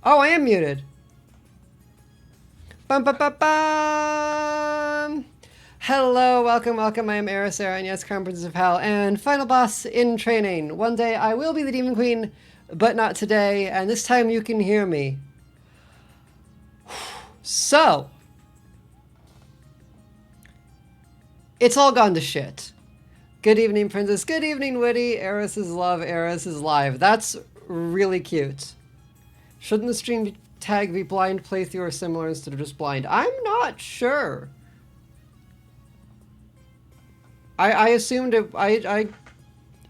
Oh, I am muted. Bum, bum, bum, bum. Hello, welcome, welcome. I am Eris and yes, Crown Princess of Hell, and final boss in training. One day I will be the Demon Queen, but not today, and this time you can hear me. So, it's all gone to shit. Good evening, Princess. Good evening, Witty. Eris is love. Eris is live. That's really cute. Shouldn't the stream tag be blind playthrough or similar instead of just blind? I'm not sure. I assumed it, I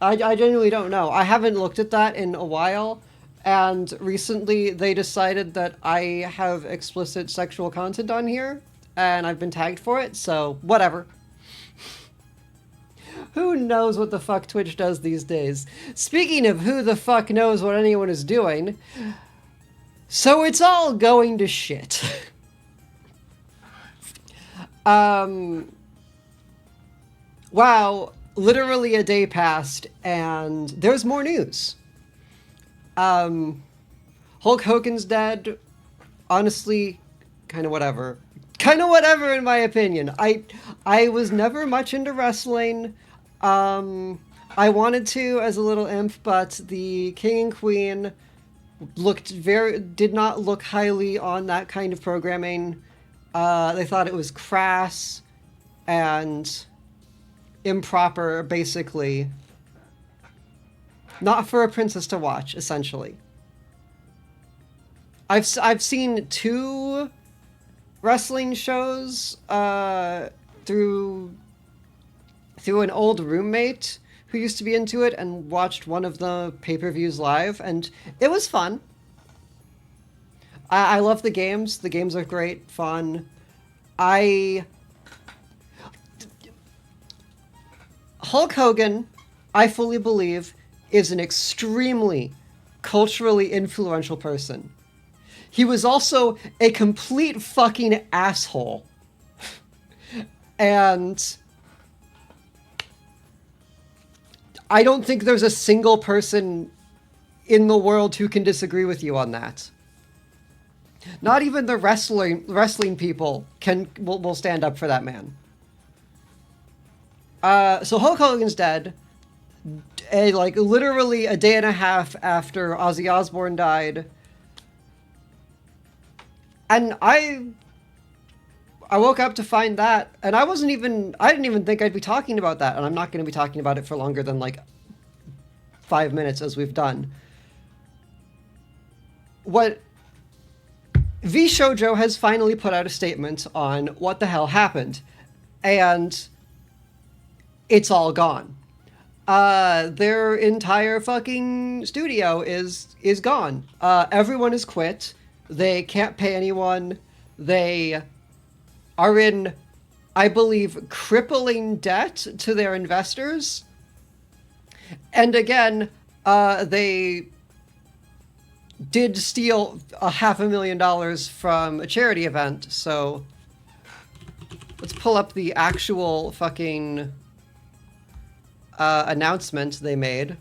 genuinely don't know. I haven't looked at that in a while, and recently they decided that I have explicit sexual content on here, and I've been tagged for it, so whatever. Who knows what the fuck Twitch does these days? Speaking of who the fuck knows what anyone is doing, so it's all going to shit. Wow, literally a day passed, and there's more news. Hulk Hogan's dead. Honestly, kind of whatever. Kind of whatever, in my opinion. I was never much into wrestling. I wanted to as a little imp, but the king and queen did not look highly on that kind of programming. They thought it was crass and improper, basically. Not for a princess to watch, essentially. I've seen 2 wrestling shows through an old roommate who used to be into it, and watched one of the pay-per-views live, and it was fun. I love the games. The games are great, fun. Hulk Hogan, I fully believe, is an extremely culturally influential person. He was also a complete fucking asshole. And I don't think there's a single person in the world who can disagree with you on that. Not even the wrestling people will stand up for that man. So Hulk Hogan's dead. Literally a day and a half after Ozzy Osbourne died. And I woke up to find that, and I didn't even think I'd be talking about that, and I'm not going to be talking about it for longer than 5 minutes, as we've done. VShojo has finally put out a statement on what the hell happened, and it's all gone. Their entire fucking studio is gone. Everyone has quit. They can't pay anyone. They are in, I believe, crippling debt to their investors. And again, they did steal $500,000 from a charity event, so let's pull up the actual fucking announcement they made.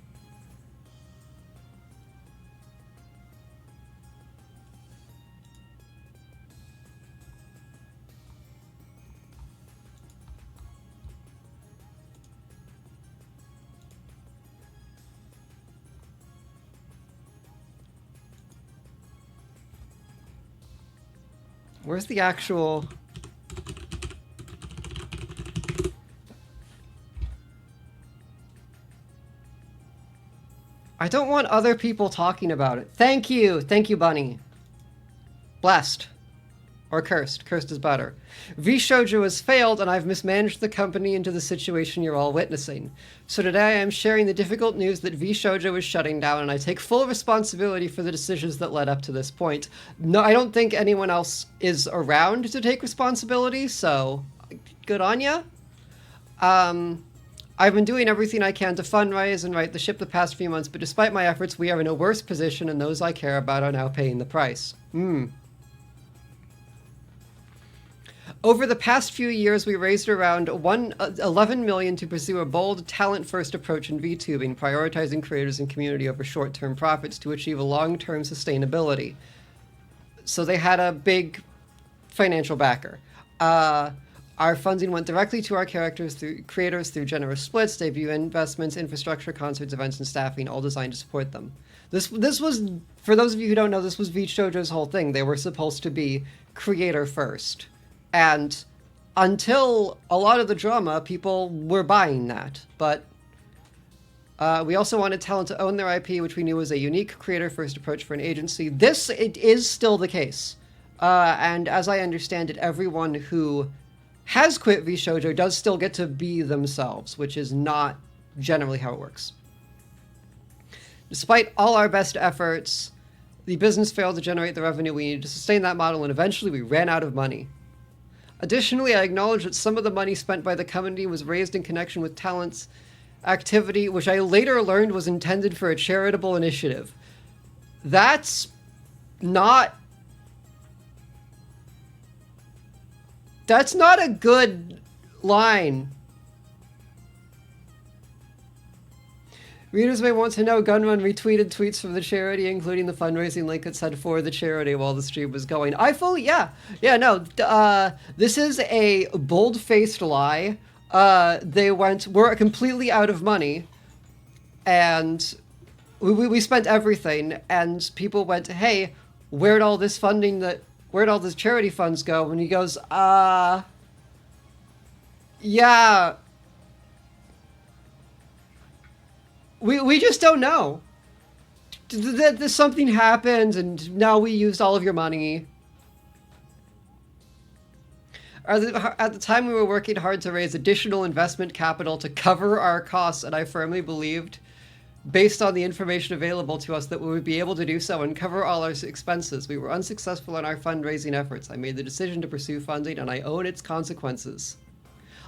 Where's the actual... I don't want other people talking about it. Thank you, Bunny. Blessed. Or cursed. Cursed is better. VShojo has failed, and I've mismanaged the company into the situation you're all witnessing. So today I am sharing the difficult news that VShojo is shutting down, and I take full responsibility for the decisions that led up to this point. No, I don't think anyone else is around to take responsibility, so good on ya. I've been doing everything I can to fundraise and right the ship the past few months, but despite my efforts, we are in a worse position, and those I care about are now paying the price. Over the past few years, we raised around $11 million to pursue a bold, talent-first approach in VTubing, prioritizing creators and community over short-term profits to achieve a long-term sustainability. So they had a big financial backer. Uh, our funding went directly to our creators through generous splits, debut investments, infrastructure, concerts, events, and staffing, all designed to support them. This was, for those of you who don't know, this was VShojo's whole thing. They were supposed to be creator first, and until a lot of the drama, people were buying that. But we also wanted talent to own their IP, which we knew was a unique creator-first approach for an agency. It is still the case. And as I understand it, everyone who has quit VShojo does still get to be themselves, which is not generally how it works. Despite all our best efforts, the business failed to generate the revenue we needed to sustain that model, and eventually we ran out of money. Additionally, I acknowledge that some of the money spent by the company was raised in connection with talent's activity, which I later learned was intended for a charitable initiative. That's not a good line. Readers may want to know Gunrun retweeted tweets from the charity, including the fundraising link that said for the charity while the stream was going. This is a bold-faced lie. We're completely out of money, and we spent everything, and people went, hey, where'd all this charity funds go? And he goes, yeah, we just don't know. Something happened, and now we used all of your money. At the time, we were working hard to raise additional investment capital to cover our costs, and I firmly believed, based on the information available to us, that we would be able to do so and cover all our expenses. We were unsuccessful in our fundraising efforts. I made the decision to pursue funding, and I own its consequences.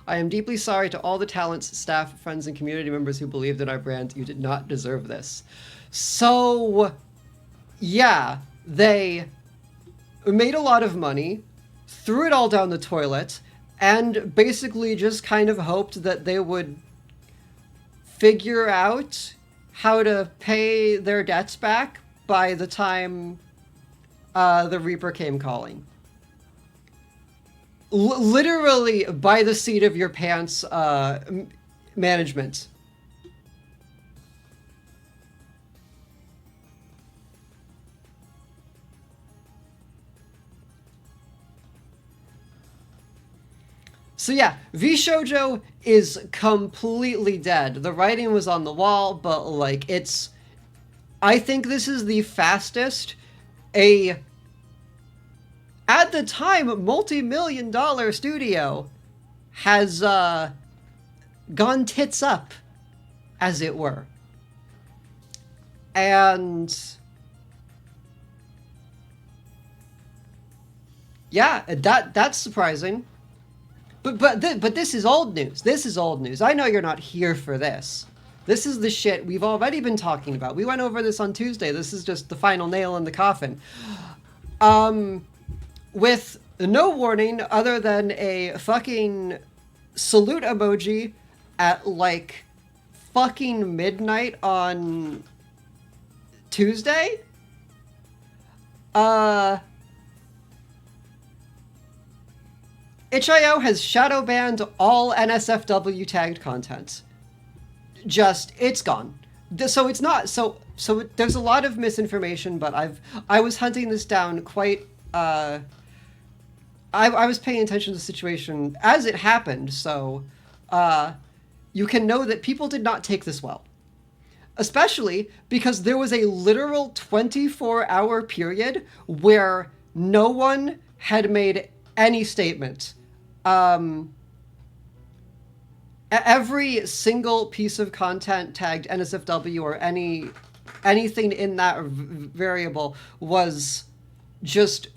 I am deeply sorry to all the talents, staff, friends, and community members who believed in our brand. You did not deserve this. So, yeah, they made a lot of money, threw it all down the toilet, and basically just kind of hoped that they would figure out how to pay their debts back by the time the Reaper came calling. Literally by the seat of your pants management. So yeah, VShojo is completely dead. The writing was on the wall, but like I think this is the fastest at the time, multi-million-dollar studio has gone tits up, as it were. And yeah, that's surprising. But this is old news. This is old news. I know you're not here for this. This is the shit we've already been talking about. We went over this on Tuesday. This is just the final nail in the coffin. With no warning other than a fucking salute emoji at like fucking midnight on Tuesday. itch.io has shadow banned all NSFW tagged content. It's gone. So it's not so there's a lot of misinformation, but I was hunting this down quite I was paying attention to the situation as it happened, so you can know that people did not take this well. Especially because there was a literal 24-hour period where no one had made any statement. Every single piece of content tagged NSFW or anything in that variable was just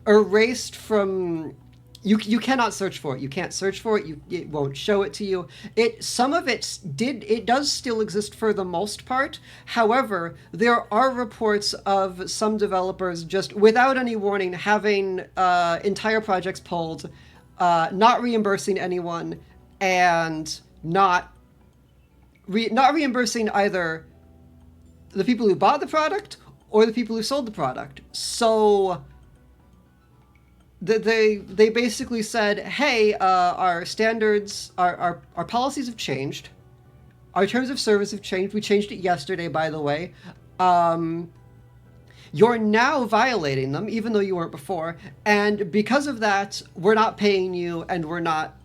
erased from. You cannot search for it. You can't search for it. It won't show it to you. Some of it does still exist for the most part. However, there are reports of some developers just without any warning having entire projects pulled, not reimbursing anyone, and not reimbursing either the people who bought the product or the people who sold the product. So They basically said, hey, our standards, our policies have changed. Our terms of service have changed. We changed it yesterday, by the way. You're now violating them, even though you weren't before. And because of that, we're not paying you and we're not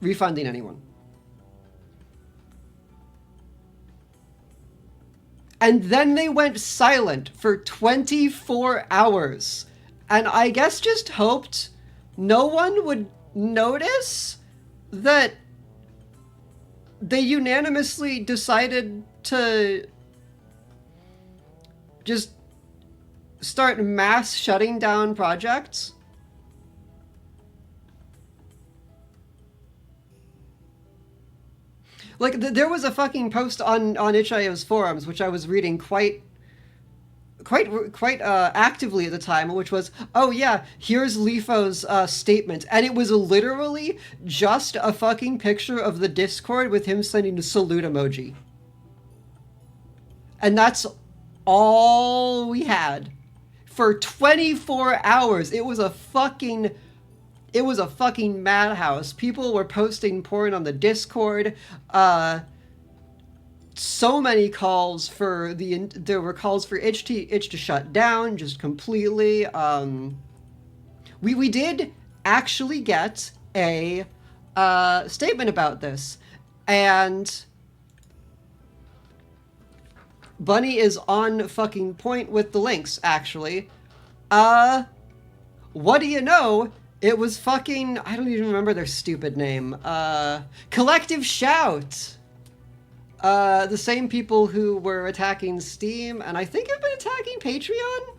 refunding anyone. And then they went silent for 24 hours. And I guess just hoped no one would notice that they unanimously decided to just start mass shutting down projects. Like, there was a fucking post on itch.io's forums, which I was reading quite actively at the time, which was, oh yeah, here's Lefo's statement, and it was literally just a fucking picture of the Discord with him sending a salute emoji. And that's all we had. For 24 hours, it was a fucking madhouse. People were posting porn on the Discord. So many calls for there were calls for itch to shut down just completely. We did actually get a statement about this, and Bunny is on fucking point with the links, actually. What do you know? It was fucking, I don't even remember their stupid name. Collective Shout. The same people who were attacking Steam, and I think have been attacking Patreon?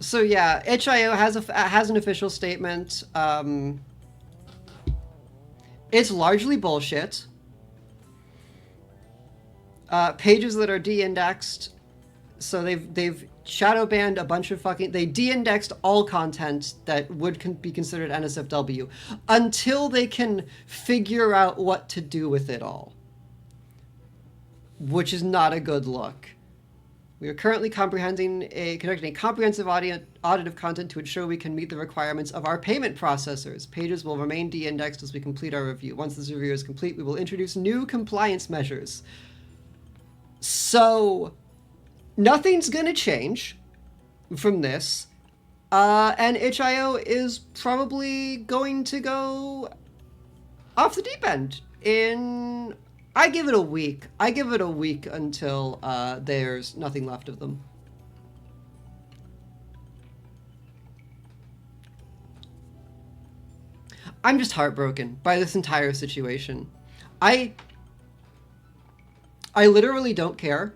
So yeah, itch.io has an official statement. It's largely bullshit. Pages that are de-indexed, so they've shadow banned a bunch of they de-indexed all content that would be considered NSFW until they can figure out what to do with it all, which is not a good look. We are currently conducting a comprehensive audit of content to ensure we can meet the requirements of our payment processors. Pages will remain de-indexed as we complete our review. Once this review is complete, we will introduce new compliance measures. So nothing's going to change from this. And itch.io is probably going to go off the deep end in... I give it a week. I give it a week until there's nothing left of them. I'm just heartbroken by this entire situation. I literally don't care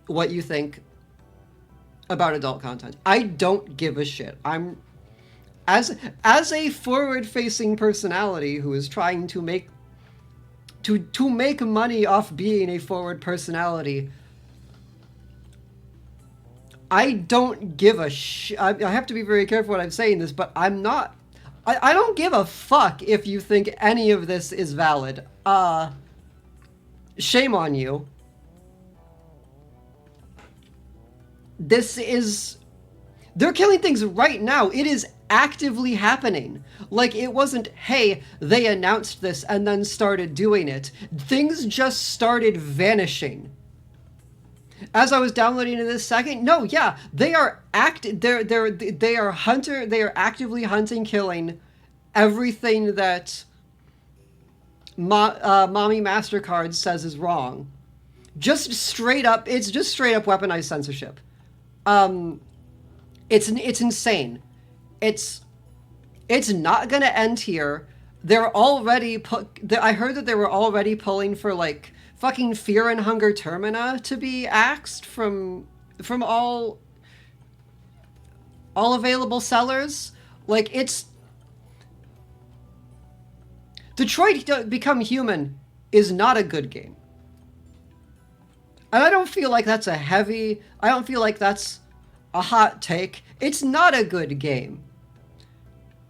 what you think about adult content. I don't give a shit. I'm as a forward-facing personality who is trying to make money off being a forward personality. I don't give a I have to be very careful when I'm saying this, but I'm not... I don't give a fuck if you think any of this is valid. Shame on you. This is... They're killing things right now. It is actively happening. Like, it wasn't, hey, they announced this and then started doing it. Things just started vanishing. As I was downloading in this second, no, yeah, they are they are actively hunting, killing everything that Mommy MasterCard says is wrong. Just straight up, it's just straight up weaponized censorship. It's insane. It's not gonna end here. They're already I heard that they were already pulling for like fucking Fear and Hunger Termina to be axed from all available sellers. Like, it's... Detroit Become Human is not a good game. And I don't feel like that's I don't feel like that's a hot take. It's not a good game.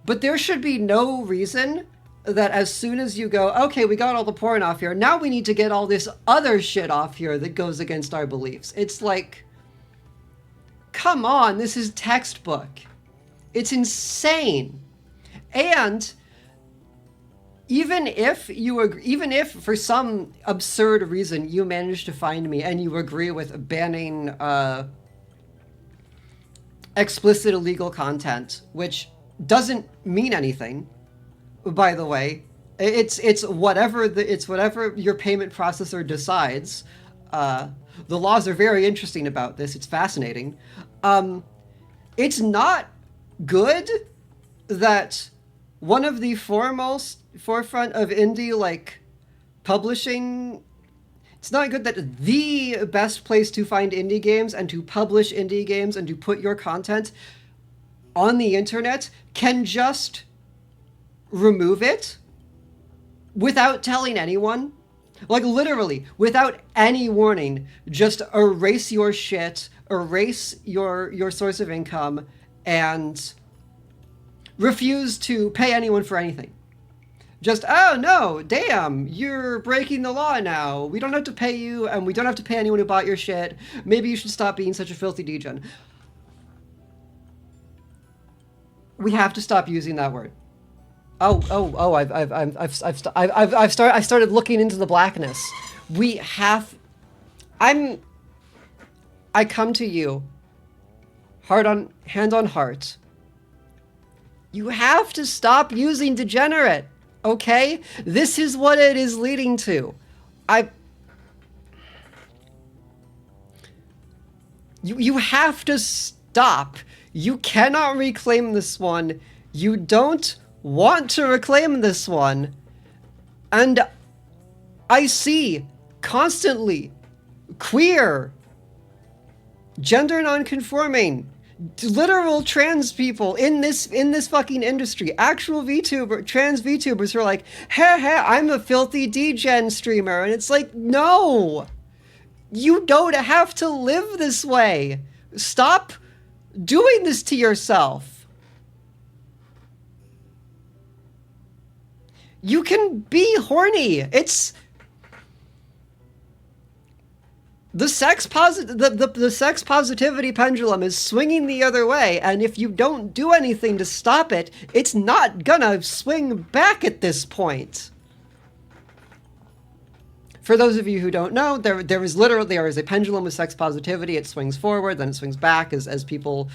But there should be no reason that as soon as you go, okay, we got all the porn off here, now we need to get all this other shit off here that goes against our beliefs. It's like, Come on, this is textbook. It's insane. And even if for some absurd reason you manage to find me and you agree with banning explicit illegal content, which doesn't mean anything, by the way, it's whatever your payment processor decides. The laws are very interesting about this. It's fascinating. It's not good that one of the forefront of indie like publishing. It's not good that the best place to find indie games and to publish indie games and to put your content on the internet can just remove it without telling anyone. Like, literally, without any warning, just erase your shit, erase your source of income, and refuse to pay anyone for anything. Just, oh no, damn, you're breaking the law now. We don't have to pay you, and we don't have to pay anyone who bought your shit. Maybe you should stop being such a filthy degen. We have to stop using that word. I started looking into the blackness. I come to you, hand on heart. You have to stop using degenerate, okay? This is what it is leading to. You have to stop. You cannot reclaim this one. You don't want to reclaim this one. And I see constantly queer, gender non-conforming, literal trans people in this fucking industry, actual trans VTubers who are like, hey, I'm a filthy degen streamer. And it's like, no, you don't have to live this way. Stop doing this to yourself. You can be horny. It's the sex positivity pendulum is swinging the other way, and if you don't do anything to stop it, it's not gonna swing back at this point. For those of you who don't know, there is a pendulum with sex positivity. It swings forward, then it swings back as people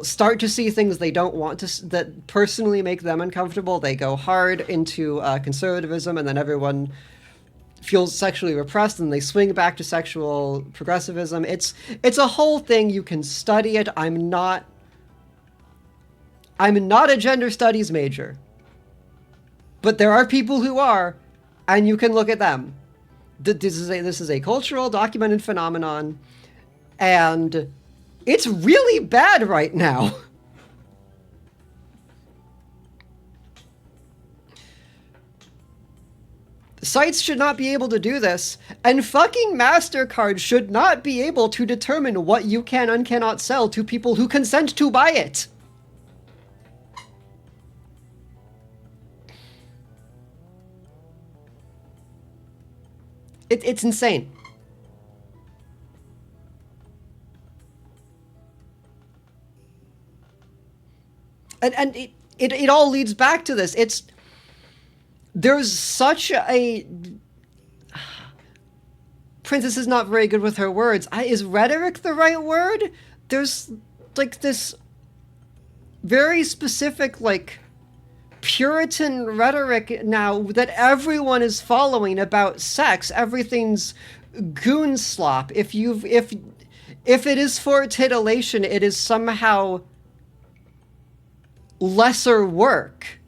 start to see things they don't want to, that personally make them uncomfortable. They go hard into conservatism, and then everyone feels sexually repressed, and they swing back to sexual progressivism. It's a whole thing. You can study it. I'm not a gender studies major, but there are people who are, and you can look at them. This is a cultural documented phenomenon, and it's really bad right now. Sites should not be able to do this, and fucking MasterCard should not be able to determine what you can and cannot sell to people who consent to buy it. It's insane. And it all leads back to this. There's such a... Princess is not very good with her words. Is rhetoric the right word? There's like this very specific, like, Puritan rhetoric now that everyone is following about sex. Everything's goon slop. If it is for titillation, it is somehow lesser work.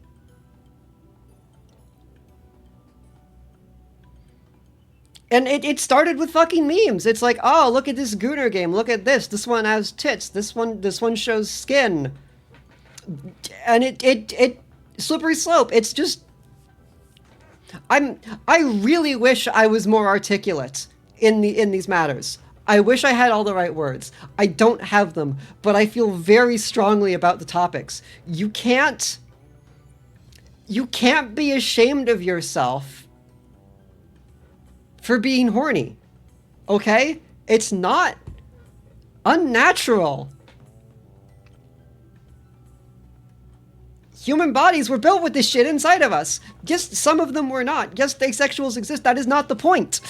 And it started with fucking memes. It's like, oh, look at this Gooner game. Look at this. This one has tits. This one shows skin. And it slippery slope. It's just, I really wish I was more articulate in these matters. I wish I had all the right words. I don't have them, but I feel very strongly about the topics. You can't be ashamed of yourself for being horny. Okay? It's not unnatural. Human bodies were built with this shit inside of us. Yes, some of them were not. Yes, asexuals exist. That is not the point.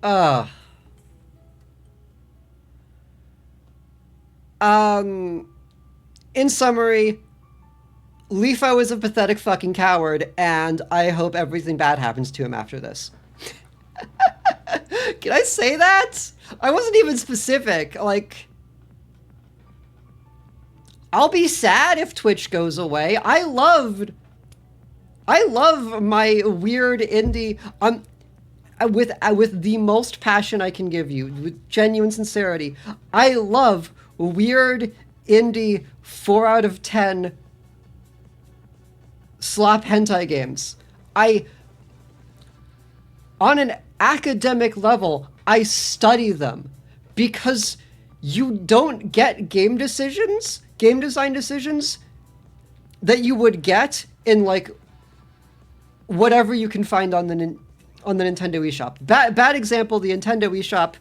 Uh. In summary, Leafo is a pathetic fucking coward, and I hope everything bad happens to him after this. Can I say that? I wasn't even specific. Like, I'll be sad if Twitch goes away. I love my weird indie. With the most passion I can give you, with genuine sincerity, I love weird indie 4 out of 10 slap hentai games. On an academic level, I study them because you don't get game design decisions that you would get in like whatever you can find on the Nintendo eShop. Bad example, the Nintendo eShop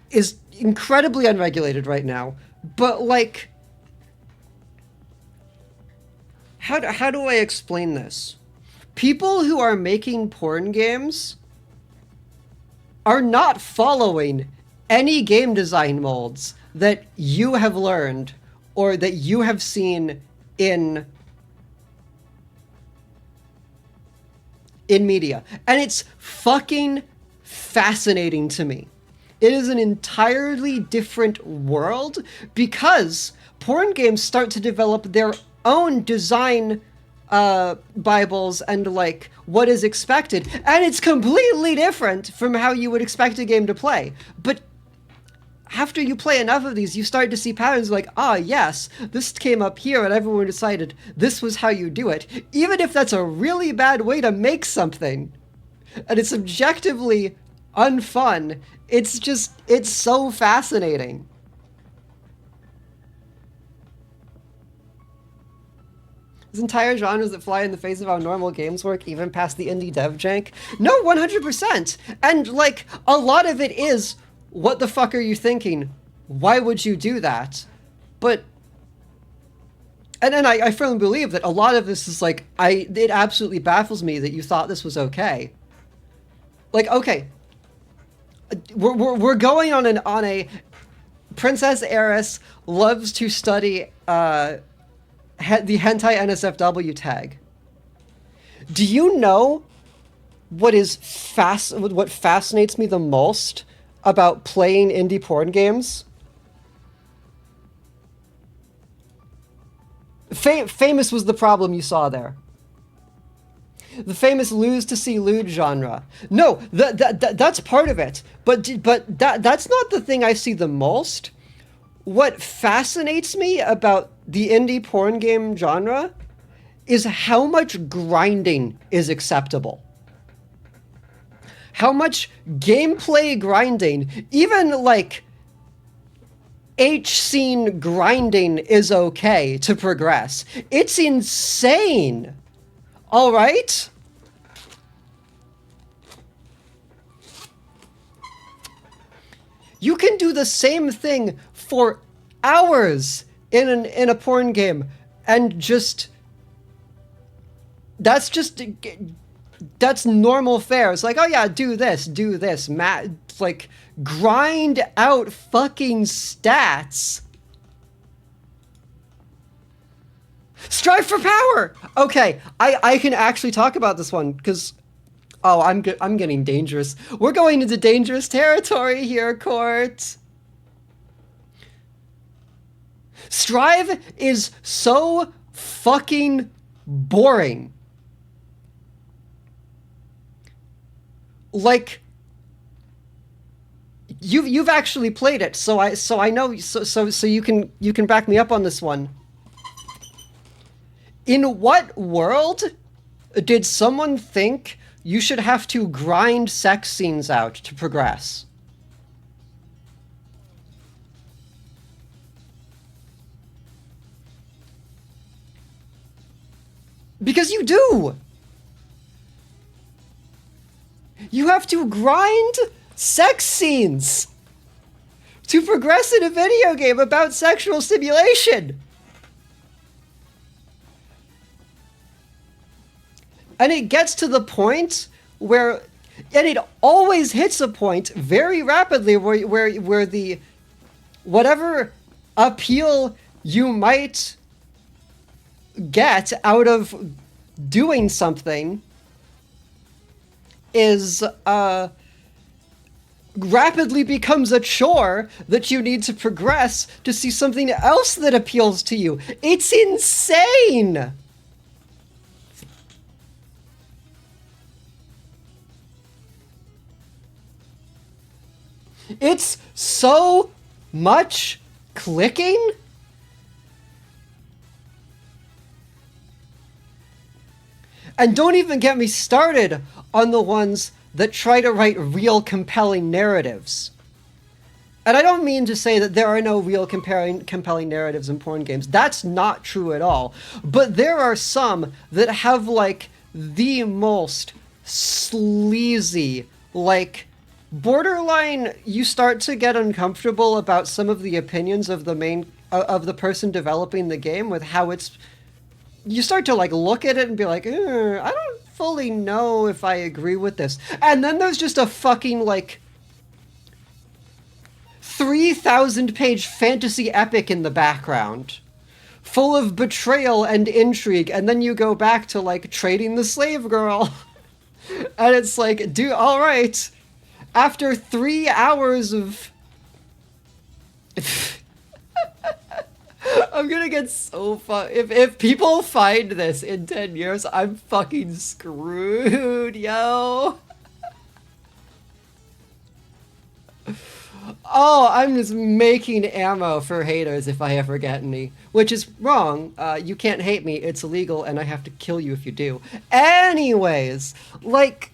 is incredibly unregulated right now, but like, how do I explain this? People who are making porn games are not following any game design molds that you have learned or that you have seen in media. And it's fucking fascinating to me. It is an entirely different world because porn games start to develop their own design Bibles and like what is expected, and it's completely different from how you would expect a game to play. But after you play enough of these, you start to see patterns like, yes, this came up here and everyone decided this was how you do it, even if that's a really bad way to make something and it's objectively unfun. It's so fascinating. There's entire genres that fly in the face of how normal games work, even past the indie dev jank. No, 100%. And, like, a lot of it is, what the fuck are you thinking? Why would you do that? But... And then I firmly believe that a lot of this is, like, it absolutely baffles me that you thought this was okay. Like, okay. We're going on a... Princess Eris loves to study, the hentai NSFW tag. Do you know what fascinates me the most about playing indie porn games? Famous was the problem you saw there. The famous lose to see lewd genre. No, that's part of it. But that's not the thing I see the most. What fascinates me about the indie porn game genre is how much grinding is acceptable. How much gameplay grinding, even like H-scene grinding is okay to progress. It's insane. All right? You can do the same thing for hours in a porn game and that's normal fare. It's like, oh yeah, do this, like grind out fucking stats. Strive for power. Okay, I can actually talk about this one because I'm getting dangerous. We're going into dangerous territory here, Court. Strive is so fucking boring. Like, you've actually played it, so I know, so you can back me up on this one. In what world did someone think you should have to grind sex scenes out to progress? Because you do. You have to grind sex scenes to progress in a video game about sexual stimulation. And it gets to the point where, and it always hits a point very rapidly where the, whatever appeal you might get out of doing something is, rapidly becomes a chore that you need to progress to see something else that appeals to you. It's insane! It's so much clicking. And don't even get me started on the ones that try to write real compelling narratives. And I don't mean to say that there are no real compelling narratives in porn games. That's not true at all. But there are some that have, like, the most sleazy, like, borderline, you start to get uncomfortable about some of the opinions of the main, of the person developing the game with how it's, you start to, like, look at it and be like, I don't fully know if I agree with this. And then there's just a fucking, like, 3,000-page fantasy epic in the background, full of betrayal and intrigue, and then you go back to, like, trading the slave girl. And it's like, all right. After 3 hours of... I'm gonna get so if people find this in 10 years, I'm fucking screwed, yo. Oh, I'm just making ammo for haters if I ever get any. Which is wrong. You can't hate me. It's illegal, and I have to kill you if you do. Anyways, like...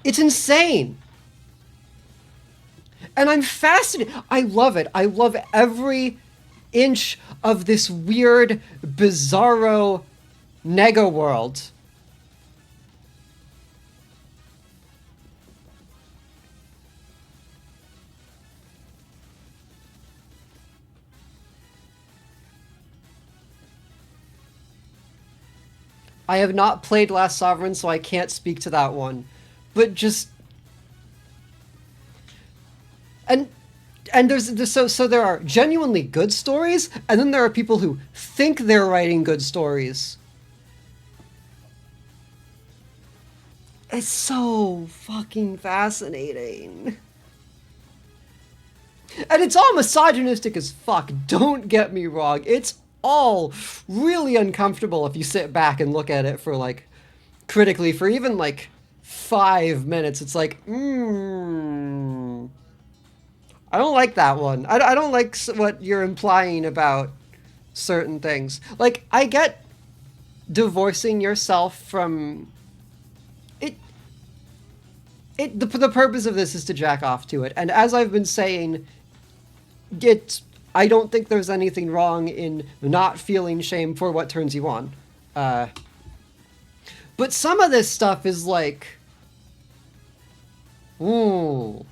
It's insane. And I'm fascinated. I love it. I love every inch of this weird, bizarro nega world. I have not played Last Sovereign, so I can't speak to that one. But just... And there's so there are genuinely good stories, and then there are people who think they're writing good stories. It's so fucking fascinating. And it's all misogynistic as fuck, don't get me wrong. It's all really uncomfortable if you sit back and look at it for, like, critically for even, like, 5 minutes. It's like, I don't like that one. I don't like what you're implying about certain things. Like, I get divorcing yourself from... The purpose of this is to jack off to it. And as I've been saying, I don't think there's anything wrong in not feeling shame for what turns you on. But some of this stuff is like... Ooh...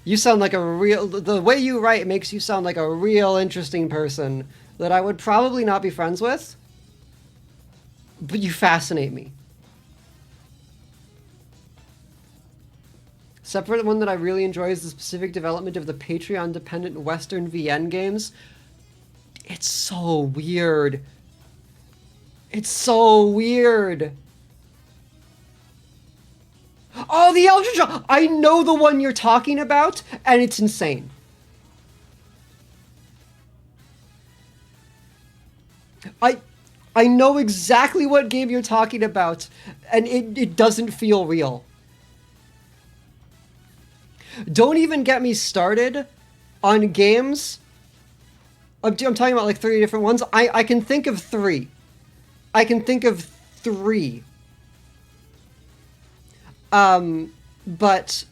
You sound like a real... The way you write makes you sound like a real interesting person that I would probably not be friends with. But you fascinate me. Separate one that I really enjoy is the specific development of the Patreon-dependent Western VN games. It's so weird. It's so weird. Oh, the Elder Scrolls! I know the one you're talking about, and it's insane. I know exactly what game you're talking about, and it doesn't feel real. Don't even get me started on games. I'm talking about like 3 different ones. I can think of 3. I can think of 3. But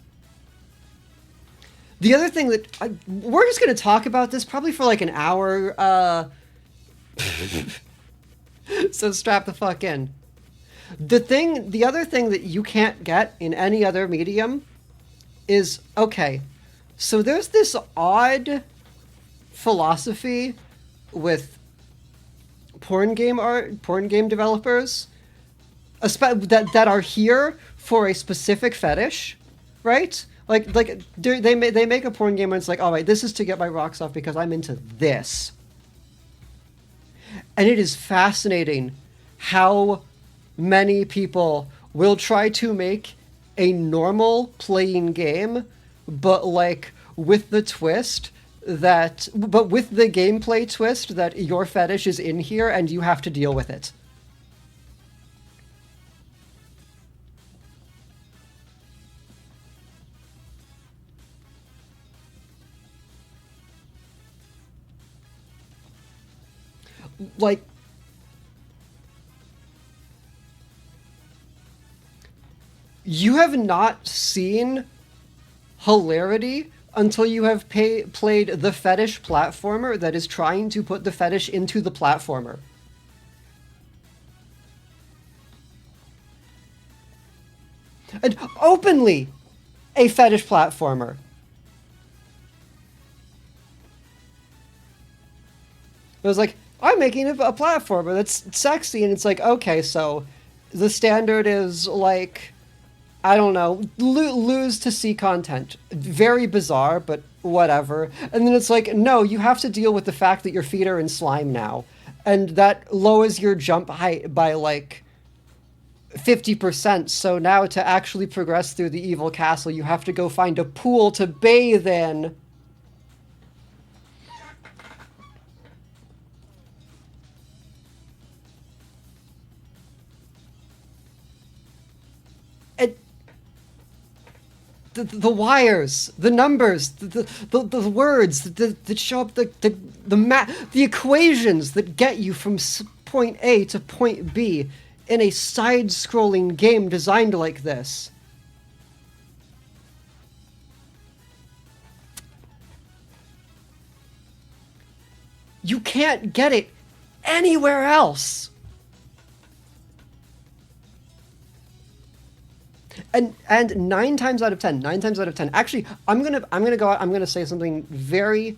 the other thing that we're just going to talk about this probably for like an hour, So strap the fuck in. The other thing that you can't get in any other medium is, okay, so there's this odd philosophy with porn game developers that are here for a specific fetish, right? Like they make a porn game and it's like, all right, this is to get my rocks off because I'm into this. And it is fascinating how many people will try to make a normal playing game, but like with the gameplay twist that your fetish is in here and you have to deal with it. Like, you have not seen hilarity until you have played the fetish platformer that is trying to put the fetish into the platformer. And openly a fetish platformer. It was like, I'm making a platformer that's sexy, and it's like, okay, so the standard is like, I don't know, lose to see content. Very bizarre, but whatever. And then it's like, no, you have to deal with the fact that your feet are in slime now. And that lowers your jump height by like 50%. So now to actually progress through the evil castle, you have to go find a pool to bathe in. The wires, the numbers, the words that show up, the equations that get you from point A to point B in a side-scrolling game designed like this. You can't get it anywhere else. And nine times out of ten, actually, I'm gonna say something very,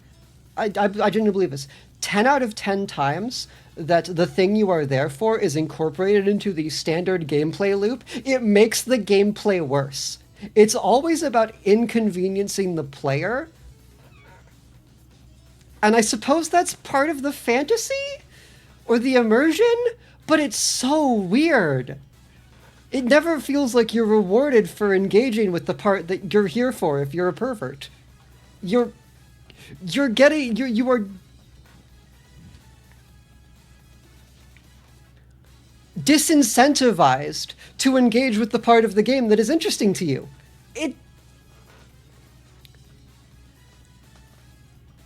I genuinely believe this. 10 out of 10 times that the thing you are there for is incorporated into the standard gameplay loop, it makes the gameplay worse. It's always about inconveniencing the player. And I suppose that's part of the fantasy or the immersion, but it's so weird. It never feels like you're rewarded for engaging with the part that you're here for if you're a pervert. You are disincentivized to engage with the part of the game that is interesting to you.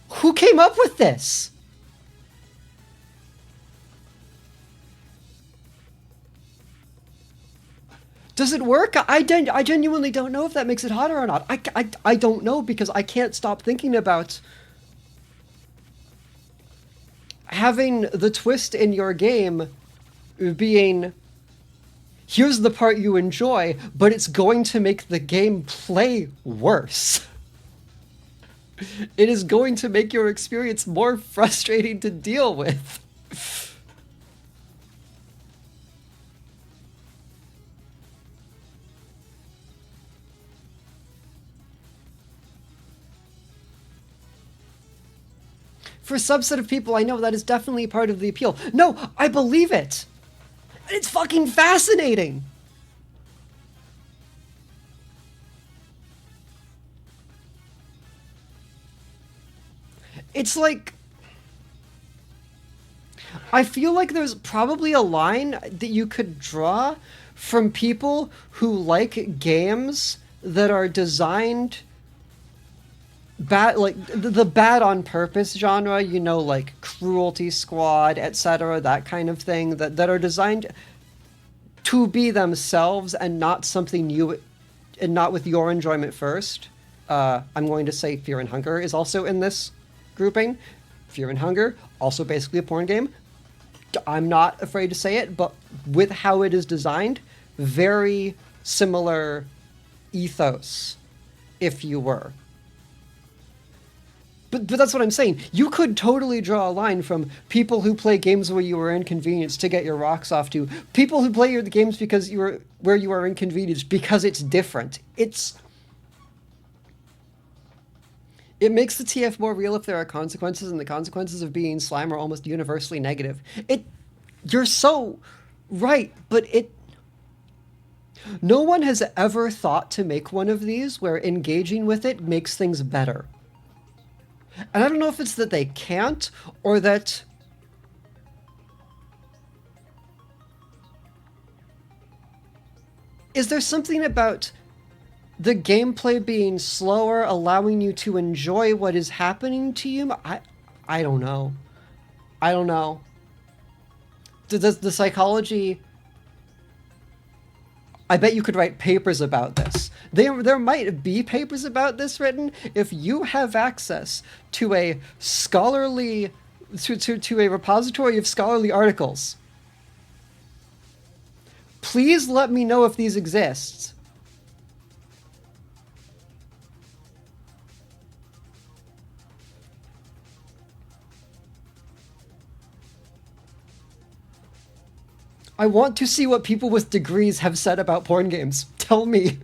Who came up with this? Does it work? I genuinely don't know if that makes it hotter or not. I don't know, because I can't stop thinking about having the twist in your game being, here's the part you enjoy, but it's going to make the game play worse. It is going to make your experience more frustrating to deal with. For a subset of people, I know that is definitely part of the appeal. No, I believe it. It's fucking fascinating. It's like, I feel like there's probably a line that you could draw from people who like games that are designed bad, like the bad on purpose genre, you know, like Cruelty Squad, etc., that kind of thing, that are designed to be themselves and not something you, and not with your enjoyment first. I'm going to say Fear and Hunger is also in this grouping. Fear and Hunger, also basically a porn game. I'm not afraid to say it, but with how it is designed, very similar ethos, if you were. But that's what I'm saying. You could totally draw a line from people who play games where you were inconvenienced to get your rocks off to people who play the games because you were where you are inconvenienced because it's different. It makes the TF more real if there are consequences, and the consequences of being slime are almost universally negative. You're so right, but no one has ever thought to make one of these where engaging with it makes things better. And I don't know if it's that they can't or that is there something about the gameplay being slower, allowing you to enjoy what is happening to you? I don't know. I don't know. The psychology... I bet you could write papers about this. There might be papers about this written if you have access to a scholarly... to a repository of scholarly articles. Please let me know if these exist. I want to see what people with degrees have said about porn games. Tell me.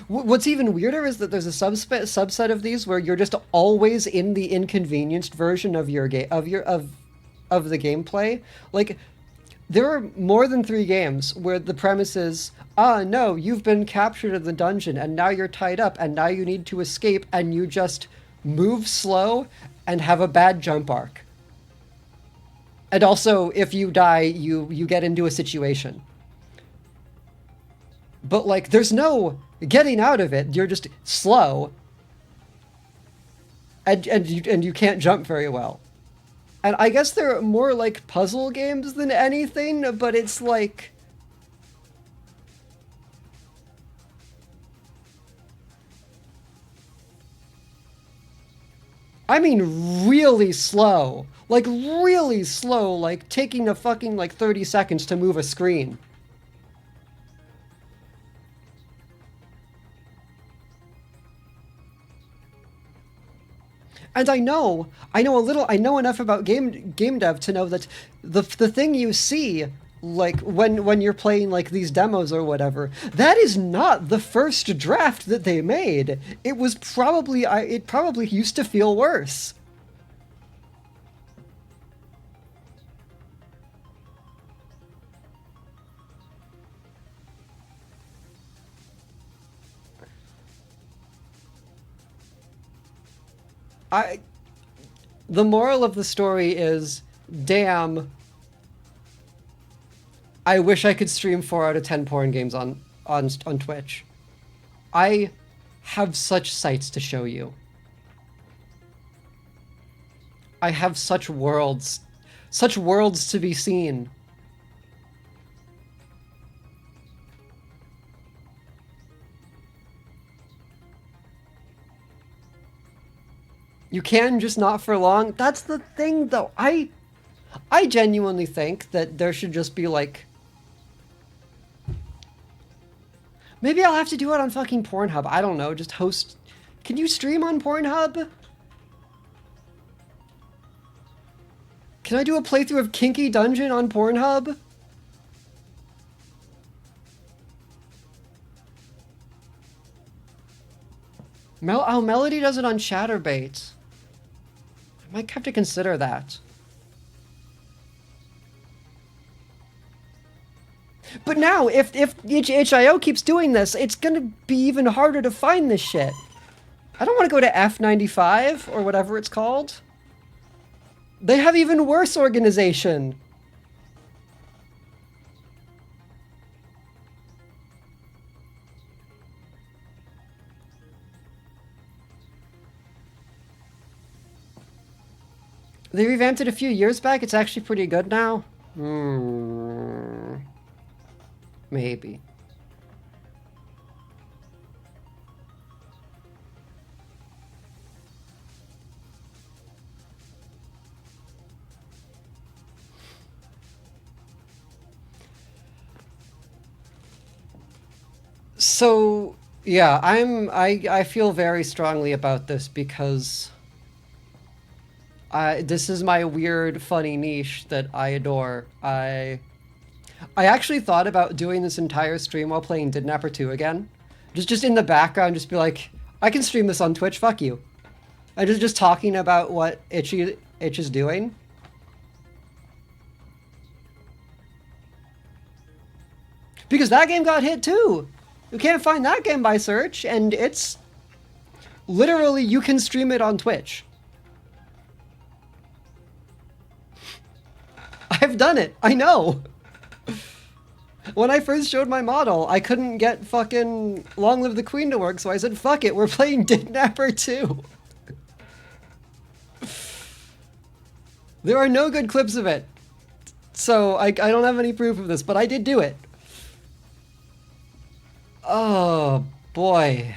What's even weirder is that there's a subset of these where you're just always in the inconvenienced version of your game of the gameplay. Like, there are more than 3 games where the premise is, no, you've been captured in the dungeon and now you're tied up and now you need to escape, and you just move slow and have a bad jump arc. And also, if you die, you get into a situation. But, like, there's no getting out of it. You're just slow. And you can't jump very well. And I guess they're more like puzzle games than anything, but it's like... I mean really slow. Like really slow, like taking a fucking like 30 seconds to move a screen. And I know enough about game dev to know that the thing you see, like when you're playing like these demos or whatever, that is not the first draft that they made. It was probably it probably used to feel worse. The moral of the story is, damn, I wish I could stream 4 out of 10 porn games on Twitch. I have such sights to show you. I have such worlds to be seen. You can, just not for long. That's the thing, though. I genuinely think that there should just be, like... Maybe I'll have to do it on fucking Pornhub. I don't know, just host... Can you stream on Pornhub? Can I do a playthrough of Kinky Dungeon on Pornhub? Melody does it on Chatterbait. I might have to consider that. But now, if itch.io keeps doing this, it's gonna be even harder to find this shit. I don't want to go to F95, or whatever it's called. They have even worse organization. They revamped it a few years back. It's actually pretty good now. Maybe. So yeah, I feel very strongly about this because this is my weird, funny niche that I adore. I actually thought about doing this entire stream while playing Didnapper 2 again. Just in the background, just be like, I can stream this on Twitch, fuck you. I just talking about what Itch is doing. Because that game got hit too! You can't find that game by search, and it's... Literally, you can stream it on Twitch. I've done it, I know! When I first showed my model, I couldn't get fucking Long Live the Queen to work, so I said, fuck it, we're playing Didnapper 2. There are no good clips of it. So I don't have any proof of this, but I did do it. Oh, boy.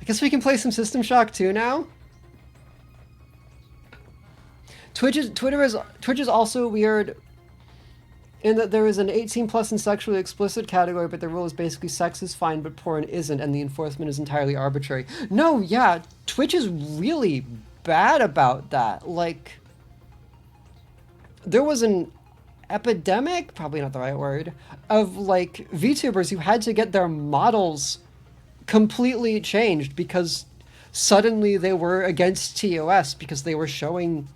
I guess we can play some System Shock 2 now? Twitch is also weird in that there is an 18 plus and sexually explicit category, but the rule is basically sex is fine, but porn isn't, and the enforcement is entirely arbitrary. No, yeah, Twitch is really bad about that. Like, there was an epidemic, probably not the right word, of like VTubers who had to get their models completely changed because suddenly they were against TOS because they were showing...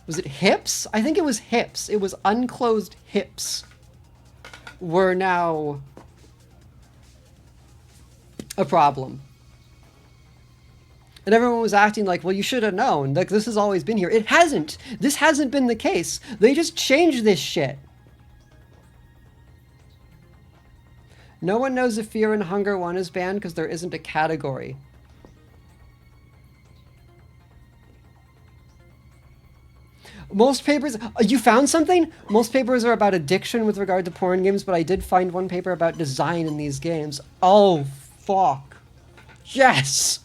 Was it hips? I think it was hips. It was unclosed hips were now a problem. And everyone was acting like, well, you should have known. Like, this has always been here. It hasn't. This hasn't been the case. They just changed this shit. No one knows if Fear and Hunger 1 is banned because there isn't a category. Most papers... You found something? Most papers are about addiction with regard to porn games, but I did find one paper about design in these games. Oh, fuck. Yes!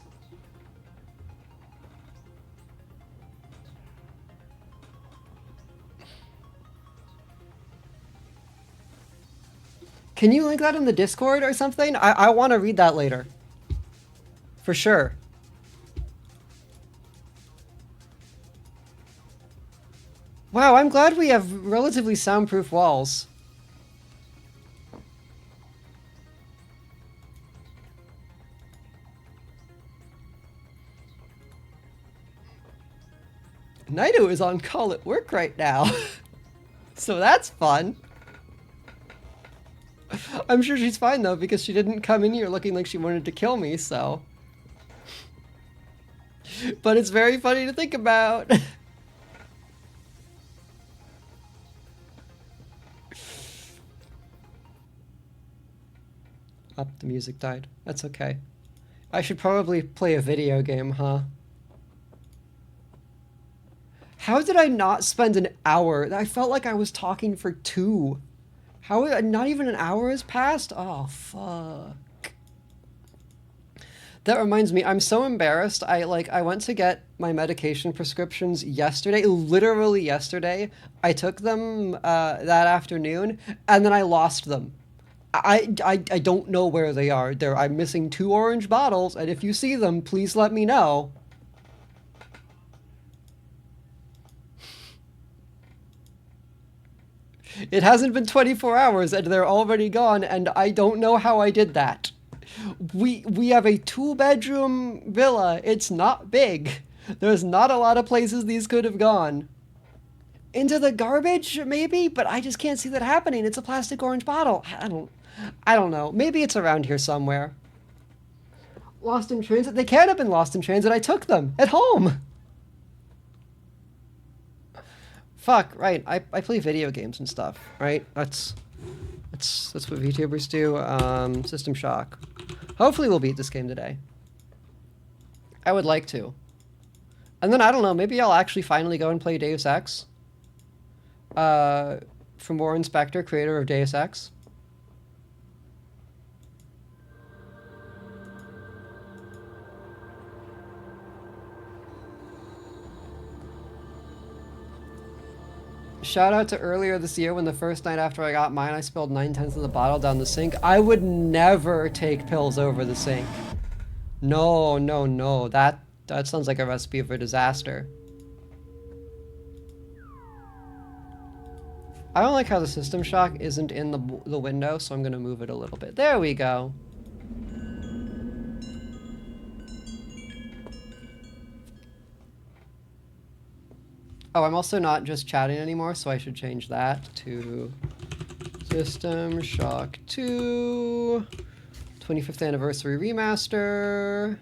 Can you link that in the Discord or something? I want to read that later. For sure. Wow, I'm glad we have relatively soundproof walls. Naito is on call at work right now. So that's fun. I'm sure she's fine though, because she didn't come in here looking like she wanted to kill me, so. But it's very funny to think about. Up, the music died. That's okay. I should probably play a video game, huh? How did I not spend an hour? I felt like I was talking for 2. How, not even an hour has passed? Oh, fuck. That reminds me, I'm so embarrassed. I went to get my medication prescriptions yesterday, literally yesterday. I took them that afternoon, and then I lost them. I don't know where they are. I'm missing 2 orange bottles, and if you see them, please let me know. It hasn't been 24 hours, and they're already gone, and I don't know how I did that. We have a 2-bedroom villa. It's not big. There's not a lot of places these could have gone. Into the garbage, maybe? But I just can't see that happening. It's a plastic orange bottle. I don't know. Maybe it's around here somewhere. Lost in transit? They can't have been lost in transit. I took them at home. Fuck, right. I play video games and stuff, right? That's That's what VTubers do. System Shock. Hopefully we'll beat this game today. I would like to. And then, I don't know, maybe I'll actually finally go and play Deus Ex. From Warren Spector, creator of Deus Ex. Shout out to earlier this year when the first night after I got mine, I spilled 9/10 of the bottle down the sink. I would never take pills over the sink. No, no, no. That sounds like a recipe for disaster. I don't like how the System Shock isn't in the window, so I'm gonna move it a little bit. There we go. Oh, I'm also not just chatting anymore, so I should change that to System Shock 2 25th Anniversary Remaster.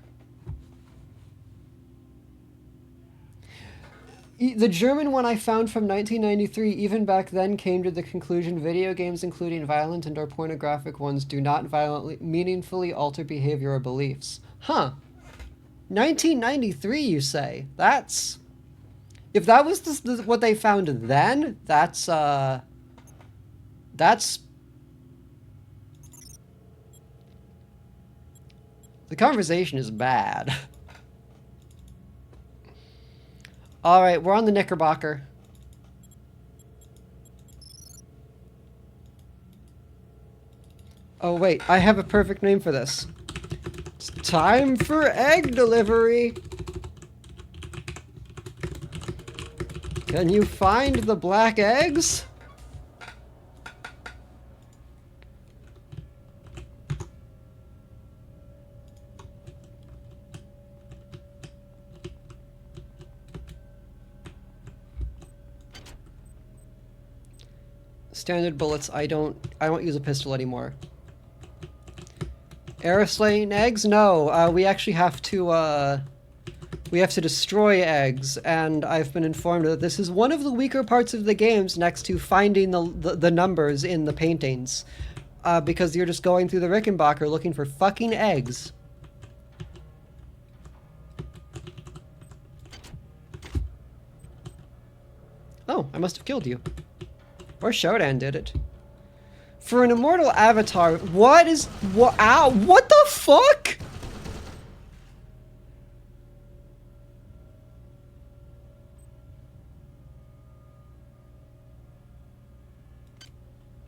The German one I found from 1993, even back then, came to the conclusion video games, including violent and or pornographic ones, do not violently, meaningfully alter behavior or beliefs. Huh. 1993, you say? That's... If that was what they found then, that's... The conversation is bad. All right, we're on the Knickerbocker. Oh wait, I have a perfect name for this. It's time for egg delivery. Can you find the black eggs? Standard bullets, I don't use a pistol anymore. Aeroslaying eggs? No, we actually have to destroy eggs, and I've been informed that this is one of the weaker parts of the games next to finding the numbers in the paintings. Because you're just going through the Rickenbacker looking for fucking eggs. Oh, I must have killed you. Or Shodan did it. For an immortal avatar, what the fuck?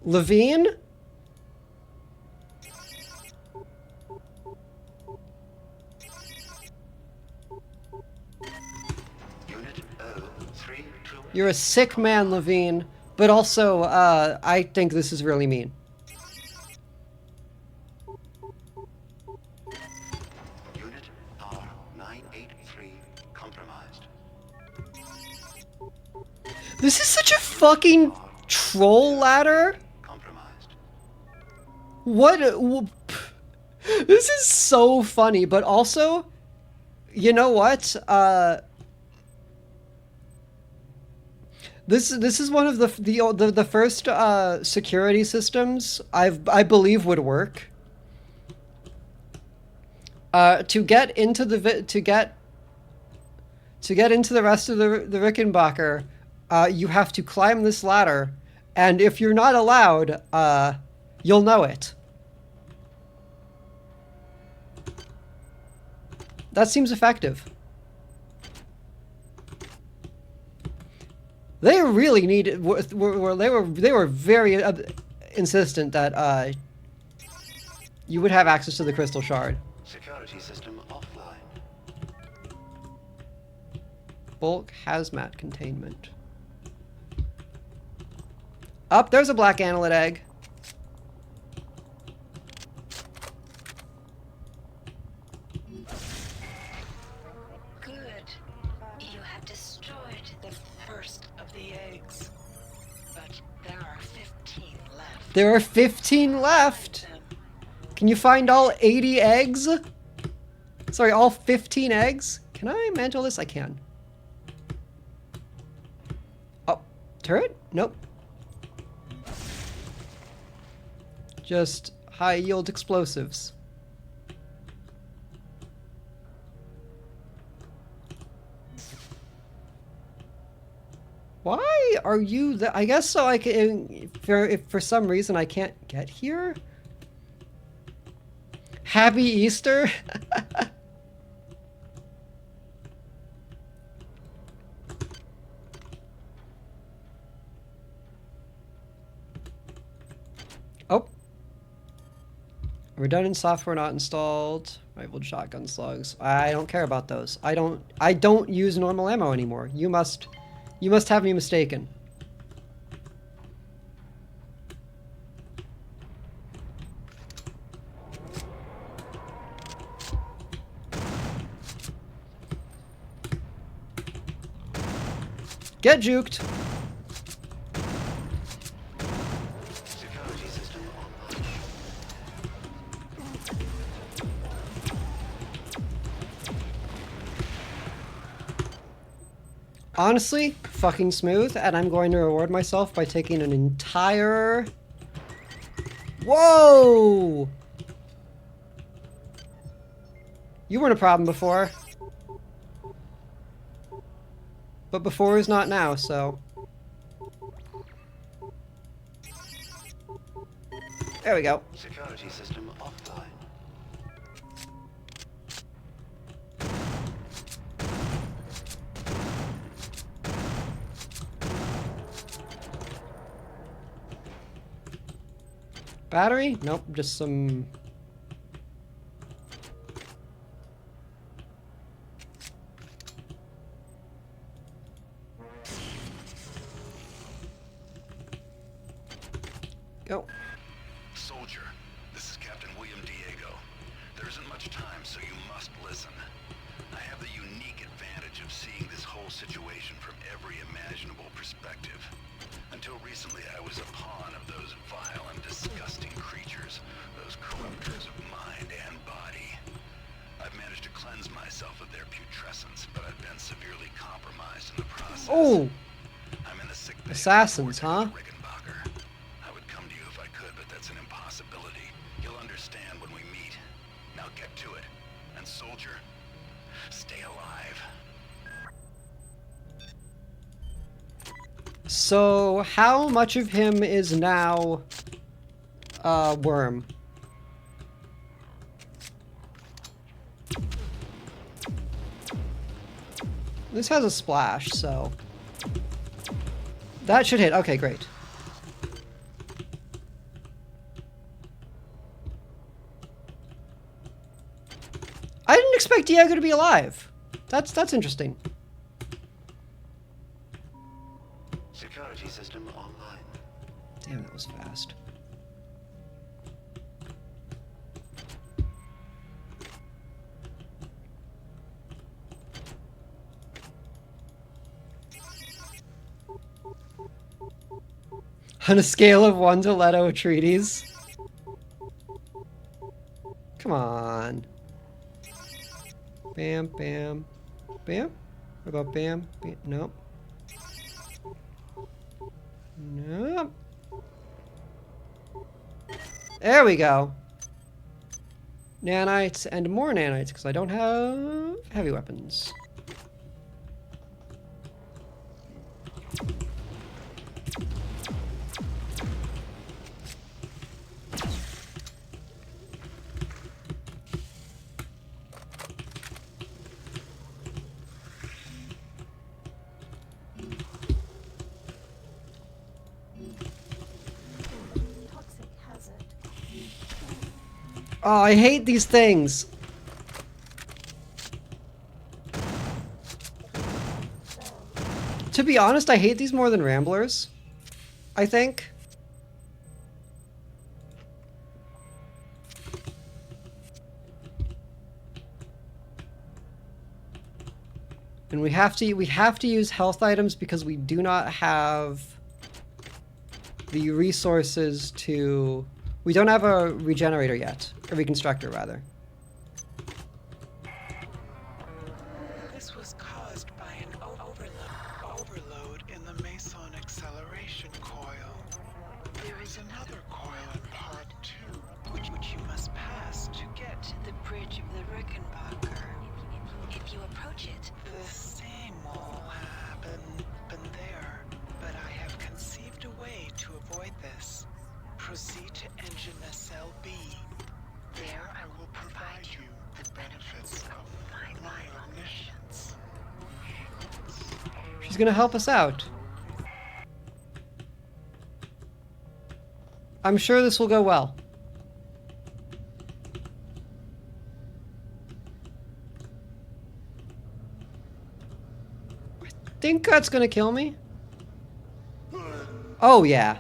Levine? You're a sick man, Levine. But also, I think this is really mean. Unit R983 compromised. This is such a fucking troll ladder. Compromised. What? This is so funny, but also, you know what? This is one of the first security systems I believe would work. To get into the rest of the Rickenbacker, you have to climb this ladder, and if you're not allowed, you'll know it. That seems effective. They really needed. They were very insistent that you would have access to the crystal shard. Security system offline. Bulk hazmat containment. Up, there's a black annelid egg. There are 15 left. Can you find all 80 eggs? Sorry, all 15 eggs? Can I mantle this? I can. Oh, turret? Nope. Just high-yield explosives. Why are you I guess so I can, if for some reason I can't get here? Happy Easter? Oh. Redundant software not installed. Rifled shotgun slugs. I don't care about those. I don't use normal ammo anymore. You must have me mistaken. Get juked. Security system online. Honestly, fucking smooth, and I'm going to reward myself by taking an entire... Whoa! You weren't a problem before. But before is not now, so... There we go. Security system offline. Battery? Nope, just some... Go. Soldier, this is Captain William Diego. There isn't much time, so you must listen. I have the unique advantage of seeing this whole situation from every imaginable perspective. Until recently, I was a pawn of those vile and disgusting creatures, those corruptors of mind and body. I've managed to cleanse myself of their putrescence, but I've been severely compromised in the process. Oh! I'm in the sick bay of Assassins, huh? Rickenbacker. I would come to you if I could, but that's an impossibility. You'll understand when we meet. Now get to it. And soldier, stay alive. So, how much of him is now... Worm? This has a splash, so... That should hit. Okay, great. I didn't expect Diego to be alive. That's interesting. Security system online. Damn, that was fast. On a scale of 1 to Leto Atreides. Come on. Bam, bam, bam. What about bam? Bam? Nope. Nope. There we go. Nanites and more nanites, because I don't have heavy weapons. Oh, I hate these things. To be honest, I hate these more than Ramblers, I think. And we have to use health items because we do not have the resources to... We don't have a regenerator yet. A reconstructor, rather. This was caused by an overload in the Meson acceleration coil. There is another coil in part 2. bridge of the Rickenbacker. If you approach it, The same will happen there, but I have conceived a way to avoid this. Proceed to engine nacelle B. There I will provide you the benefits of my omniscience. She's gonna help us out. I'm sure this will go well. I think that's gonna kill me. Oh, yeah.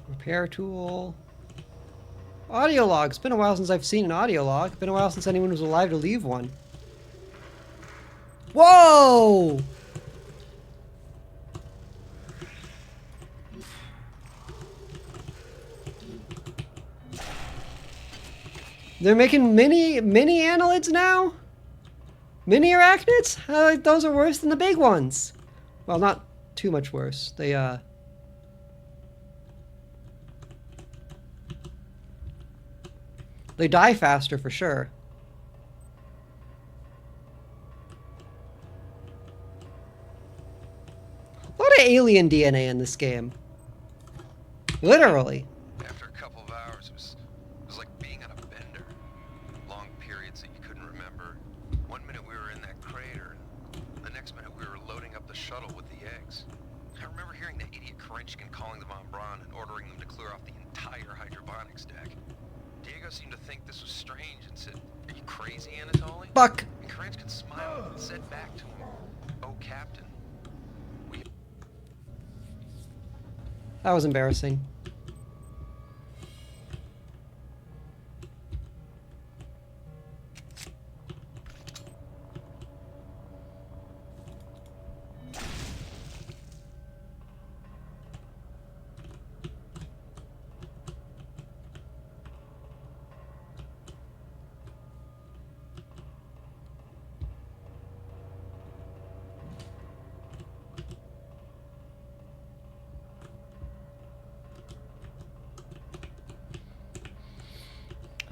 Repair tool. Audio log. It's been a while since I've seen an audio log. Been a while since anyone was alive to leave one. Whoa! They're making mini annelids now? Mini arachnids? Those are worse than the big ones. Well, not too much worse. They die faster for sure. A lot of alien DNA in this game. Literally. After a couple of hours, it was like being on a bender. Long periods that you couldn't remember. One minute we were in that crater, the next minute we were loading up the shuttle with the eggs. I remember hearing that idiot Karenchkin calling the Von Braun and ordering them to clear off the entire hydroponics deck. Diego seemed to think this was strange and said, "Are you crazy, Anatoly?" Fuck. And Karenchkin smiled and said back to him, "Oh, Captain, we..." That was embarrassing.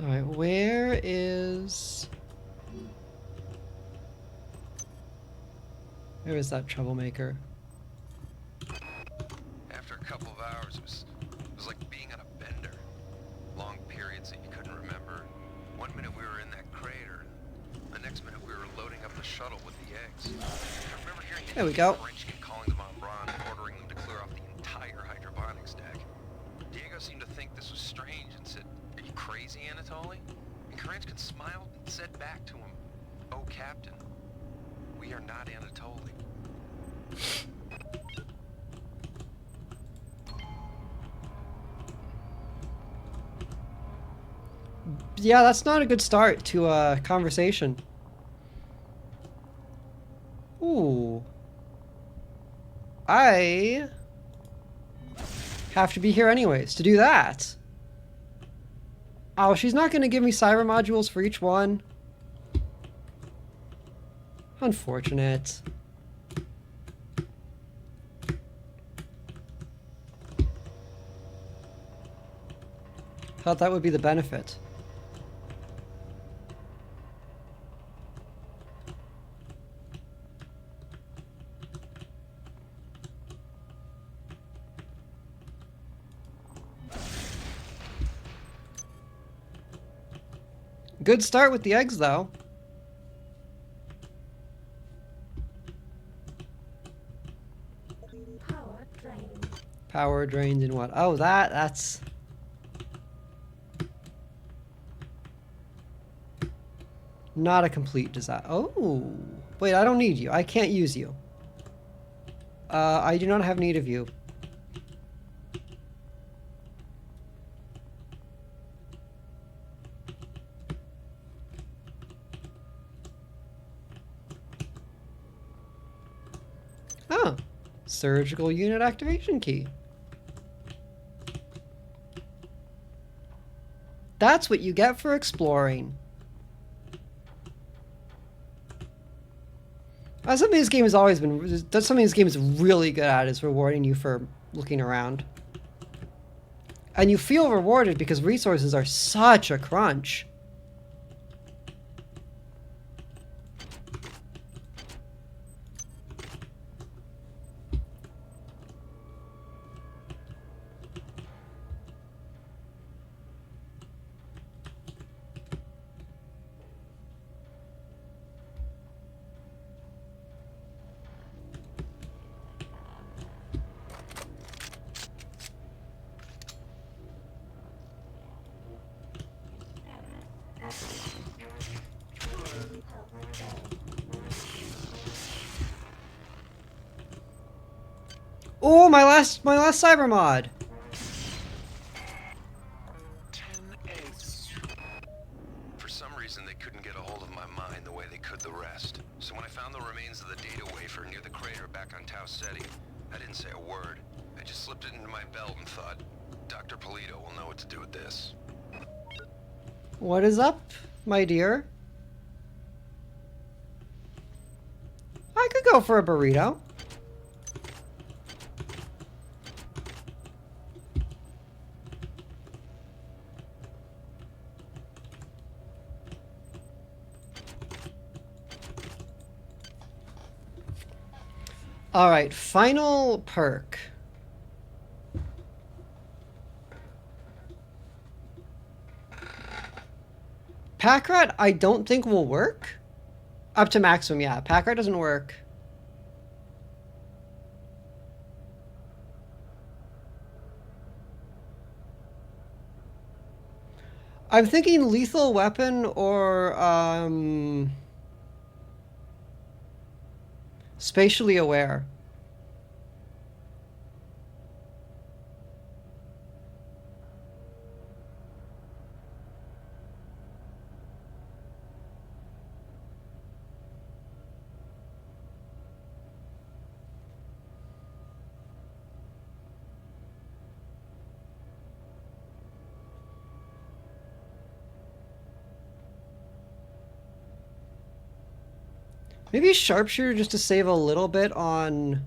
Alright, where is that troublemaker? After a couple of hours, it was like being on a bender. Long periods that you couldn't remember. One minute we were in that crater, the next minute we were loading up the shuttle with the eggs. I remember hearing There we go. Karenchkin calling the Von Braun and ordering them to clear off the entire hydroponics deck. Diego seemed to think this was strange and said, "Are you crazy, Anatoly?" And Karenchkin smiled and said back to him, "Oh, Captain, we are not Anatoly." Yeah, that's not a good start to a conversation. Ooh. I have to be here anyways to do that. Oh, she's not going to give me cyber modules for each one. Unfortunate. Thought that would be the benefit. Good start with the eggs, though. Power drained in what? Oh, that's... Not a complete disaster. Oh, wait, I don't need you. I can't use you. I do not have need of you. Oh, surgical unit activation key. That's what you get for exploring. That's something this game has always been. That's something this game is really good at, is rewarding you for looking around. And you feel rewarded because resources are such a crunch. Oh, my last cyber mod. 10 eggs. For some reason, they couldn't get a hold of my mind the way they could the rest. So when I found the remains of the data wafer near the crater back on Tau Ceti, I didn't say a word. I just slipped it into my belt and thought, Dr. Polito will know what to do with this. What is up, my dear? I could go for a burrito. All right, final perk. Pack rat, I don't think will work. Up to maximum, yeah. Pack rat doesn't work. I'm thinking lethal weapon or spatially aware. Maybe sharpshooter just to save a little bit on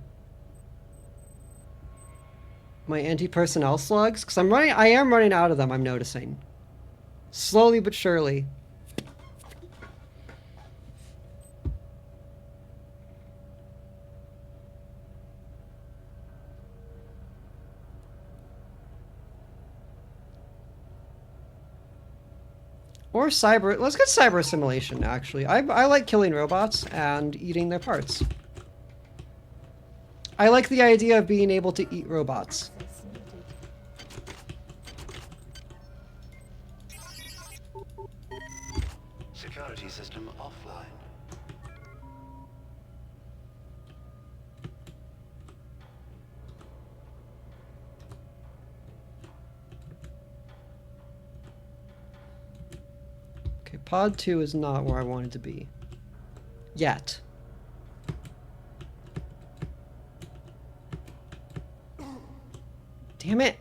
my anti-personnel slugs, because I am running out of them, I'm noticing. Slowly but surely. Or cyber. Let's get cyber assimilation, actually. I like killing robots and eating their parts. I like the idea of being able to eat robots. Security system offline. Okay, pod 2 is not where I wanted to be. Yet. Damn it.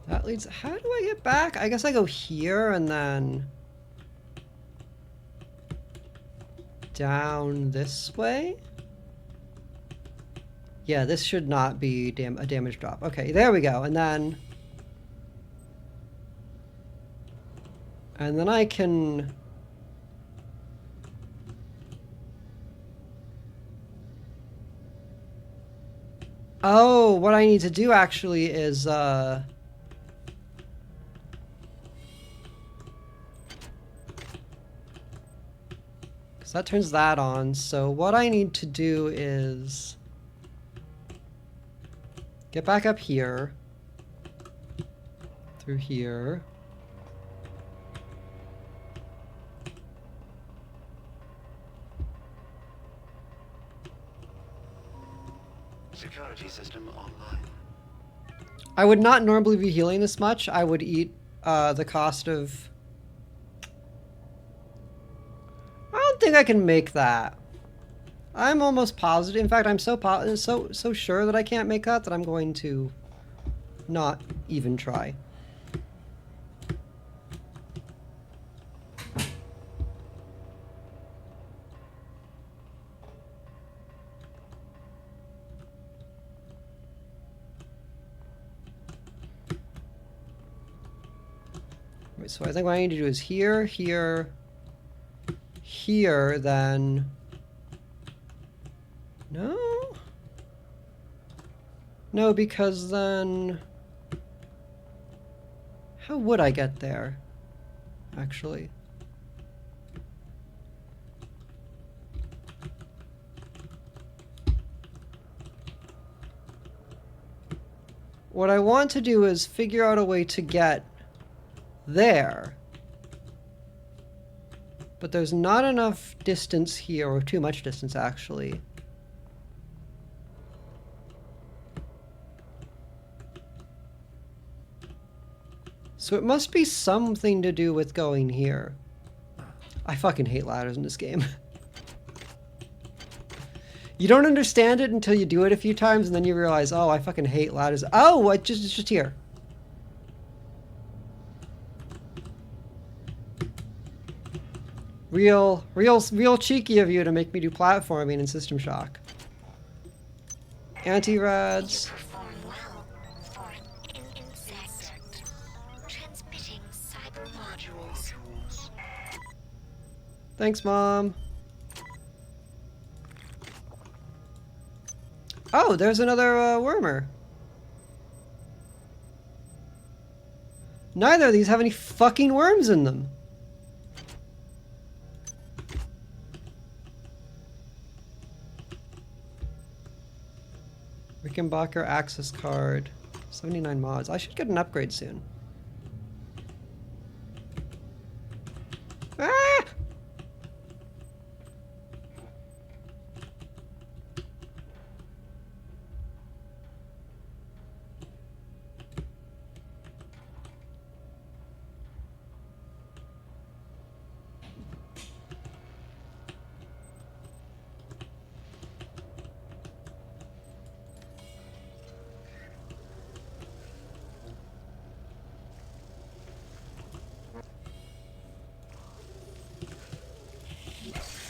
That leads... How do I get back? I guess I go here and then... down this way? Yeah, this should not be a damage drop. Okay, there we go. And then I can... Oh, what I need to do actually is So that turns that on. So what I need to do is get back up here, through here. Security system online. I would not normally be healing this much. I would eat the cost of... I don't think I can make that. I'm almost positive. In fact, I'm so sure that I can't make that I'm going to not even try. Wait, so I think what I need to do is here, here, here, then... No? No, because then... How would I get there, actually? What I want to do is figure out a way to get there. But there's not enough distance here, or too much distance, actually. So it must be something to do with going here. I fucking hate ladders in this game. You don't understand it until you do it a few times, and then you realize, oh, I fucking hate ladders. Oh, it's just here. Real cheeky of you to make me do platforming in System Shock. Anti-rads. Perform well for an insect. Transmitting cyber modules. Thanks, Mom. Oh, there's another wormer. Neither of these have any fucking worms in them. Rickenbacker access card. 79 mods. I should get an upgrade soon. Ah!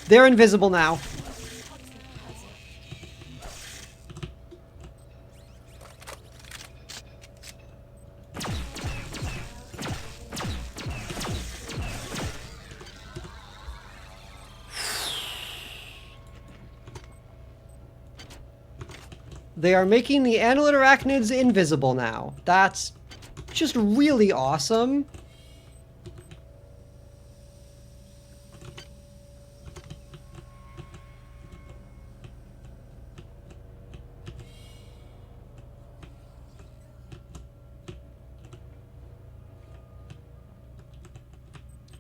They're invisible now. They are making the annelid arachnids invisible now. That's just really awesome.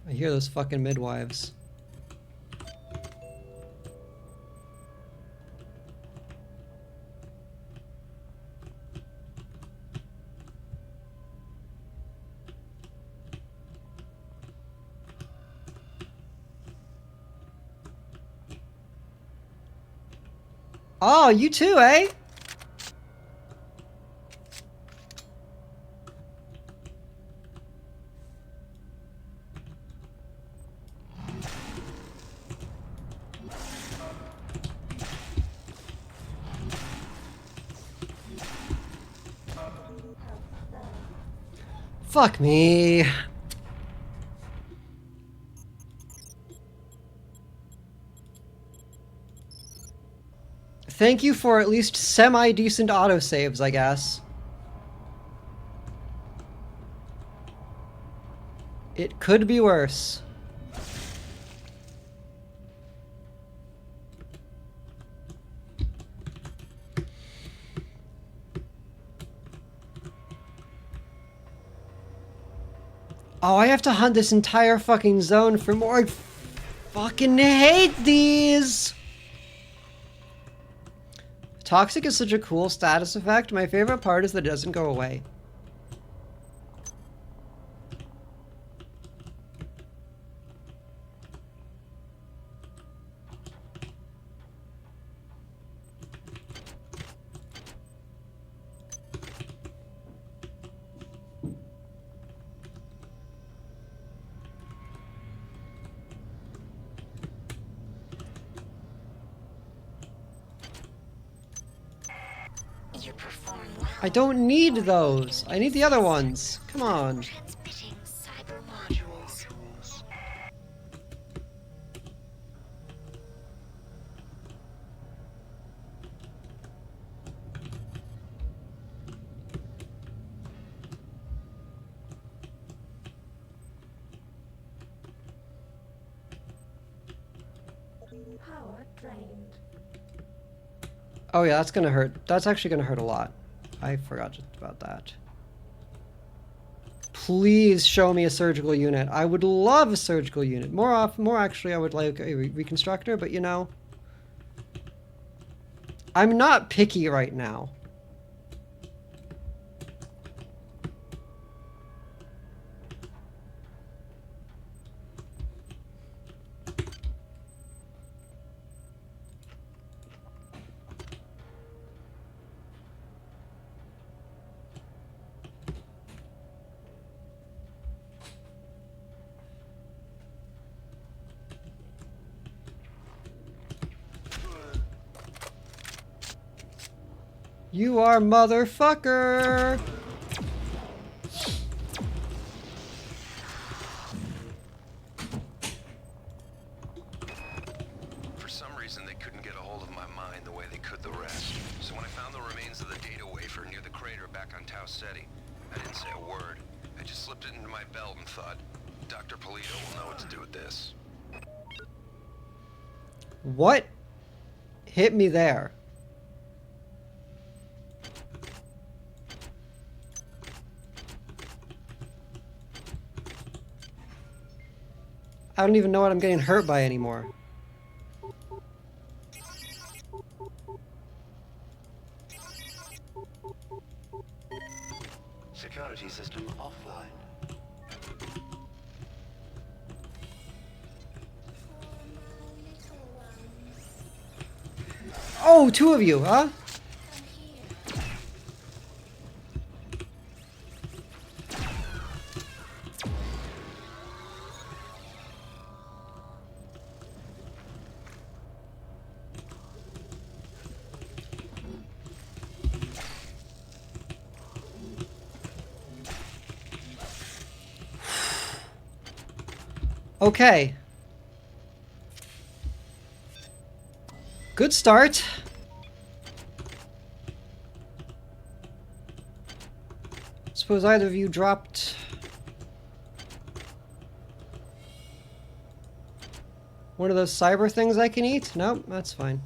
I hear those fucking midwives. Oh, you too, eh? Fuck me. Thank you for at least semi-decent autosaves, I guess. It could be worse. Oh, I have to hunt this entire fucking zone for more. I fucking hate these! Toxic is such a cool status effect. My favorite part is that it doesn't go away. You perform well. I don't need those. I need the other ones. Come on. Transmitting cyber modules. Power drained. Oh yeah, that's gonna hurt. That's actually gonna hurt a lot. I forgot just about that. Please show me a surgical unit. I would love a surgical unit. More actually, I would like a reconstructor, but you know, I'm not picky right now. You are motherfucker! For some reason, they couldn't get a hold of my mind the way they could the rest. So when I found the remains of the data wafer near the crater back on Tau Ceti, I didn't say a word. I just slipped it into my belt and thought, Dr. Polito will know what to do with this. What hit me there? I don't even know what I'm getting hurt by anymore. Security system offline. Oh, two of you, huh? Okay. Good start. Suppose either of you dropped one of those cyber things I can eat? Nope, that's fine.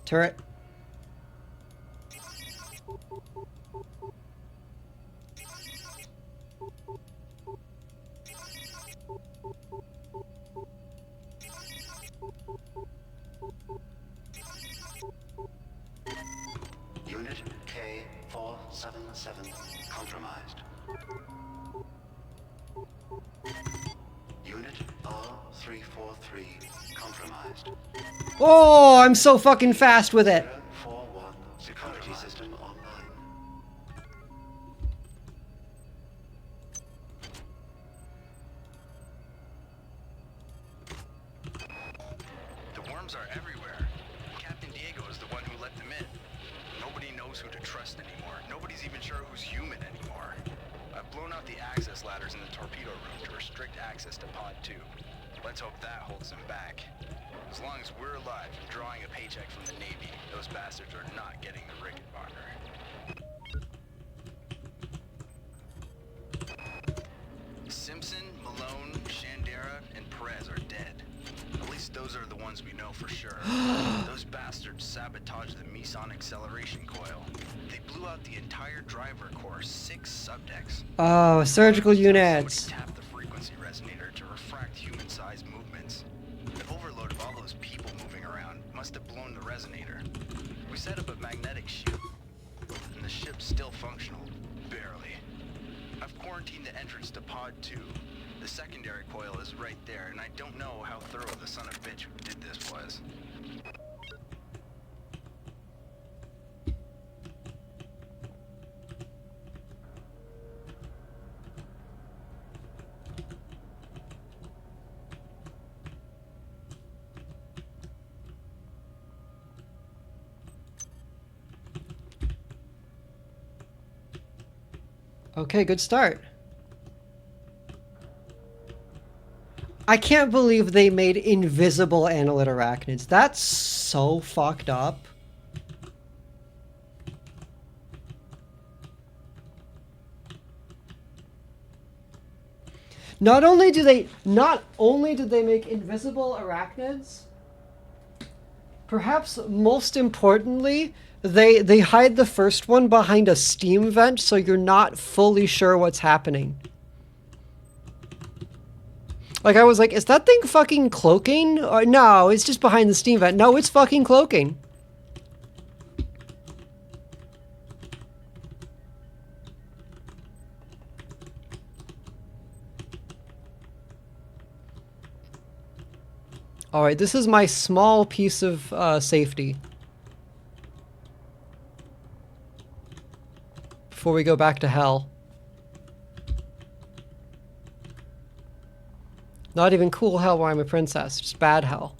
Turret. Unit K477 compromised. Unit R343 compromised. Oh, I'm so fucking fast with it. 041 security system online. The worms are everywhere. Captain Diego is the one who let them in. Nobody knows who to trust anymore. Nobody's even sure who's human anymore. I've blown out the access ladders in the torpedo room to restrict access to Pod 2. Let's hope that holds them back. As long as we're alive and drawing a paycheck from the Navy, those bastards are not getting the Rickenbacker. Simpson, Malone, Shannon, Sierra and Perez are dead. At least those are the ones we know for sure. Those bastards sabotaged the Meson acceleration coil. They blew out the entire driver core, 6 subdecks. Oh, surgical units. Somebody tapped the frequency resonator to refract human-sized movements. The overload of all those people moving around must have blown the resonator. We set up a magnetic shield, and the ship's still functional. Barely. I've quarantined the entrance to Pod 2. The secondary coil is right there, and I don't know how thorough the son of a bitch who did this was. Okay, good start. I can't believe they made invisible annelid arachnids. That's so fucked up. Not only did they make invisible arachnids, perhaps most importantly, they hide the first one behind a steam vent so you're not fully sure what's happening. Like, I was like, is that thing fucking cloaking? Or, no, it's just behind the steam vent. No, it's fucking cloaking. Alright, this is my small piece of safety. Before we go back to hell. Not even cool hell where I'm a princess, just bad hell.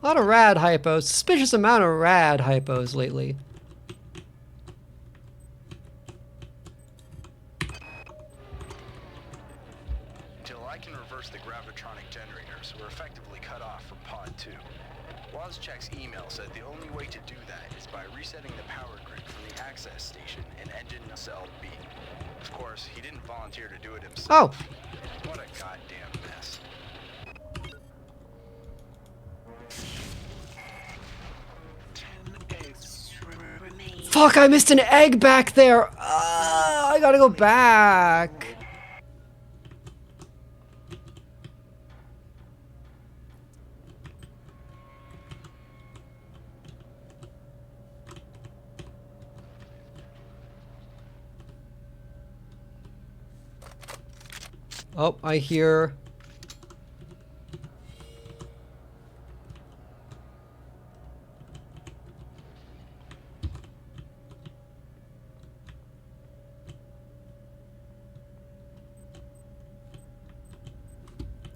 A lot of rad hypos, suspicious amount of rad hypos lately. Until I can reverse the gravitronic generators, we're effectively cut off from Pod 2. Wozchek's email said the only way to do that is by resetting the power grid from the access station in engine nacelle B. Of course, he didn't volunteer to do it himself. Oh. What a goddamn mess. Remain. Fuck, I missed an egg back there! I gotta go back. Oh, I hear...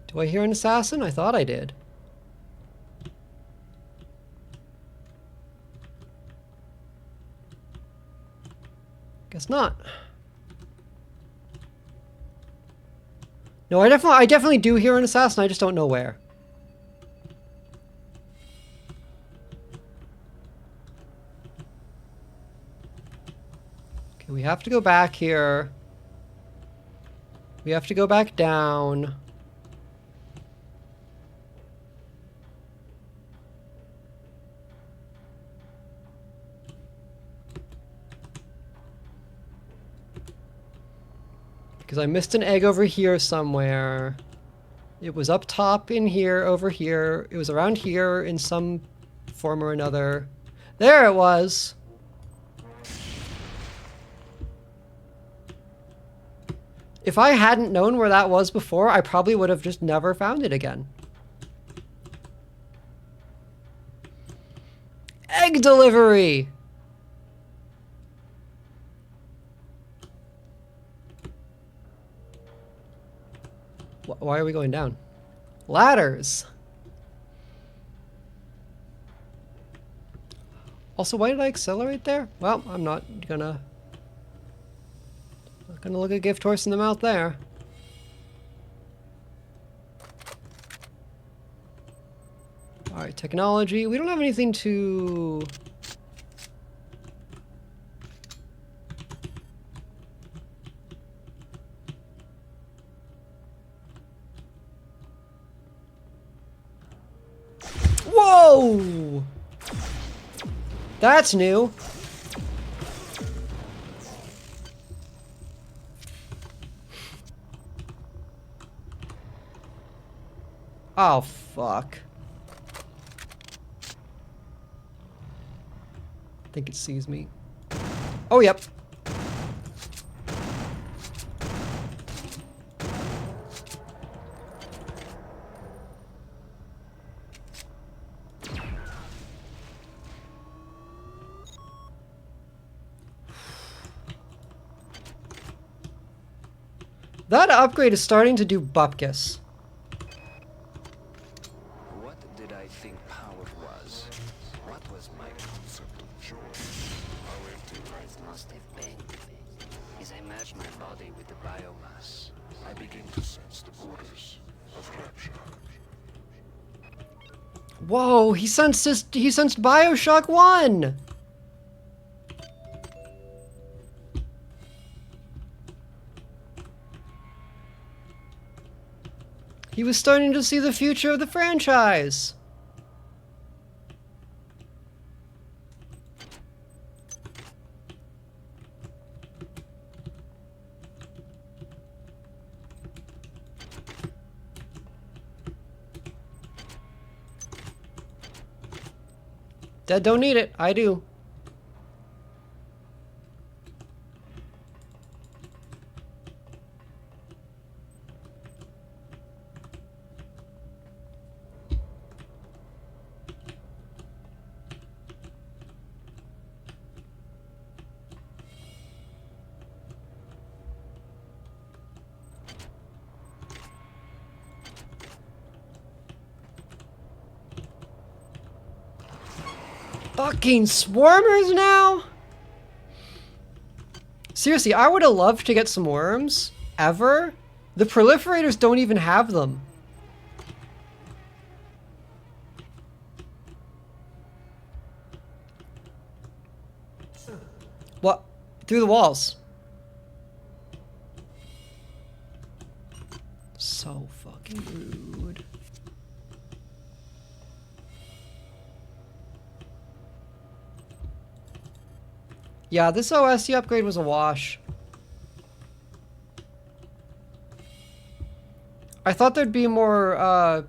Do I hear an assassin? I thought I did. Guess not. No, I definitely do hear an assassin, I just don't know where. Okay, we have to go back here. We have to go back down. Because I missed an egg over here somewhere. It was up top in here, over here. It was around here in some form or another. There it was! If I hadn't known where that was before, I probably would have just never found it again. Egg delivery! Why are we going down? Ladders! Also, why did I accelerate there? Well, I'm not gonna look a gift horse in the mouth there. Alright, technology. We don't have anything to... Whoa! That's new. Oh, fuck. I think it sees me. Oh, yep. That upgrade is starting to do bupkis. What did I think power was? What was my concept of joy? How empty life must have been. As I merged my body with the biomass, I begin to sense the borders of rapture. Whoa, he sensed BioShock 1! He was starting to see the future of the franchise. Dead don't need it. I do. Fucking swarmers now? Seriously, I would have loved to get some worms. Ever? The proliferators don't even have them. What? Through the walls. So fucking rude. Yeah, this OSC upgrade was a wash. I thought there'd be more,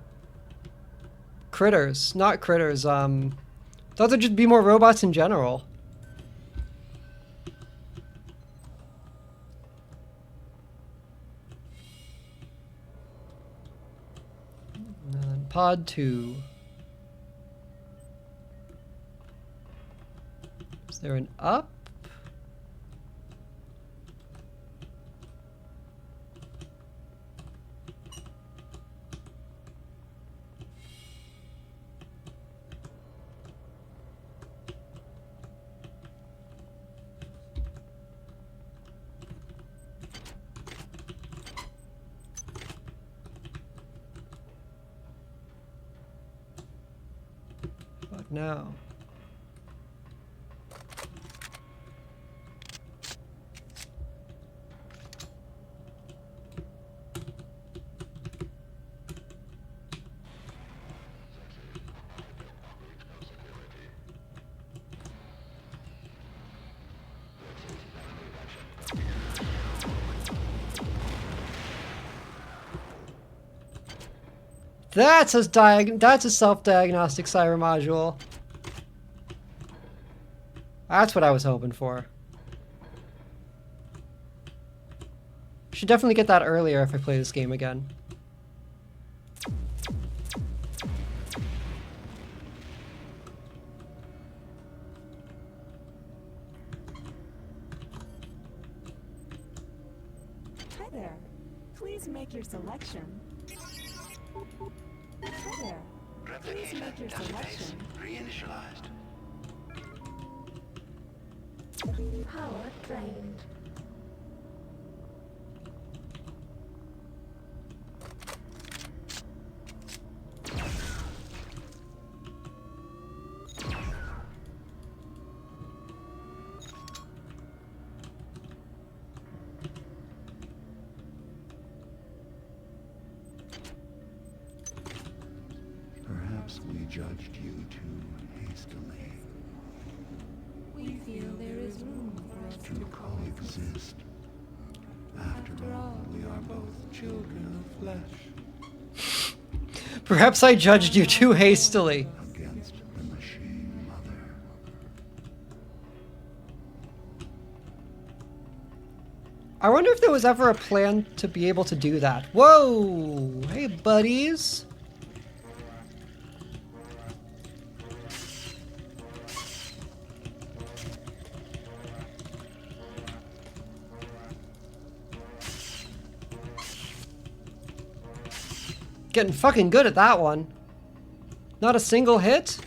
critters. Not critters, thought there'd just be more robots in general. And then pod 2. Is there an up? What now? That's a self-diagnostic cyber module. That's what I was hoping for. Should definitely get that earlier if I play this game again. Hi there. Please make your selection. Hi there. Please Replicator make your database selection. reinitialized. Power drained. Perhaps Perhaps we judged you too hastily. We feel there is room for us To coexist. After all, we are both children of flesh. Perhaps I judged you too hastily. Against the machine mother. I wonder if there was ever a plan to be able to do that. Whoa! Hey, buddies! Getting fucking good at that one. Not a single hit?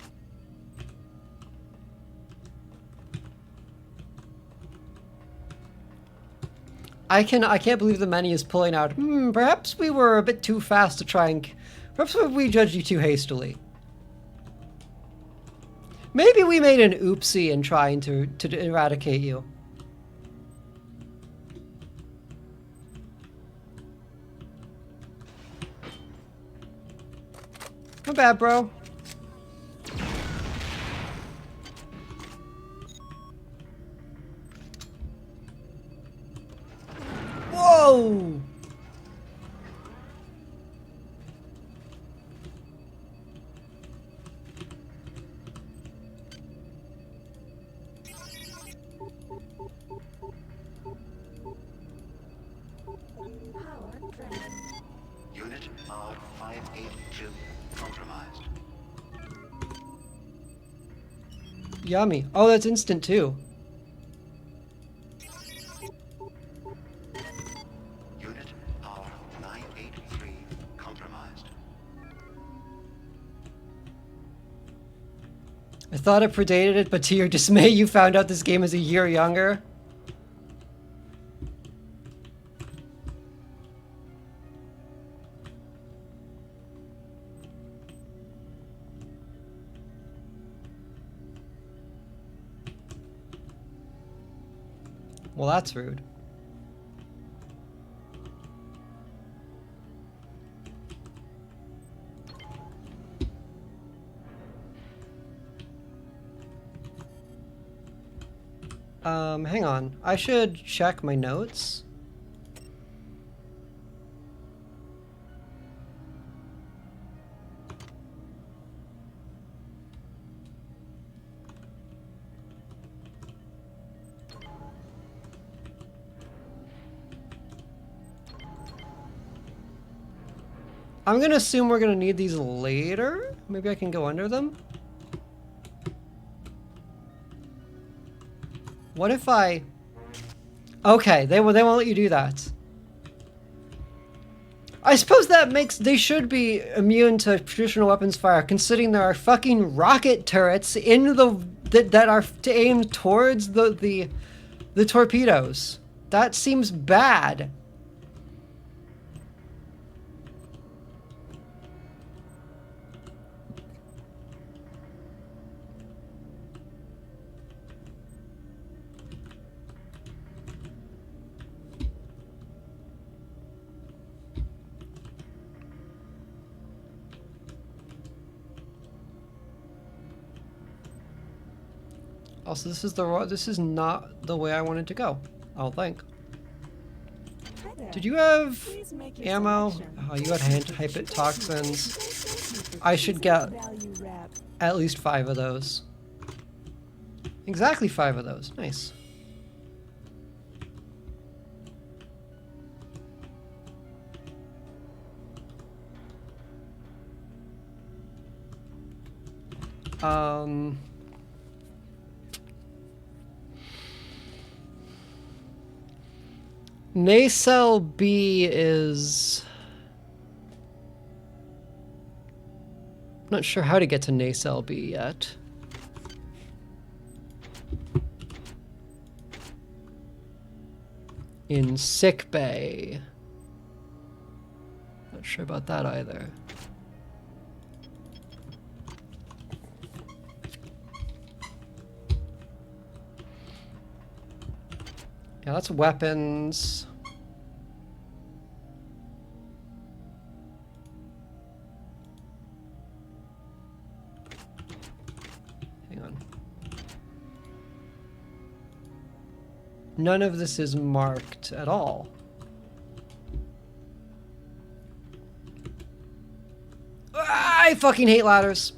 I can't believe the menu is pulling out. Perhaps we were a bit too fast to try and... Perhaps we judged you too hastily. Maybe we made an oopsie in trying to eradicate you. My bad, bro. Whoa! Unit R582 compromised. Yummy. Oh, that's instant too. Unit R983 compromised. I thought it predated it, but to your dismay, you found out this game is a year younger. Well, that's rude. Hang on. I should check my notes. I'm gonna assume we're gonna need these later. Maybe I can go under them. What if I... Okay, they won't let you do that. I suppose that makes... They should be immune to traditional weapons fire, considering there are fucking rocket turrets in the... that are aimed towards the torpedoes. That seems bad. Also, this is not the way I wanted to go. I don't think. Hi there. Did you have Please make your ammo? selection. Oh, you had hypit toxins. I should get Value wrap. at least 5 of those. Exactly 5 of those. Nice. Nacelle B is... Not sure how to get to Nacelle B yet. In sick bay. Not sure about that either. Yeah, that's weapons. None of this is marked at all. I fucking hate ladders.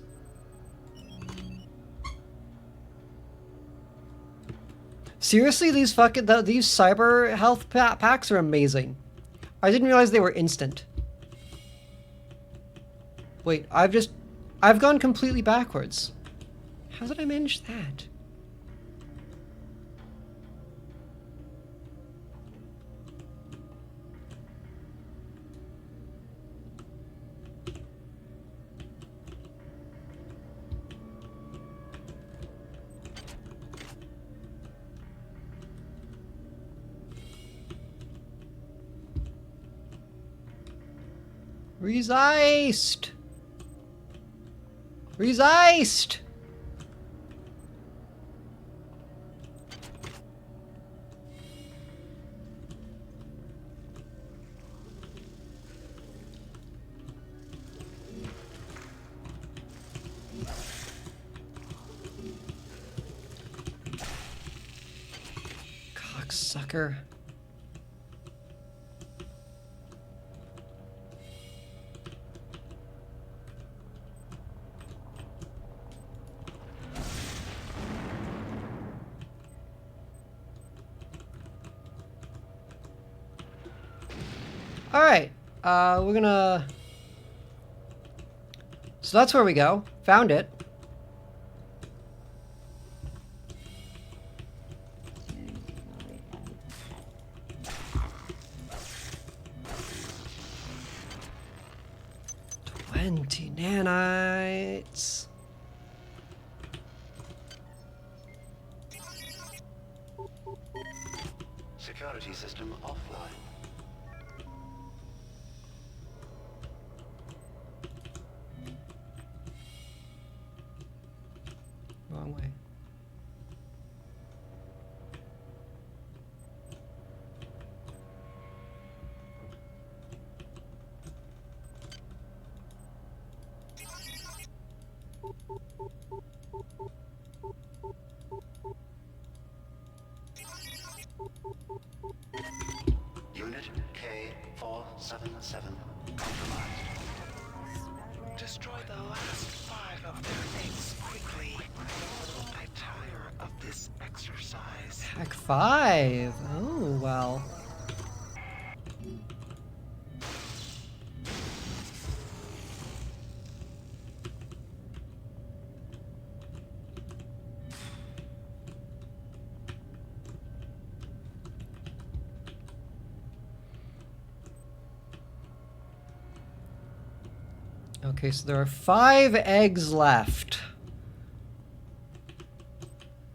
Seriously, these these cyber health packs are amazing. I didn't realize they were instant. Wait, I've gone completely backwards. How did I manage that? Resiced! Resiced! Cocksucker. Alright, we're gonna... So that's where we go. Found it. $20 nanites. Security system offline. Wrong way. Unit K477 compromised. Destroy the last 5 of their eggs quickly. I tire of this exercise. Pack 5. Oh, well. Okay, so there are 5 eggs left.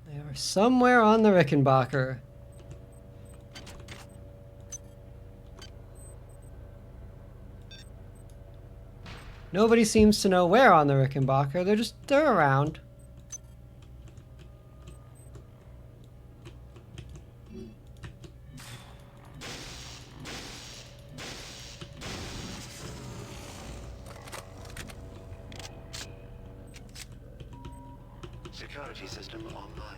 They are somewhere on the Rickenbacker. Nobody seems to know where on the Rickenbacker. They're around. Security system online.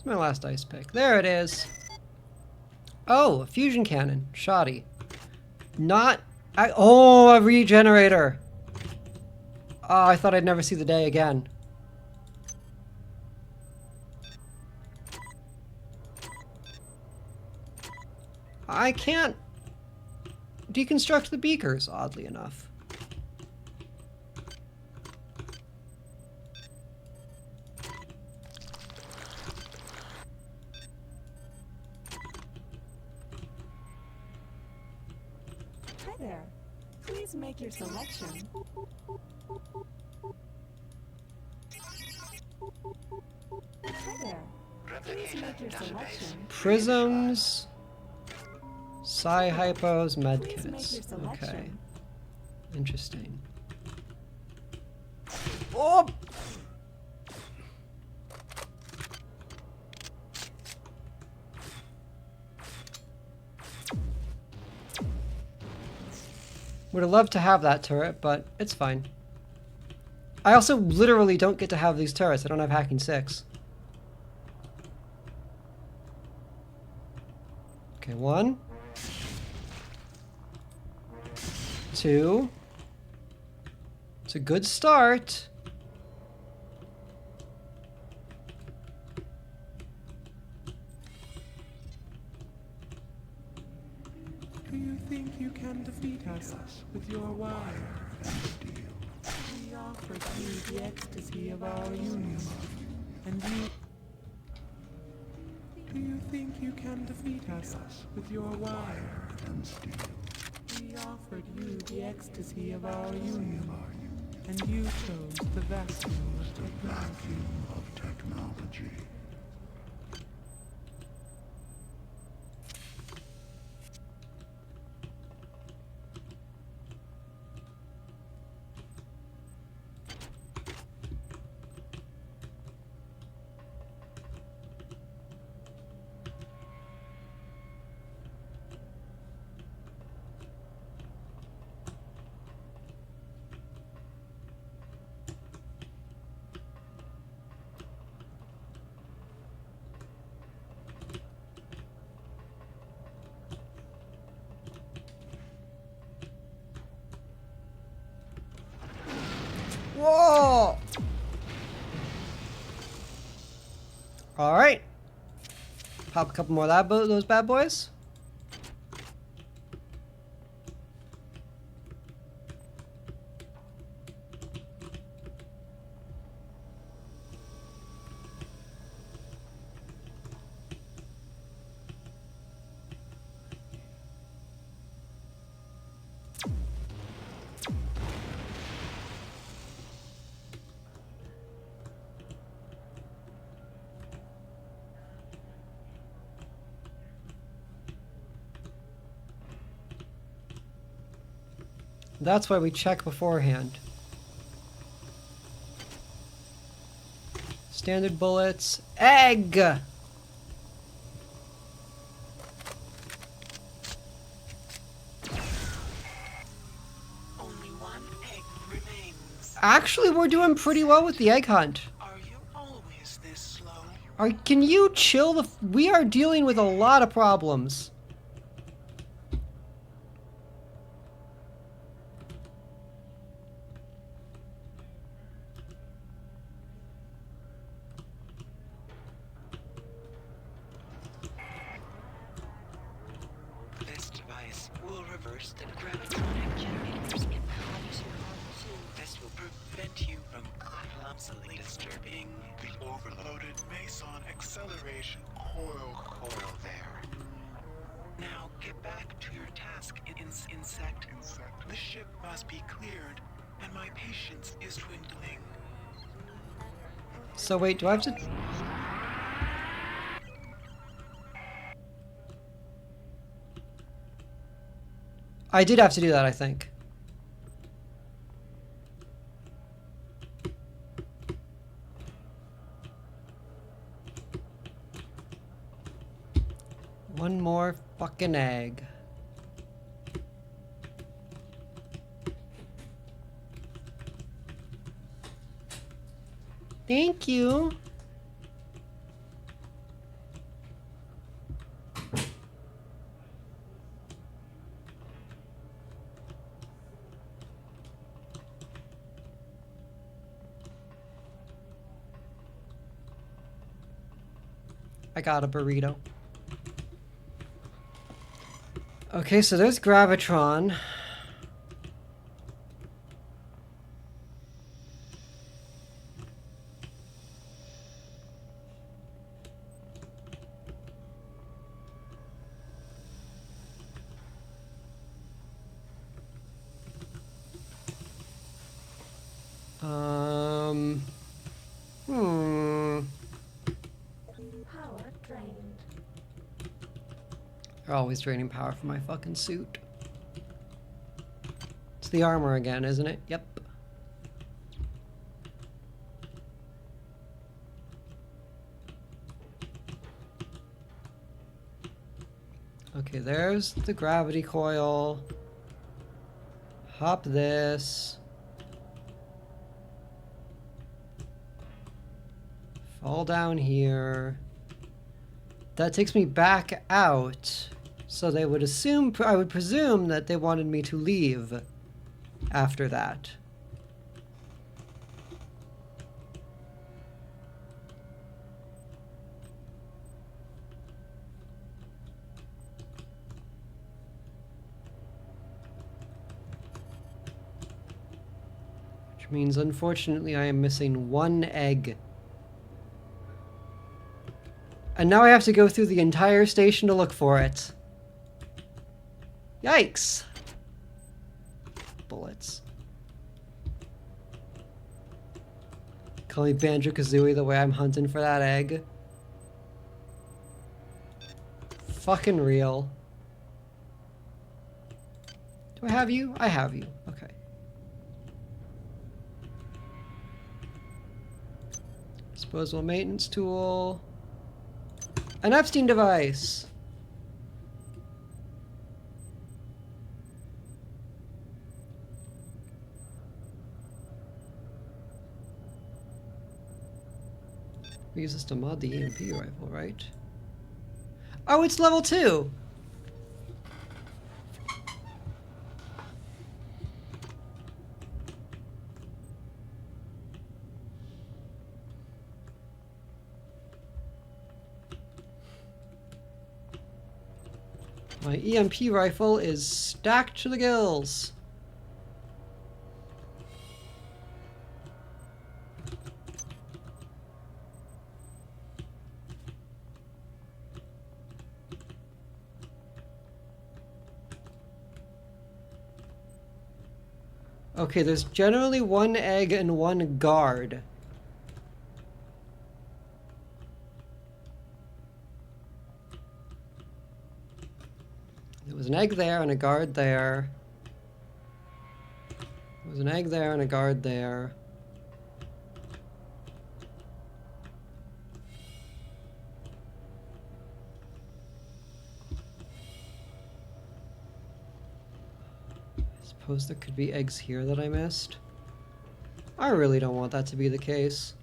My last ice pick. There it is. Oh, a fusion cannon. Shoddy. Oh, a regenerator. Oh, I thought I'd never see the day again. I can't deconstruct the beakers, oddly enough. there. Please make your selection. Hi there. Please make your selection. Prisms, Psi-Hypos, Please make medkits. your selection. Okay. Interesting. Oh! Would have loved to have that turret, but it's fine. I also literally don't get to have these turrets. I don't have hacking 6. Okay, 1. 2. It's a good start. Do you think you can defeat us with your wire? We offered you the ecstasy of our union, and you... Do you think you can defeat us with your wire and steel? We offered you the ecstasy of our union, and you chose the vacuum of technology. Whoa! All right. Pop a couple more of those bad boys. That's why we check beforehand. Standard bullets. Egg! Only one egg remains. Actually, we're doing pretty well with the egg hunt. Are you always this slow? Can you chill we are dealing with a lot of problems. This device will reverse the gravitonic generators in House 2. This will prevent you from clumsily disturbing the overloaded Meson acceleration coil there. Now get back to your task, insect. The ship must be cleared, and my patience is dwindling. So wait, do I have to... I did have to do that, I think. One more fucking egg. Thank you. I got a burrito. Okay, so there's Gravitron. Hmm. Power drained. They're always draining power from my fucking suit. It's the armor again, isn't it? Yep. Okay, there's the gravity coil. Hop this. Fall down here. That takes me back out. So they would assume, I would presume that they wanted me to leave after that. Which means, unfortunately, I am missing one egg. And now I have to go through the entire station to look for it. Yikes! Bullets. Call me Banjo-Kazooie the way I'm hunting for that egg. Fucking real. Do I have you? I have you. Okay. Disposable maintenance tool. An Epstein device! We use this to mod the EMP rifle, right? Oh, it's level 2! My EMP rifle is stacked to the gills. Okay, there's generally one egg and one guard. There was an egg there and a guard there. There was an egg there and a guard there. I suppose there could be eggs here that I missed. I really don't want that to be the case.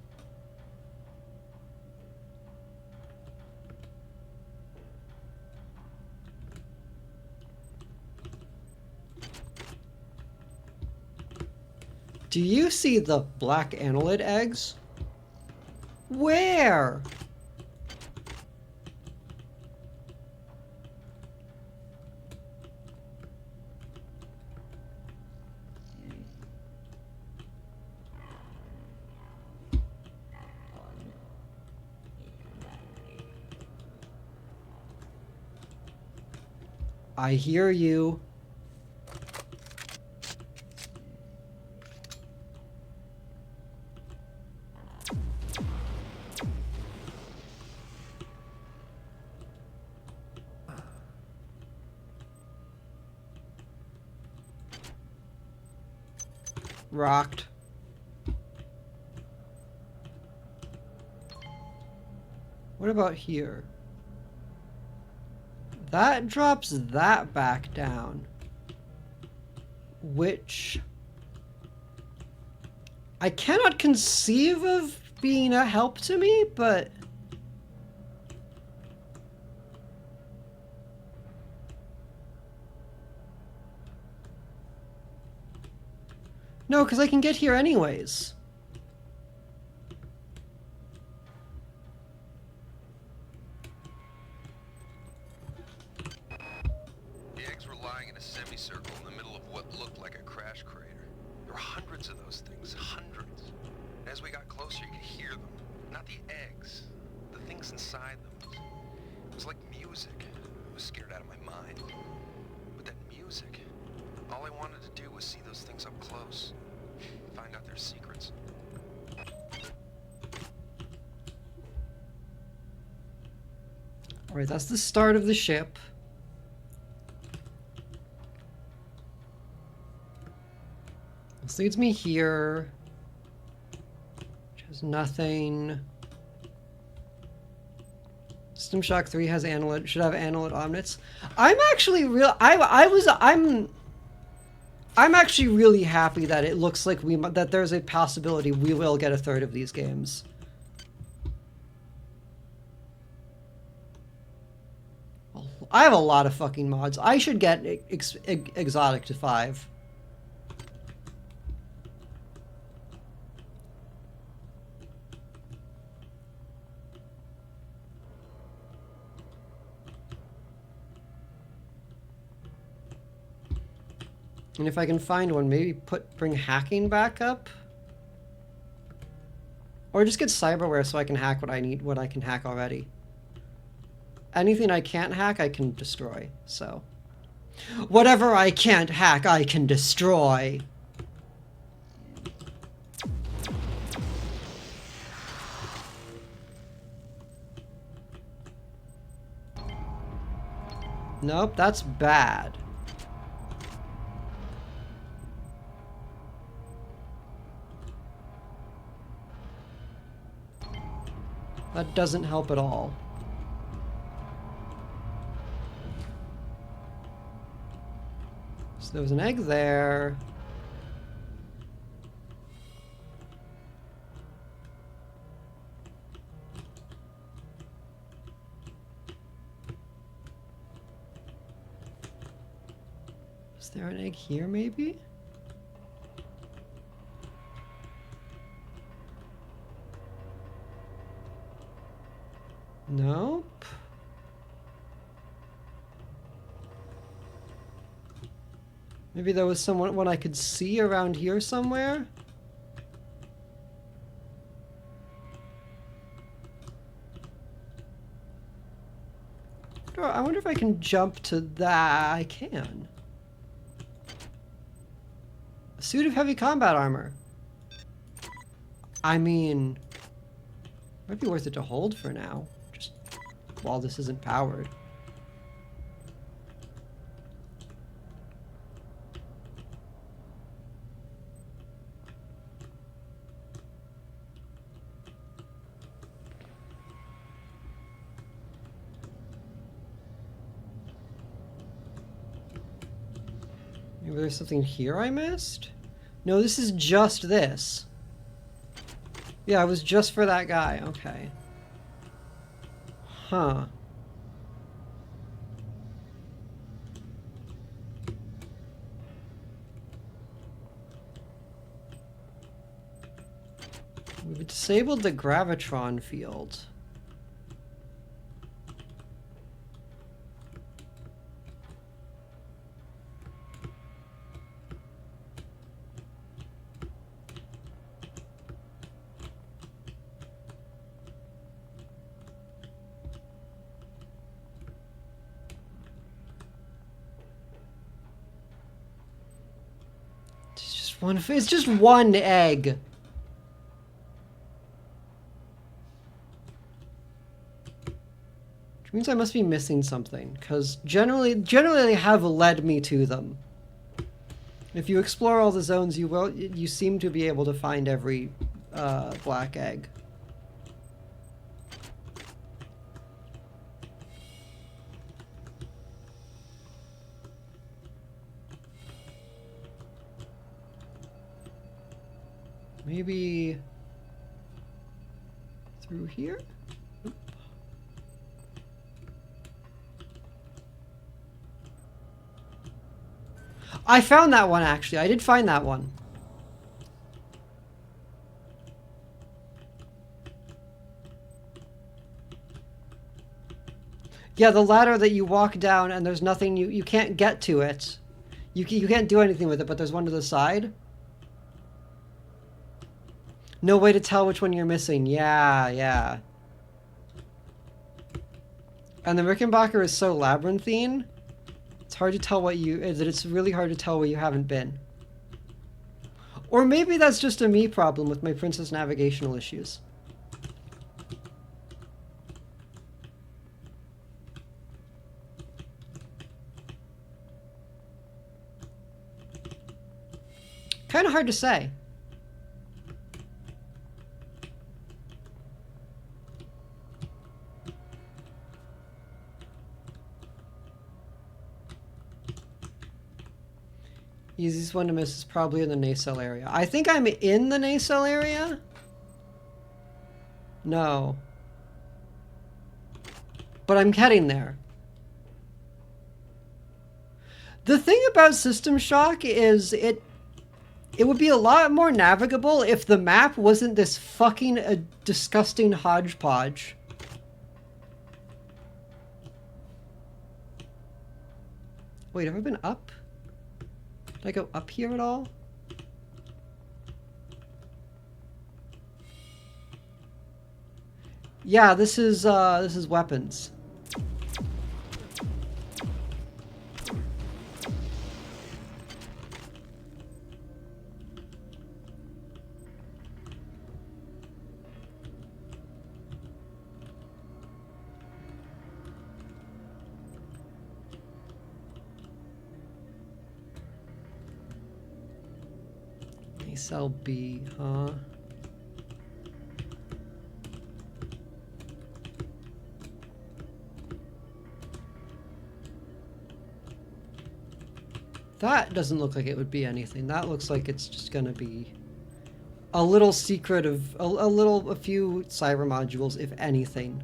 Do you see the black annelid eggs? Where? I hear you. Rocked. What about here? That drops that back down. Which I cannot conceive of being a help to me, but no, because I can get here anyways. The eggs were lying in a semicircle in the middle of what looked like a crash crater. There were hundreds of those things, hundreds. And as we got closer, you could hear them. Not the eggs, the things inside them. It was like music. I was scared out of my mind. But that music, all I wanted to do was see those things up close. Find out their secrets. Alright, that's the start of the ship. This leads me here. Which has nothing. System Shock 3 has Analyt, should have Analyt Omnits. I'm actually I'm actually really happy that it looks like that there's a possibility we will get a third of these games. I have a lot of fucking mods. I should get Exotic to 5. And if I can find one, maybe bring hacking back up? Or just get cyberware so I can hack what I need, what I can hack already. Anything I can't hack, I can destroy, so. Whatever I can't hack, I can destroy. Nope, that's bad. That doesn't help at all. So there was an egg there. Is there an egg here, maybe? Nope. Maybe there was one I could see around here somewhere? I wonder if I can jump to that. I can. A suit of heavy combat armor. I mean, might be worth it to hold for now. Just while this isn't powered. Maybe there's something here I missed? No, this is just this. Yeah, it was just for that guy. Okay. Huh. We've disabled the gravitron field. It's just one egg. Which means I must be missing something, because generally they have led me to them. If you explore all the zones, you seem to be able to find every black egg. Maybe through here? Oop. I found that one, actually. I did find that one. Yeah, the ladder that you walk down and there's nothing, you can't get to it. You can't do anything with it, but there's one to the side. No way to tell which one you're missing. Yeah, yeah. And the Rickenbacker is so labyrinthine, it's hard to tell it's really hard to tell where you haven't been. Or maybe that's just a me problem with my Princess navigational issues. kind of hard to say. Easiest one to miss is probably in the nacelle area. I think I'm in the nacelle area? No. But I'm heading there. The thing about System Shock is it would be a lot more navigable if the map wasn't this fucking disgusting hodgepodge. Wait, have I been up? Did I go up here at all? Yeah, this is weapons. Cell B, huh? That doesn't look like it would be anything. That looks like it's just gonna be a little secret of a few cyber modules, if anything.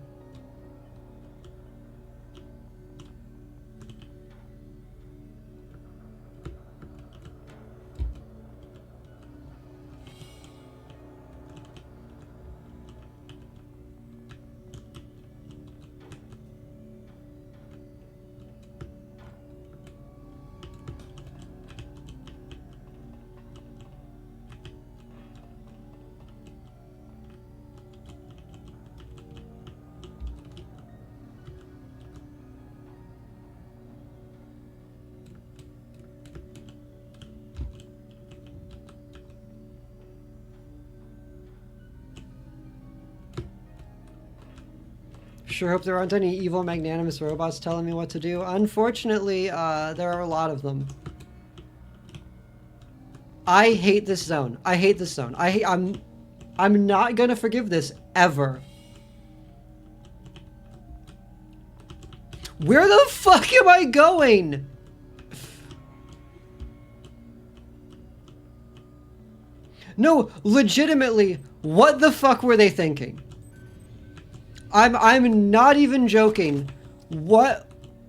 Sure hope there aren't any evil, magnanimous robots telling me what to do. Unfortunately, there are a lot of them. I hate this zone. I hate this zone. I'm not gonna forgive this ever. Where the fuck am I going? No, legitimately, what the fuck were they thinking? I'm not even joking. What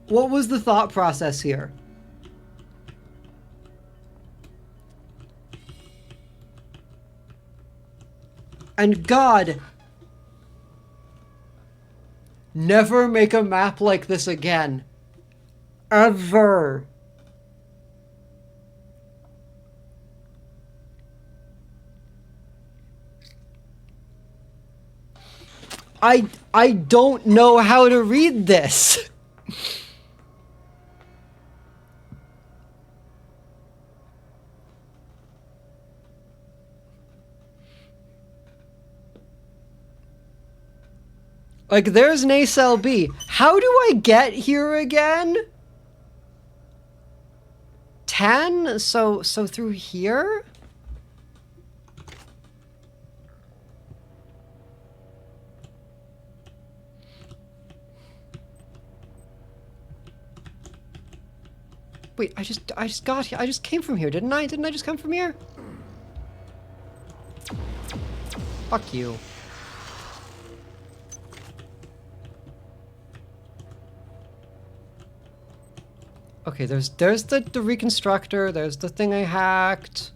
was the thought process here? And God, never make a map like this again. Ever. I don't know how to read this. Like, there's Nacelle B. How do I get here again? 10? So through here? Wait, I just got here. I just came from here, didn't I? Didn't I just come from here? Fuck you. Okay, there's the reconstructor, there's the thing I hacked.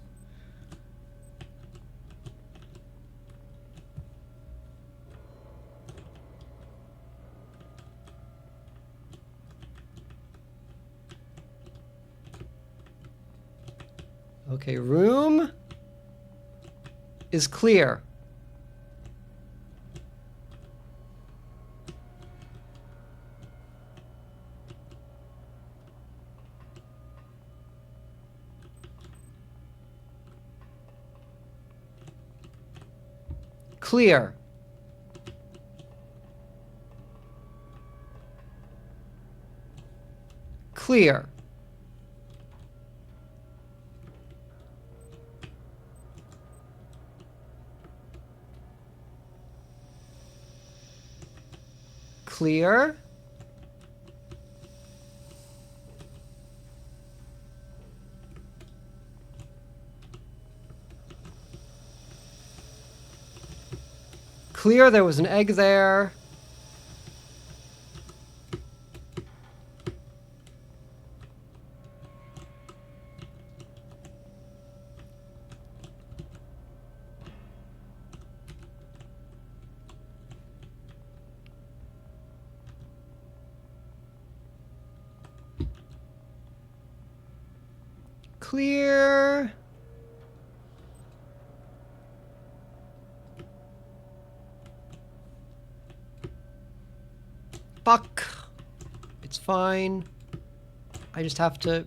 Okay, room is clear. Clear. Clear. Clear. Clear, there was an egg there. Clear. Fuck. It's fine. I just have to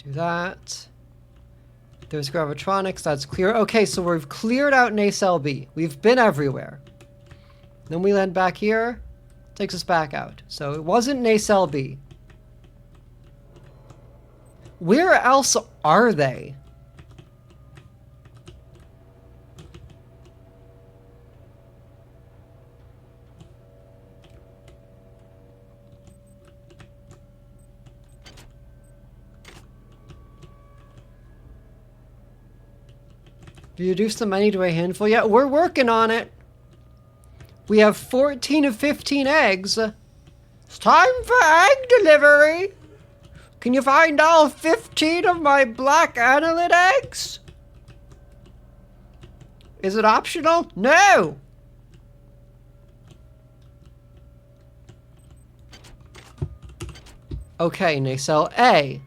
do that. There's Gravitronics, that's clear. Okay, so we've cleared out Nacelle B. We've been everywhere. Then we land back here. Takes us back out. So it wasn't Nacelle B. Where else are they? Reduce the money to a handful. Yeah, we're working on it. We have 14 of 15 eggs. It's time for egg delivery. Can you find all 15 of my black annelid eggs? Is it optional? No! Okay, Nacelle A.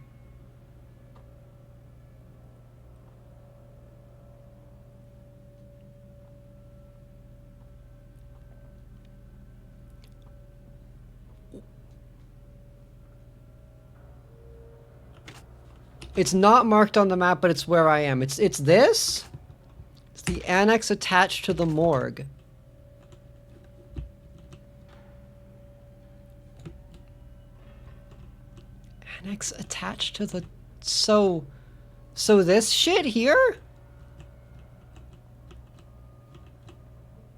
It's not marked on the map, but it's where I am. It's this. It's the annex attached to the morgue. Annex attached to the... So this shit here?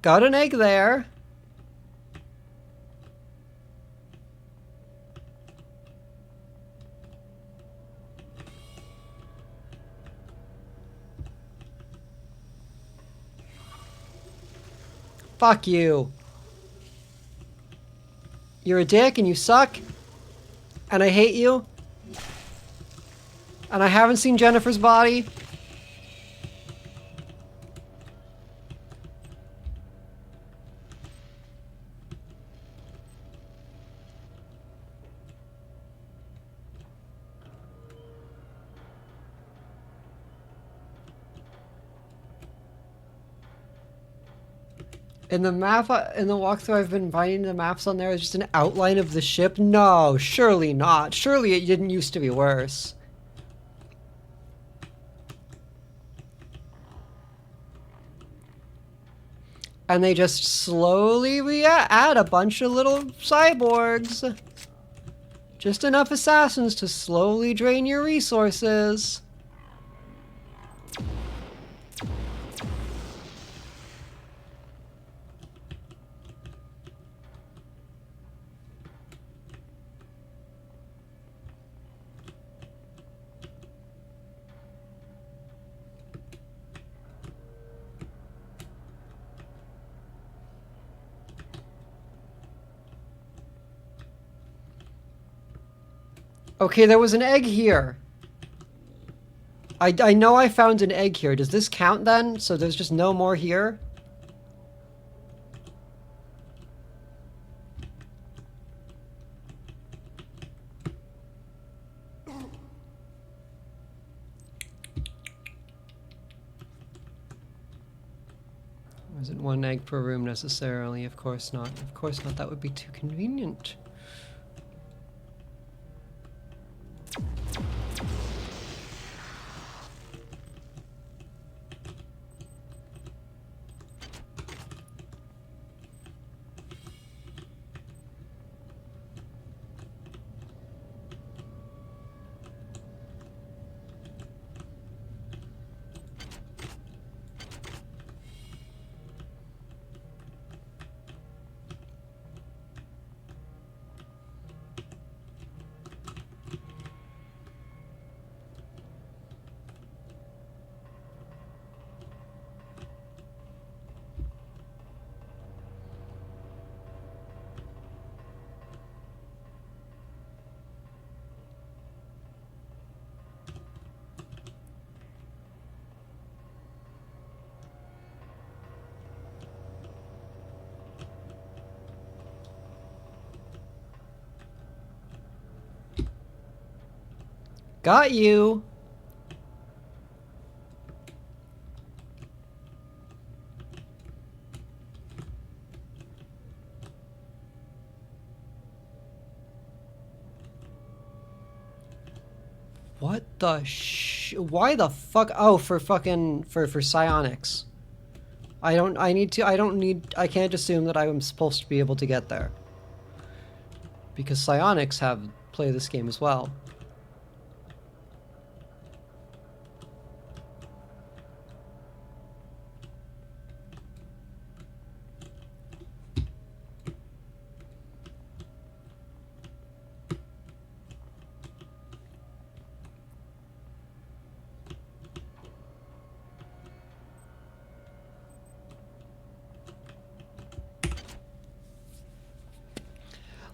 Got an egg there. Fuck you. You're a dick and you suck. And I hate you. And I haven't seen Jennifer's body. In the map, in the walkthrough, I've been finding the maps on there. It's just an outline of the ship. No, surely not. Surely it didn't used to be worse. And they just slowly add a bunch of little cyborgs. Just enough assassins to slowly drain your resources. Okay, there was an egg here. I know I found an egg here. Does this count then? So there's just no more here? Isn't one egg per room necessarily? Of course not. Of course not. That would be too convenient. Got you. What the why the fuck? Oh, for fucking for psionics. I can't assume that I'm supposed to be able to get there. Because psionics play this game as well.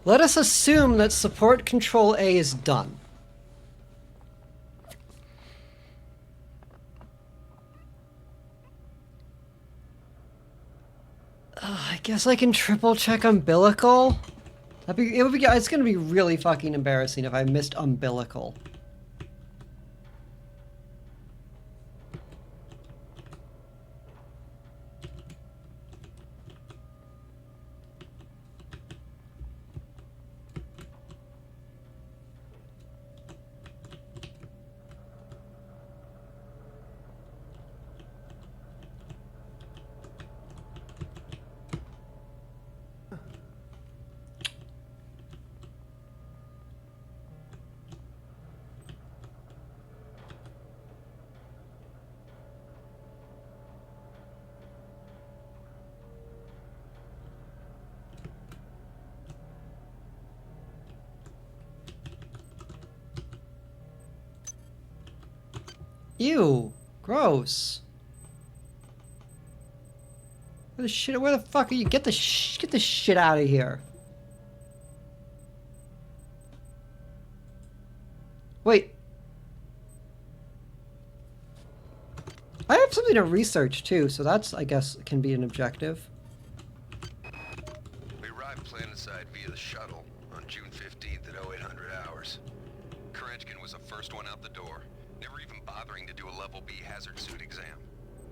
Let us assume that support control A is done. I guess I can triple check umbilical. It's gonna be really fucking embarrassing if I missed umbilical. Ew, gross. Where the fuck are you? Get this shit out of here. Wait. I have something to research too, so that's, I guess, can be an objective. We arrived planetside via the shuttle on June 15th at 0800 hours. Kerenskin was the first one out the door, never even bothering to do a level B hazard suit exam.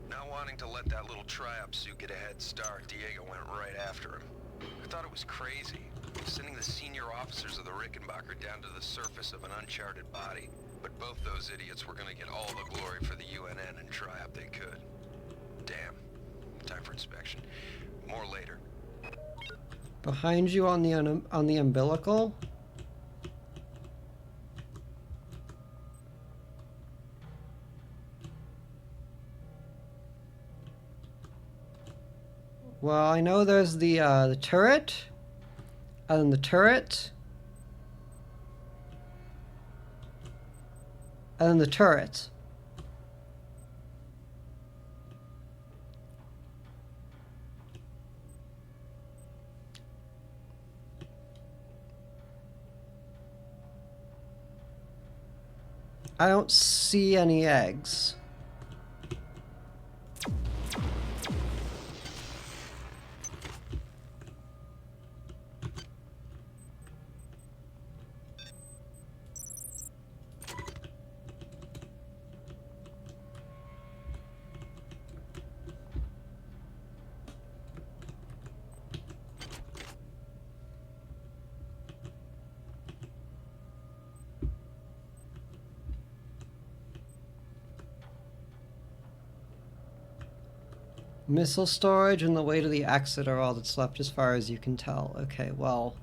Not wanting to let that little tri-op suit get a head start, Diego went right after him. I thought it was crazy, sending the senior officers of the Rickenbacker down to the surface of an uncharted body. But both those idiots were gonna get all the glory for the UNN and tri-op they could. Damn. Time for inspection. More later. Behind you on the umbilical? Well, I know there's the turret, and then the turret, and then the turret. I don't see any eggs. Missile storage and the way to the exit are all that's left as far as you can tell. Okay, well...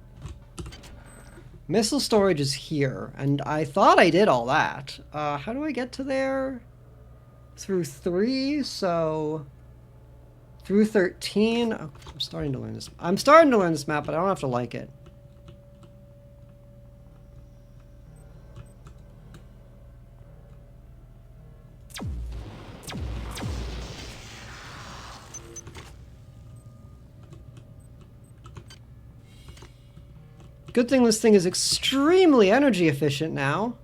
Missile storage is here, and I thought I did all that. How do I get to there? Through 3, so... Through 13... Oh, I'm starting to learn this. I'm starting to learn this map, but I don't have to like it. Good thing this thing is extremely energy efficient now.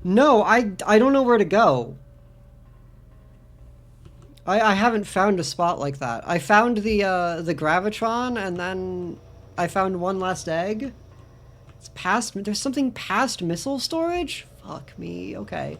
No, I don't know where to go. I haven't found a spot like that. I found the Gravitron, and then I found one last egg. It's past... There's something past missile storage? Fuck me. Okay.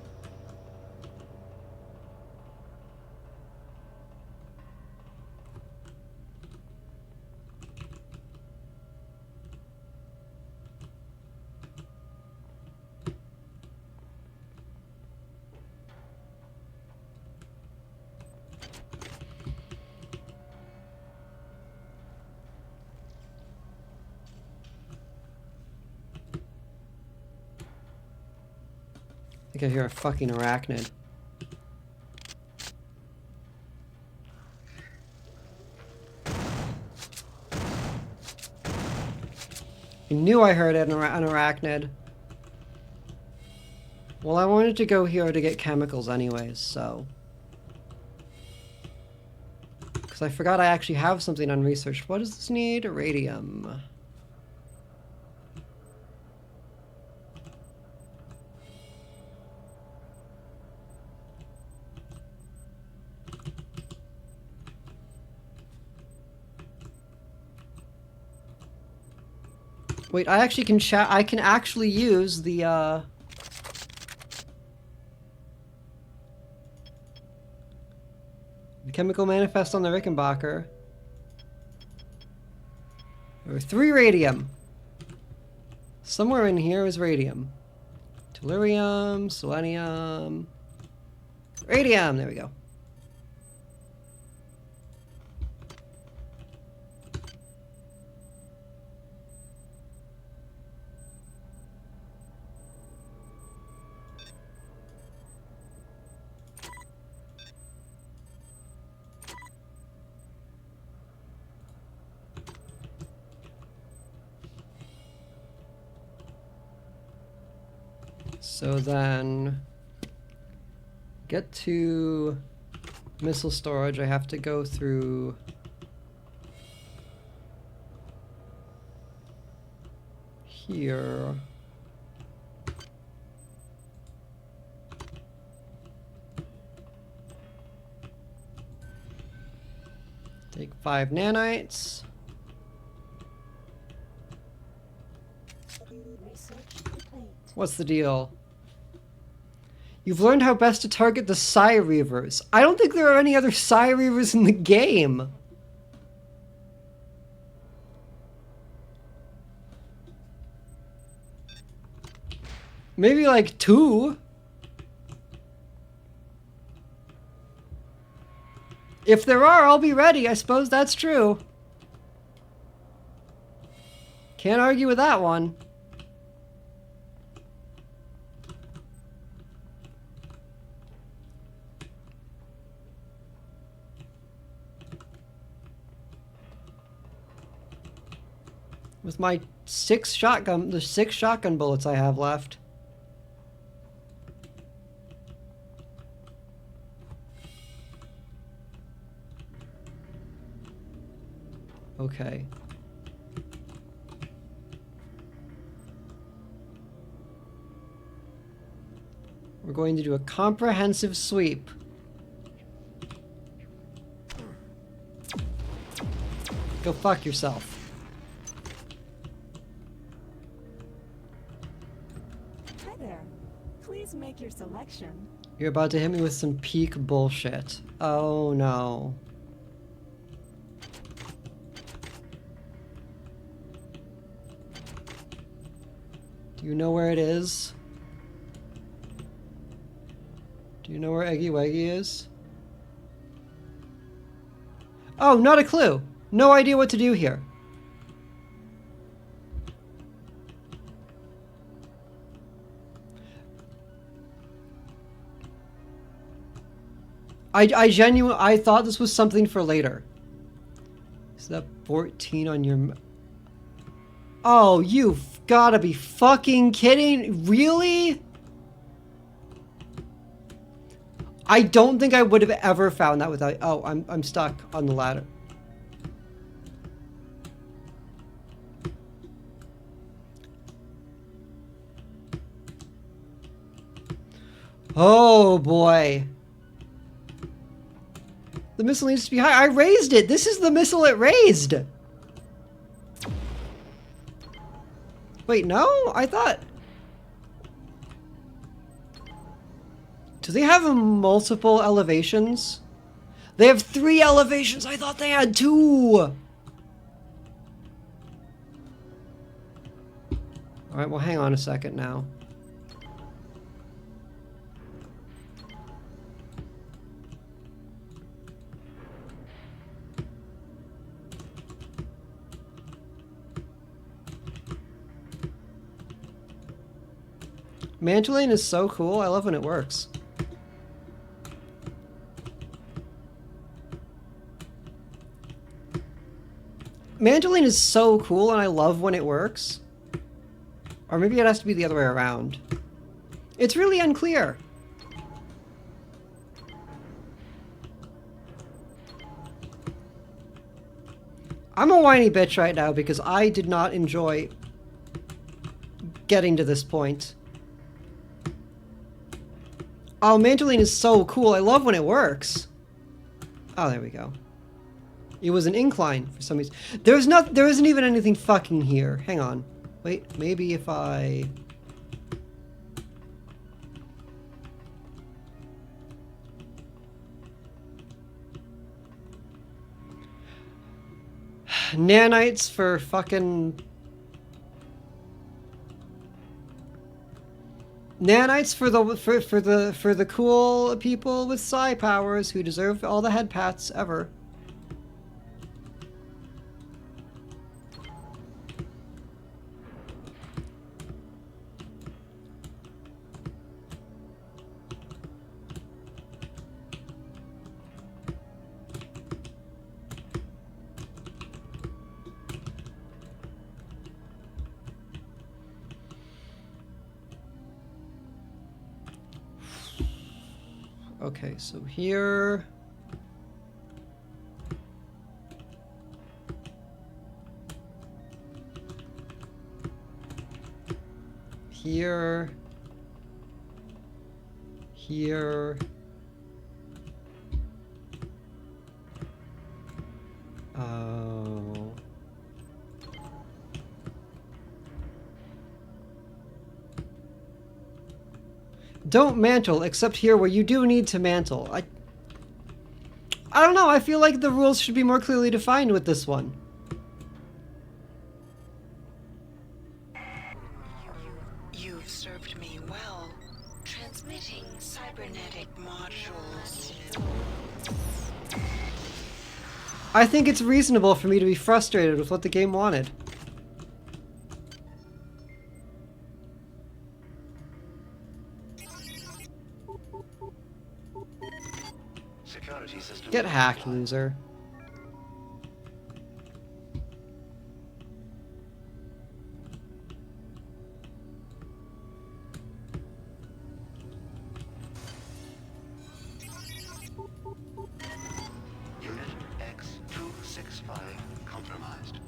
I think I hear a fucking arachnid. I knew I heard an arachnid. Well, I wanted to go here to get chemicals anyways, so... Because I forgot I actually have something unresearched. What does this need? Radium. Wait, I actually can chat. I can actually use the chemical manifest on the Rickenbacker. There were 3 radium. Somewhere in here is radium. Tellurium, selenium, radium. There we go. So then, get to missile storage, I have to go through here. Take 5 nanites. What's the deal? You've learned how best to target the Psy Reavers. I don't think there are any other Psy Reavers in the game. Maybe like 2. If there are, I'll be ready. I suppose that's true. Can't argue with that one. With my 6 shotgun bullets I have left. Okay. We're going to do a comprehensive sweep. Go fuck yourself. Make your selection. You're about to hit me with some peak bullshit. Oh no. Do you know where it is? Do you know where Eggy Weggy is? Oh, not a clue. No idea what to do here. I thought this was something for later. Is that 14 on your... Oh, you've gotta be fucking kidding. Really? I don't think I would have ever found that without... Oh, I'm stuck on the ladder. Oh boy. The missile needs to be high. I raised it. This is the missile it raised. Wait, no? I thought... Do they have multiple elevations? They have 3 elevations. I thought they had 2. Alright, well hang on a second now. Mantling is so cool. I love when it works. Mantling is so cool and I love when it works. Or maybe it has to be the other way around. It's really unclear. I'm a whiny bitch right now because I did not enjoy getting to this point. Oh, mantling is so cool. I love when it works. Oh, there we go. It was an incline for some reason. There isn't even anything fucking here. Hang on. Wait, maybe if I... Nanites for fucking... Nanites for the cool people with psi powers who deserve all the head pats ever. Okay, so here... Here... Here... Oh... Don't mantle, except here where you do need to mantle. I don't know, I feel like the rules should be more clearly defined with this one. You've served me well. Transmitting cybernetic modules. I think it's reasonable for me to be frustrated with what the game wanted. Security system. Get hacked, loser. Unit X-265 compromised.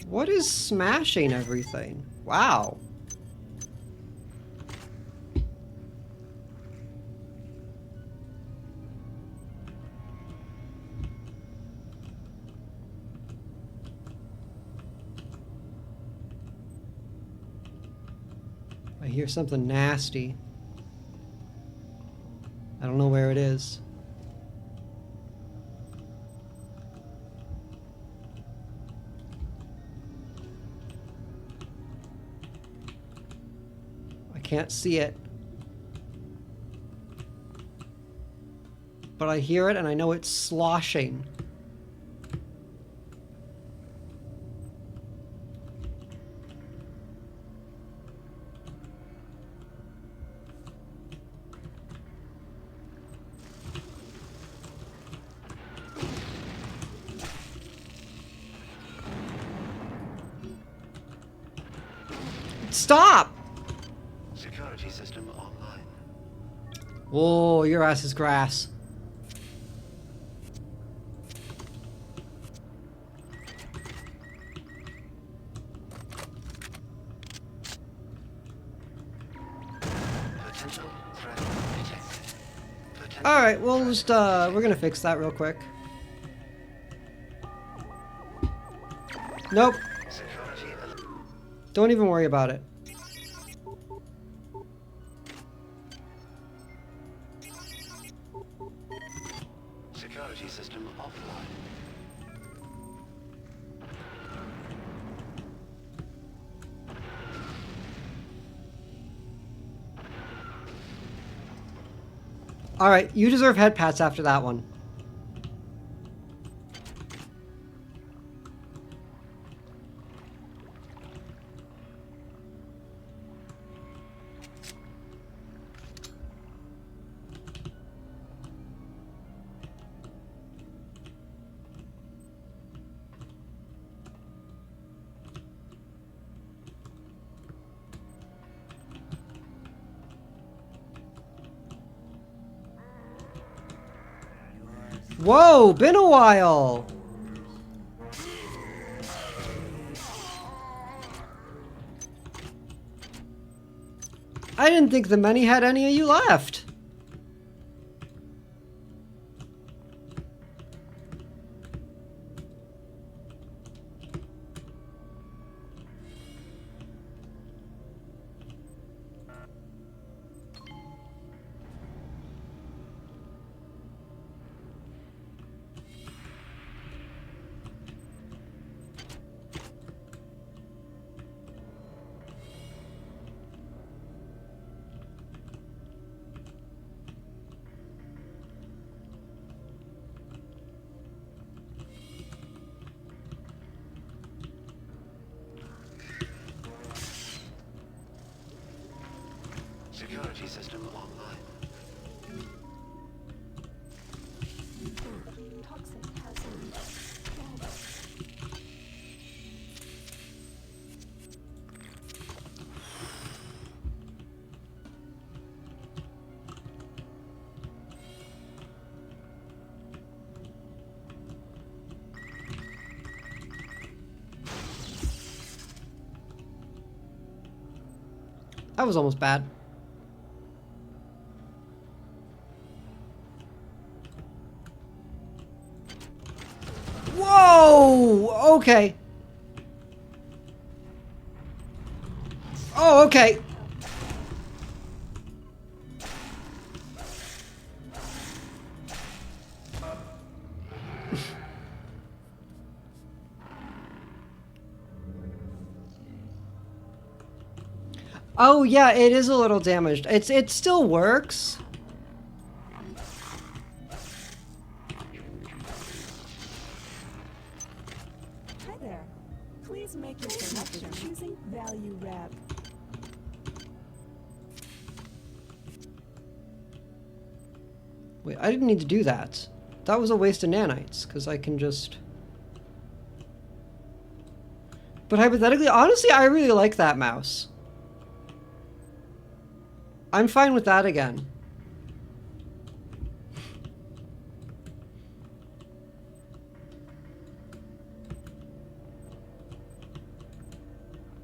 What is smashing everything? Wow. I hear something nasty. I don't know where it is. Can't see it. But I hear it and I know it's sloshing. Stop! Security system online. Oh, your ass is grass. Potential threat detected. Potential Alright, we'll threat just, we're gonna fix that real quick. Nope. Security alert. Don't even worry about it. Security system offline. Alright, you deserve head pats after that one. Whoa, been a while! I didn't think the many had any of you left. Security system online. Toxic hazard. That was almost bad. Whoa! Okay. Oh, okay. Oh yeah, it is a little damaged. It still works. Hi there. Please make your selection choosing value wrap. Wait, I didn't need to do that. That was a waste of nanites, because I can just... But hypothetically, honestly, I really like that mouse. I'm fine with that again.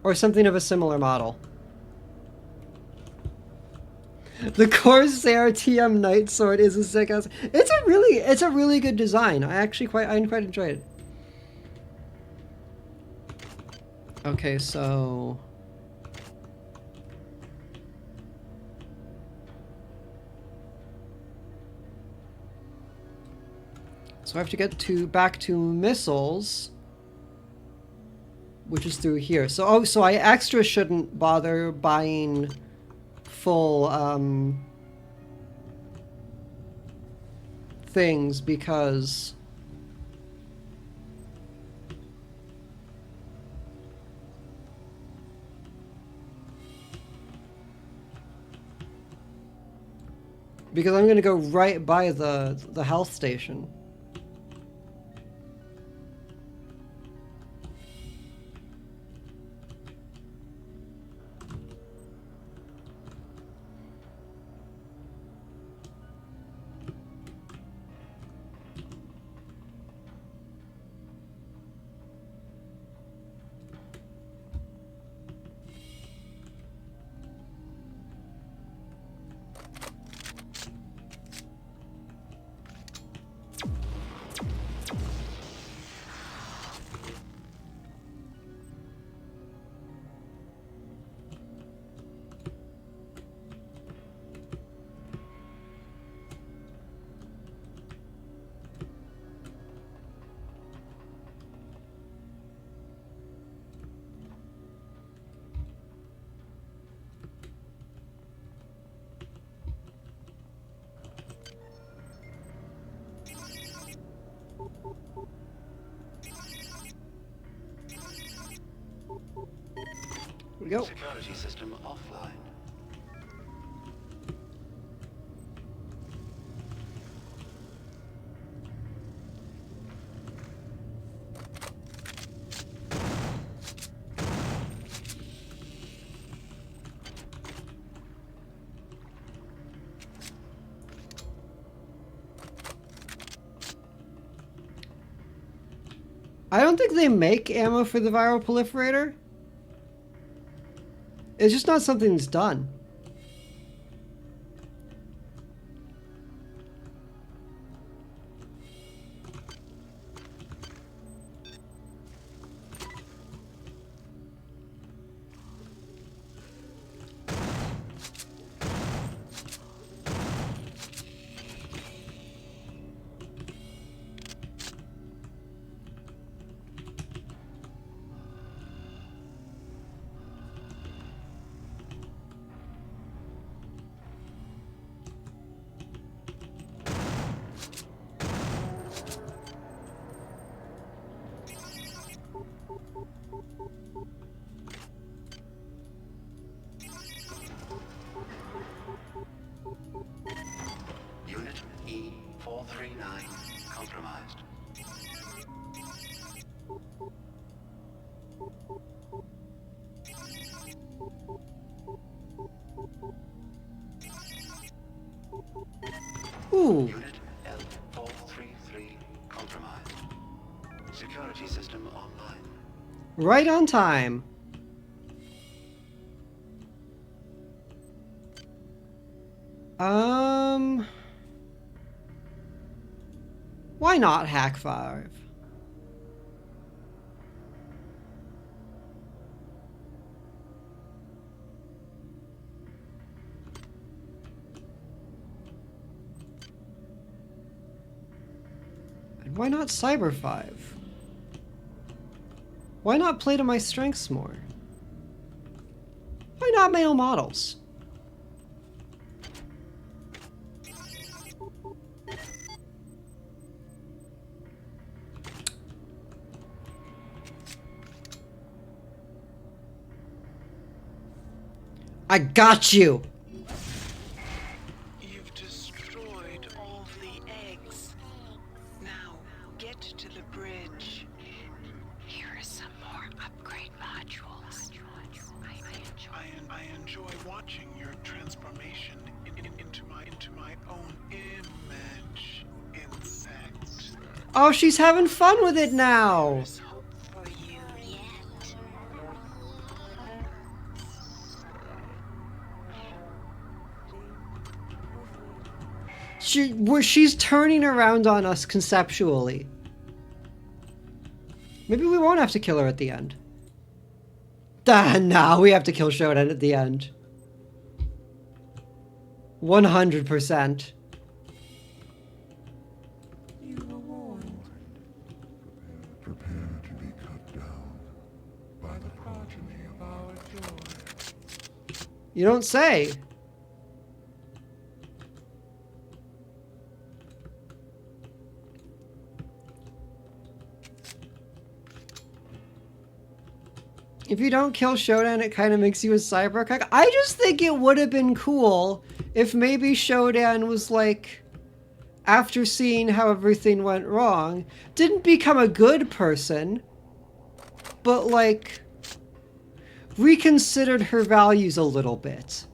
Or something of a similar model. The Corsair TM Knight Sword is a sick ass. It's a really good design. I quite enjoyed it. Okay, so I have to get back to missiles, which is through here. So so I extra shouldn't bother buying full things because I'm gonna go right by the health station. go. Security system offline. I don't think they make ammo for the viral proliferator. It's just not something that's done. Unit E439 compromised. Ooh. Unit L433 compromised. Security system online. Right on time. Why not Hack 5? And why not Cyber 5? Why not play to my strengths more? Why not male models? I got you! You've destroyed all the eggs. Now, get to the bridge. Here are some more upgrade modules. I enjoy watching your transformation into my own image, insect. Oh, she's having fun with it now! There's hope for you yet. She's turning around on us conceptually. Maybe we won't have to kill her at the end. Nah, we have to kill Shodan at the end. 100%. You were warned. Prepare to be cut down by the progeny of our joy. You don't say. If you don't kill Shodan, it kind of makes you a cyber. I just think it would have been cool if maybe Shodan was like, after seeing how everything went wrong, didn't become a good person, but like, reconsidered her values a little bit.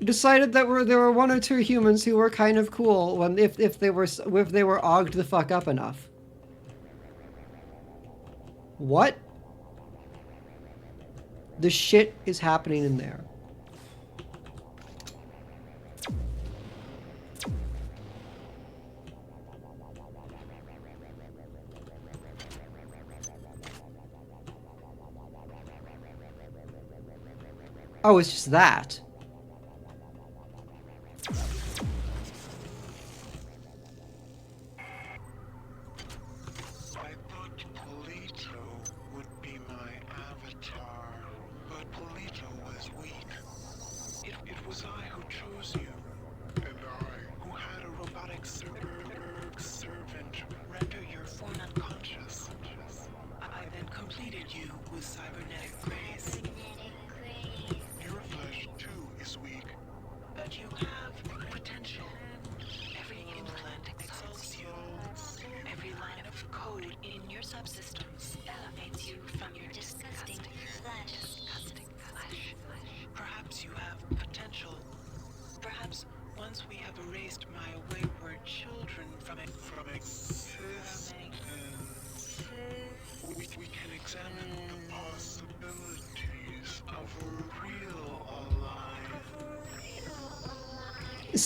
Decided that there were one or two humans who were kind of cool when if they were ogged the fuck up enough. What? The shit is happening in there. Oh, it's just that. I thought Polito would be my avatar, but Polito was weak. It was I who chose you. And I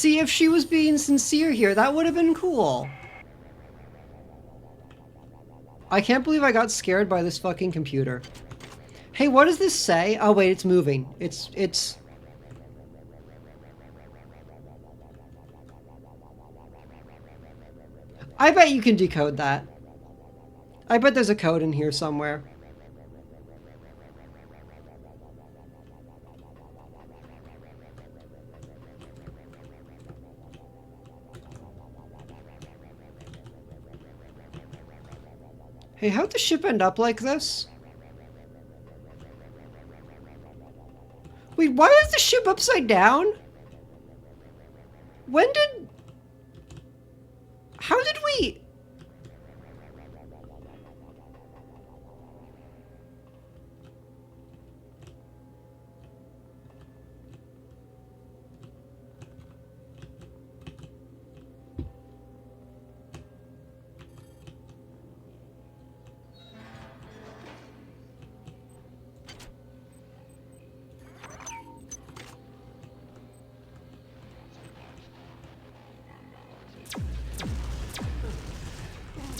See, if she was being sincere here, that would have been cool. I can't believe I got scared by this fucking computer. Hey, what does this say? Oh wait, it's moving. It's... I bet you can decode that. I bet there's a code in here somewhere. Hey, how'd the ship end up like this? Wait, why is the ship upside down? When did... How did we...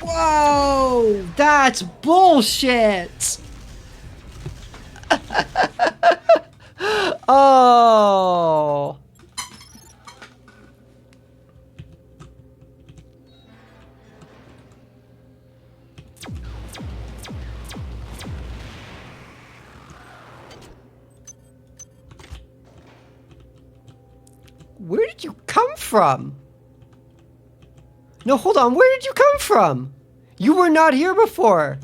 Whoa! That's bullshit! Oh! Where did you come from? No, hold on. Where did you come from? You were not here before.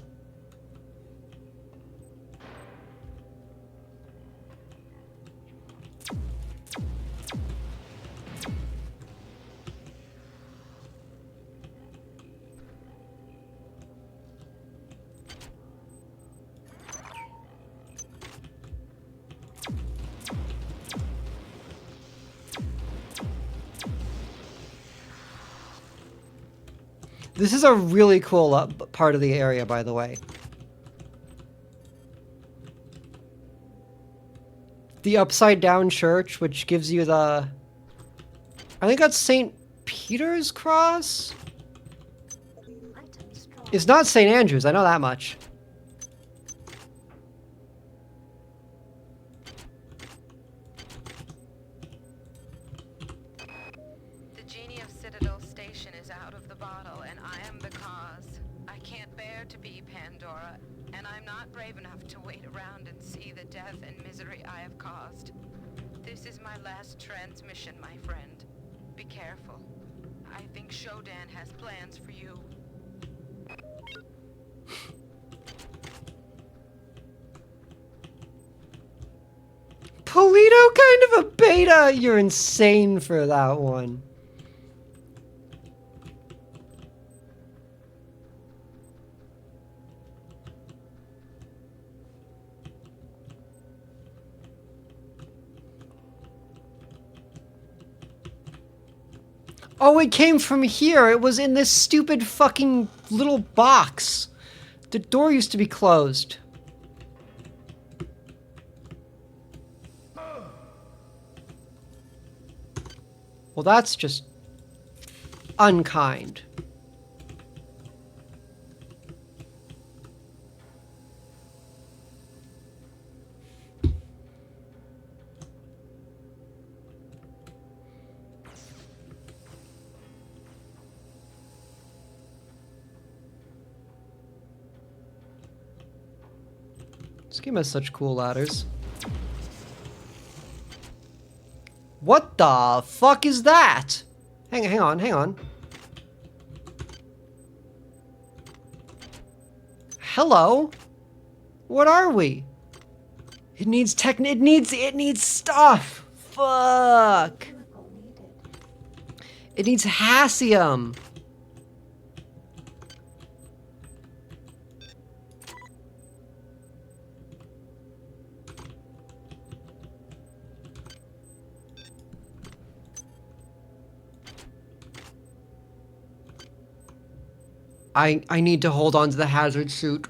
This is a really cool part of the area, by the way. The upside down church, which gives you the... I think that's St. Peter's Cross? It's not St. Andrew's, I know that much. The genie of Citadel Station is out of the bottle, and I am the cause. I can't bear to be Pandora, and I'm not brave enough to wait around and see the death and misery I have caused. This is my last transmission, my friend. Be careful. I think Shodan has plans for you. Polito kind of a beta? You're insane for that one. Oh, it came from here. It was in this stupid fucking little box. The door used to be closed. Well, that's just unkind. This game has such cool ladders. What the fuck is that? Hang on. Hello? What are we? It needs it needs stuff. Fuck. It needs Hassium. I need to hold on to the hazard suit.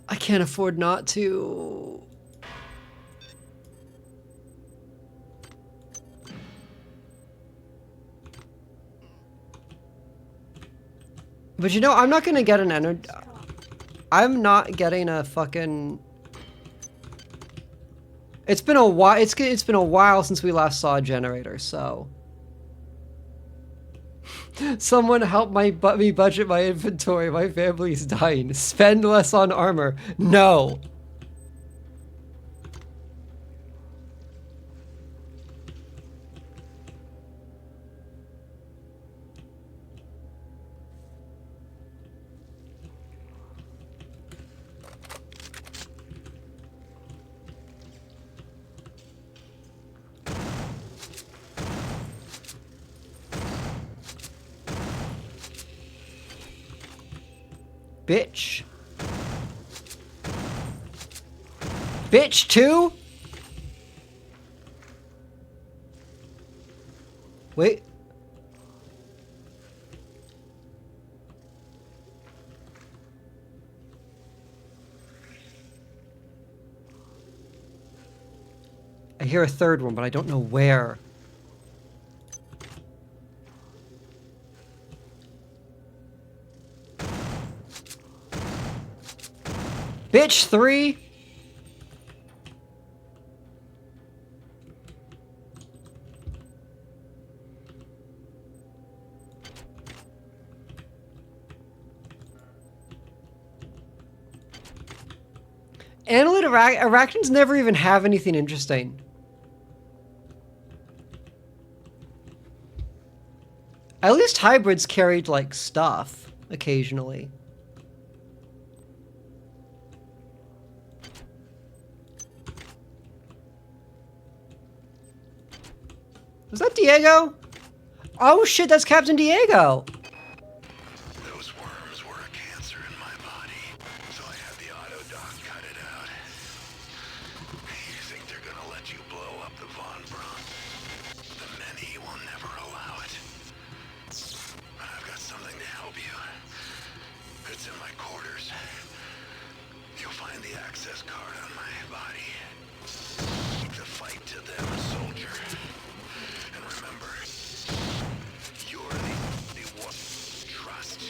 I can't afford not to. But you know, I'm not gonna get an energy. I'm not getting a fucking. It's been a while. It's been a while since we last saw a generator. So, someone help me budget my inventory. My family's dying. Spend less on armor. No. Bitch. Bitch too? Wait. I hear a third one, but I don't know where. Bitch 3? Annelid Arachnids never even have anything interesting. At least hybrids carried, like, stuff occasionally. Was that Diego? Oh shit, that's Captain Diego! Those worms were a cancer in my body, so I had the autodoc cut it out. You think they're gonna let you blow up the Von Braun? The many will never allow it. But I've got something to help you. It's in my quarters. You'll find the access card on my body. Keep the fight to them, soldier. And remember, you're the only one to trust.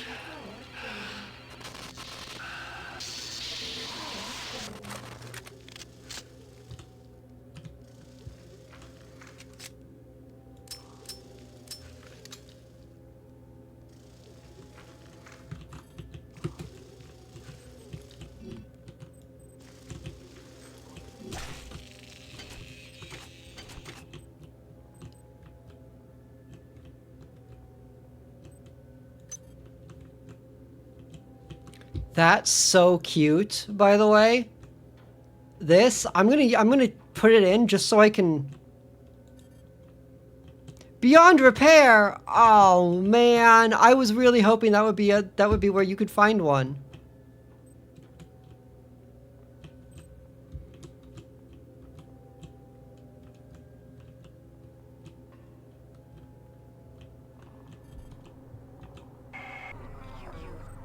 That's so cute, by the way. This, I'm gonna put it in just so I can... Beyond repair! Oh man, I was really hoping that would be where you could find one.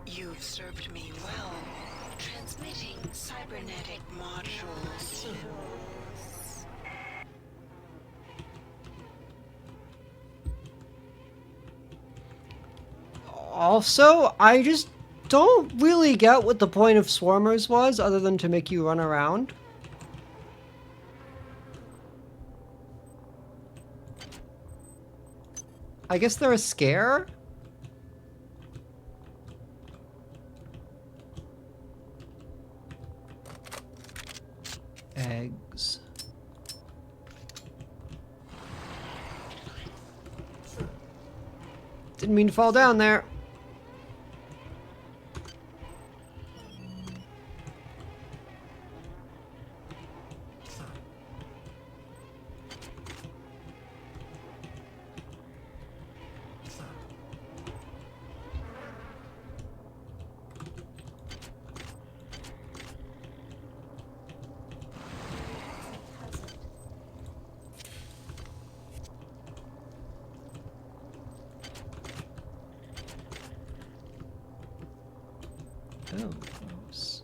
You've served me well. Transmitting cybernetic modules. Also, I just don't really get what the point of swarmers was other than to make you run around. I guess they're a scare? Eggs. Didn't mean to fall down there. Oh, gross.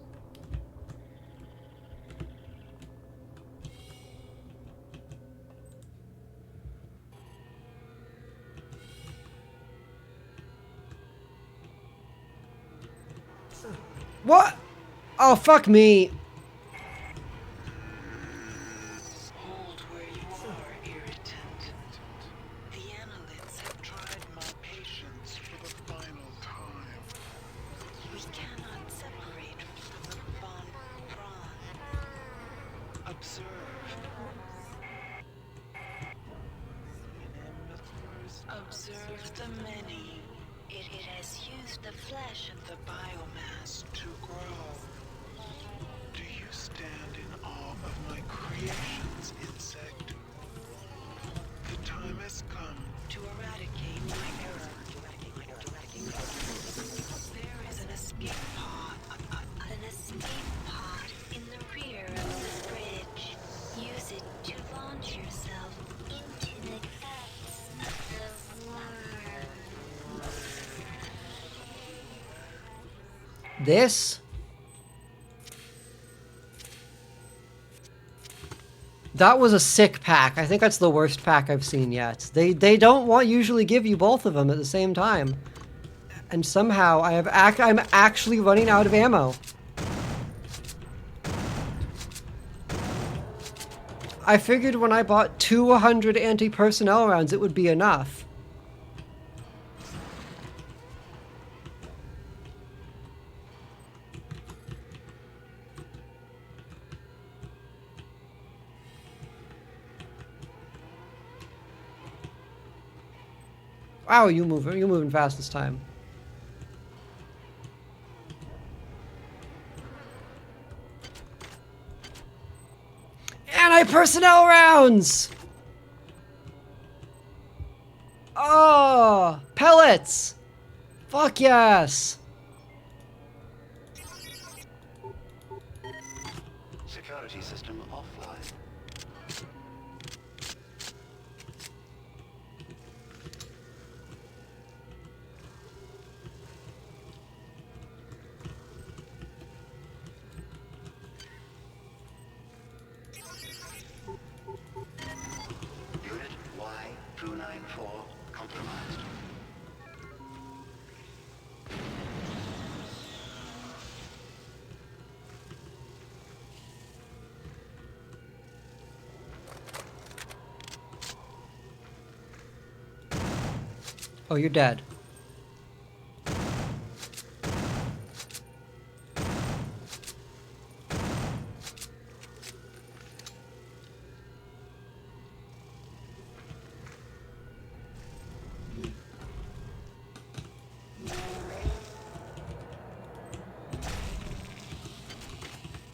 What? Oh, fuck me. Hold where you are, irritant. The annelids have tried my patience for the final time. We cannot separate from the von Braun. Observe. Observe the many. It has used the flesh of the biomass to grow. Do you stand in awe of my creations, insect? The time has come to eradicate my error. There is an escape pod. An escape pod in the rear of the bridge. Use it to launch yourself into the guts of the worm. This? That was a sick pack. I think that's the worst pack I've seen yet. They don't usually give you both of them at the same time. And somehow I'm actually running out of ammo. I figured when I bought 200 anti-personnel rounds it would be enough. Wow, you're moving fast this time. Anti-personnel rounds! Oh, pellets! Fuck yes! Security system offline. Unit Y-294 compromised. Oh, you're dead.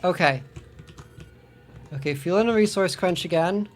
Okay. Okay, feeling a resource crunch again.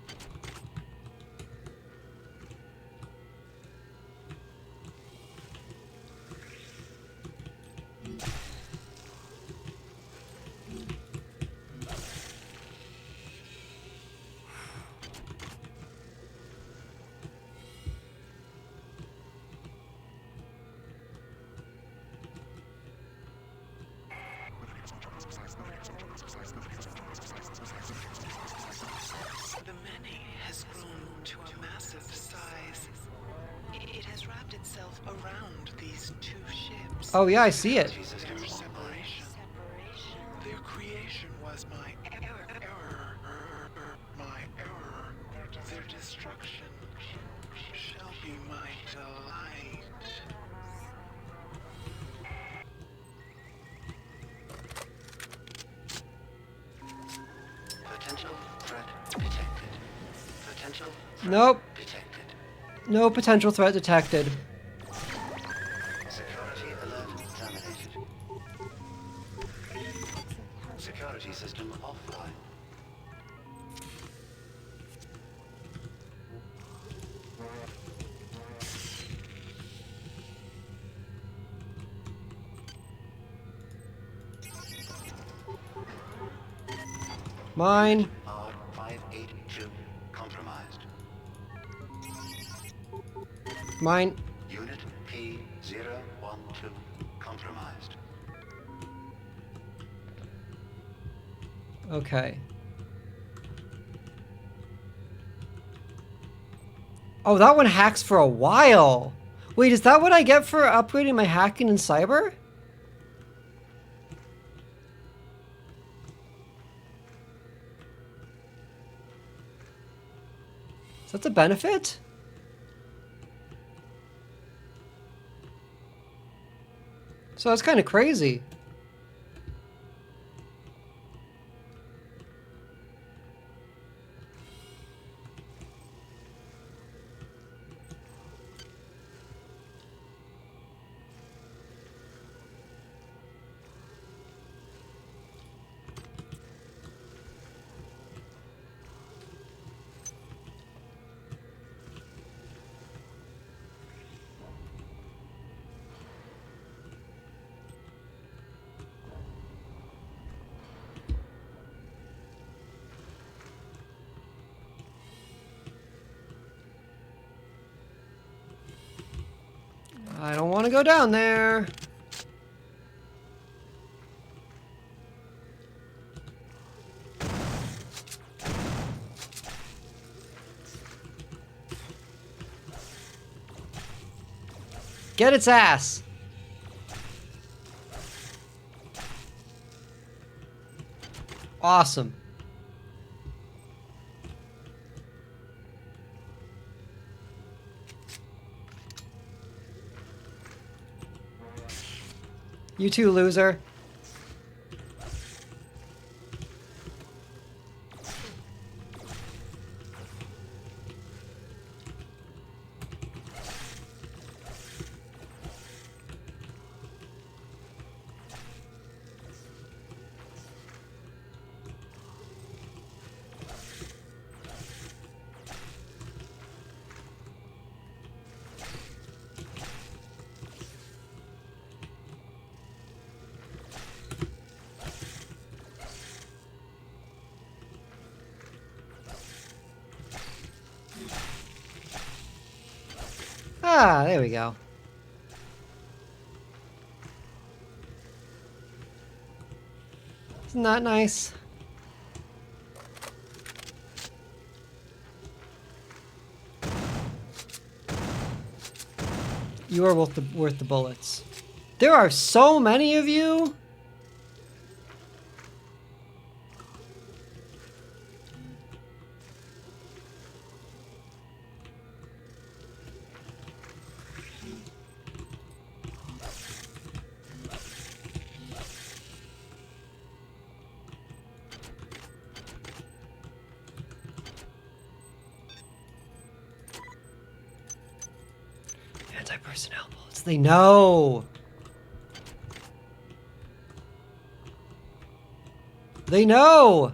The many has grown to a massive size. It has wrapped itself around these two ships. Oh yeah, I see it. Their separation. Their creation was my error. My error. Their destruction shall be my delight. Potential threat detected. Potential threat Nope. detected. No potential threat detected. Security alert terminated. Security system offline. Mine. R582 compromised. Mine. Unit P012 compromised. Okay. Oh, that one hacks for a while. Wait, is that what I get for upgrading my hacking in cyber? That's a benefit? So that's kind of crazy. I don't want to go down there. Get its ass. Awesome. You too, loser. Ah, there we go. Isn't that nice? You are worth the bullets. There are so many of you. Anti-personnel bullets. They know. They know.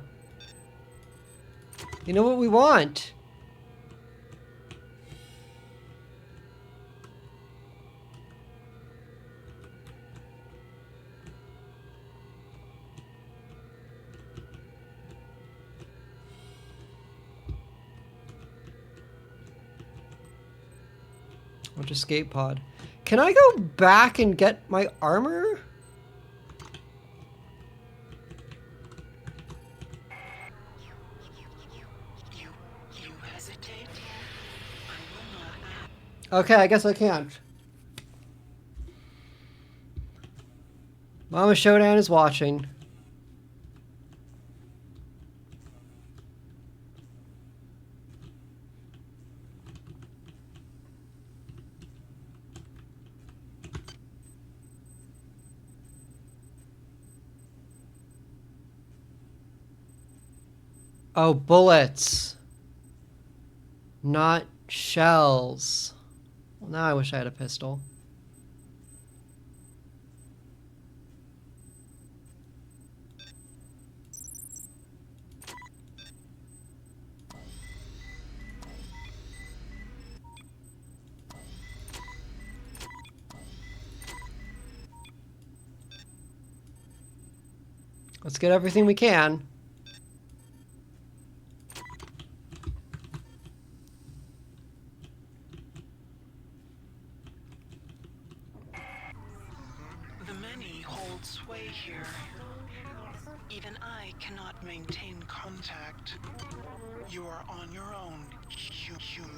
They know what we want. Which escape pod? Can I go back and get my armor? You hesitate? I will not ask. Okay, I guess I can't. Mama Showdown is watching. Oh, bullets. Not shells. Well, now I wish I had a pistol. Let's get everything we can. The many hold sway here. Even I cannot maintain contact. You are on your own, human.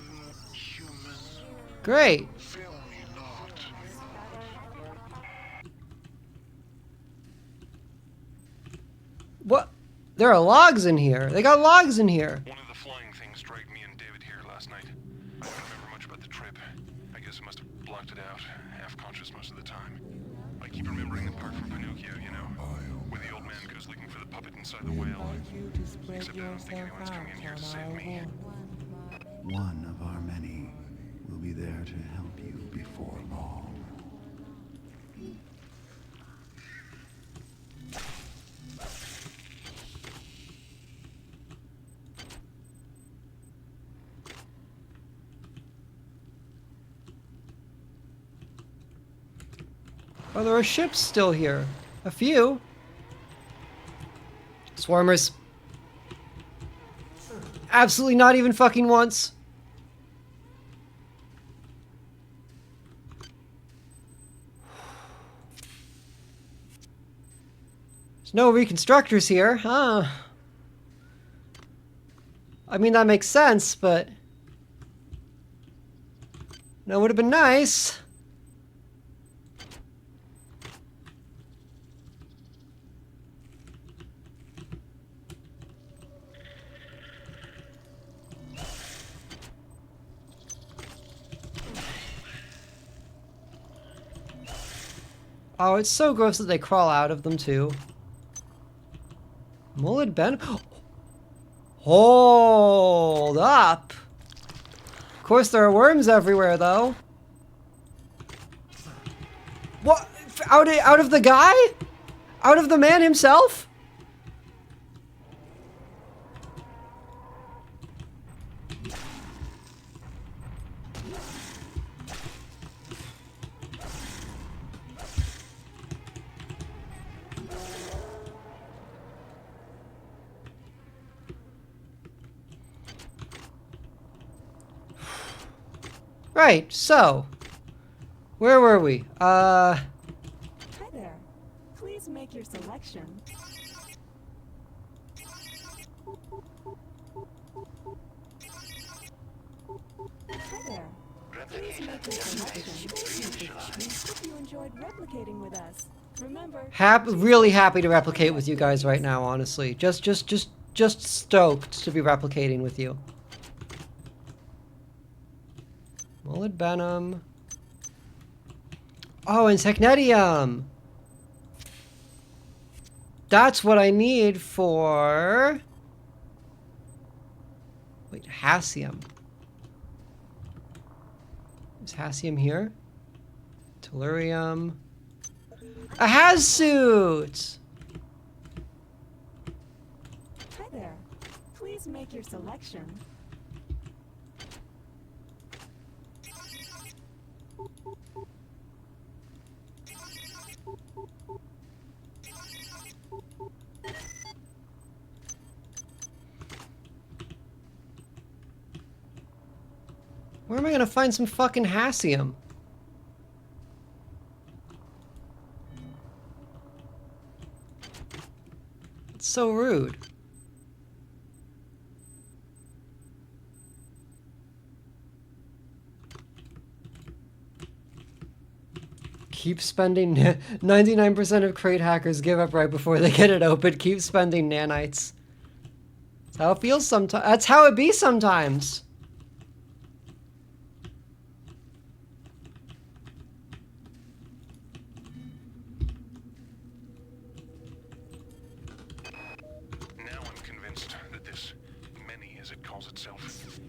Great. Fail me not. What? There are logs in here. They got logs in here. One of the flying things dragged me and David here last night. Professor must have blocked it out, half-conscious most of the time. I keep remembering the part from Pinocchio, you know, where the old man goes looking for the puppet inside the whale. You to spread Except I don't think yourself anyone's coming in here out to on save our me. wall. One of our many will be there to help you before long. Oh, there are ships still here. A few. Swarmers. Absolutely not even fucking once. There's no reconstructors here, huh? I mean, that makes sense, but... that would have been nice. Oh, it's so gross that they crawl out of them, too. Mullet Ben? Hold up! Of course there are worms everywhere, though. What? Out of the guy? Out of the man himself? Right, so, where were we? Hi there. Please make your selection. Hi there. Please make your selection. Hope you enjoyed replicating with us. Remember, Really happy to replicate with you guys right now, honestly. Just stoked to be replicating with you. Mullet Venom. Oh, and Technetium! That's what I need for... wait, Hassium. Is Hassium here? Tellurium. A Hazsuit! hi there. Please make your selection. Where am I gonna find some fucking Hassium? It's so rude. Keep spending 99% of crate hackers give up right before they get it open. Keep spending nanites. That's how it feels sometimes. That's how it be sometimes. Now I'm convinced that this many, as it calls itself,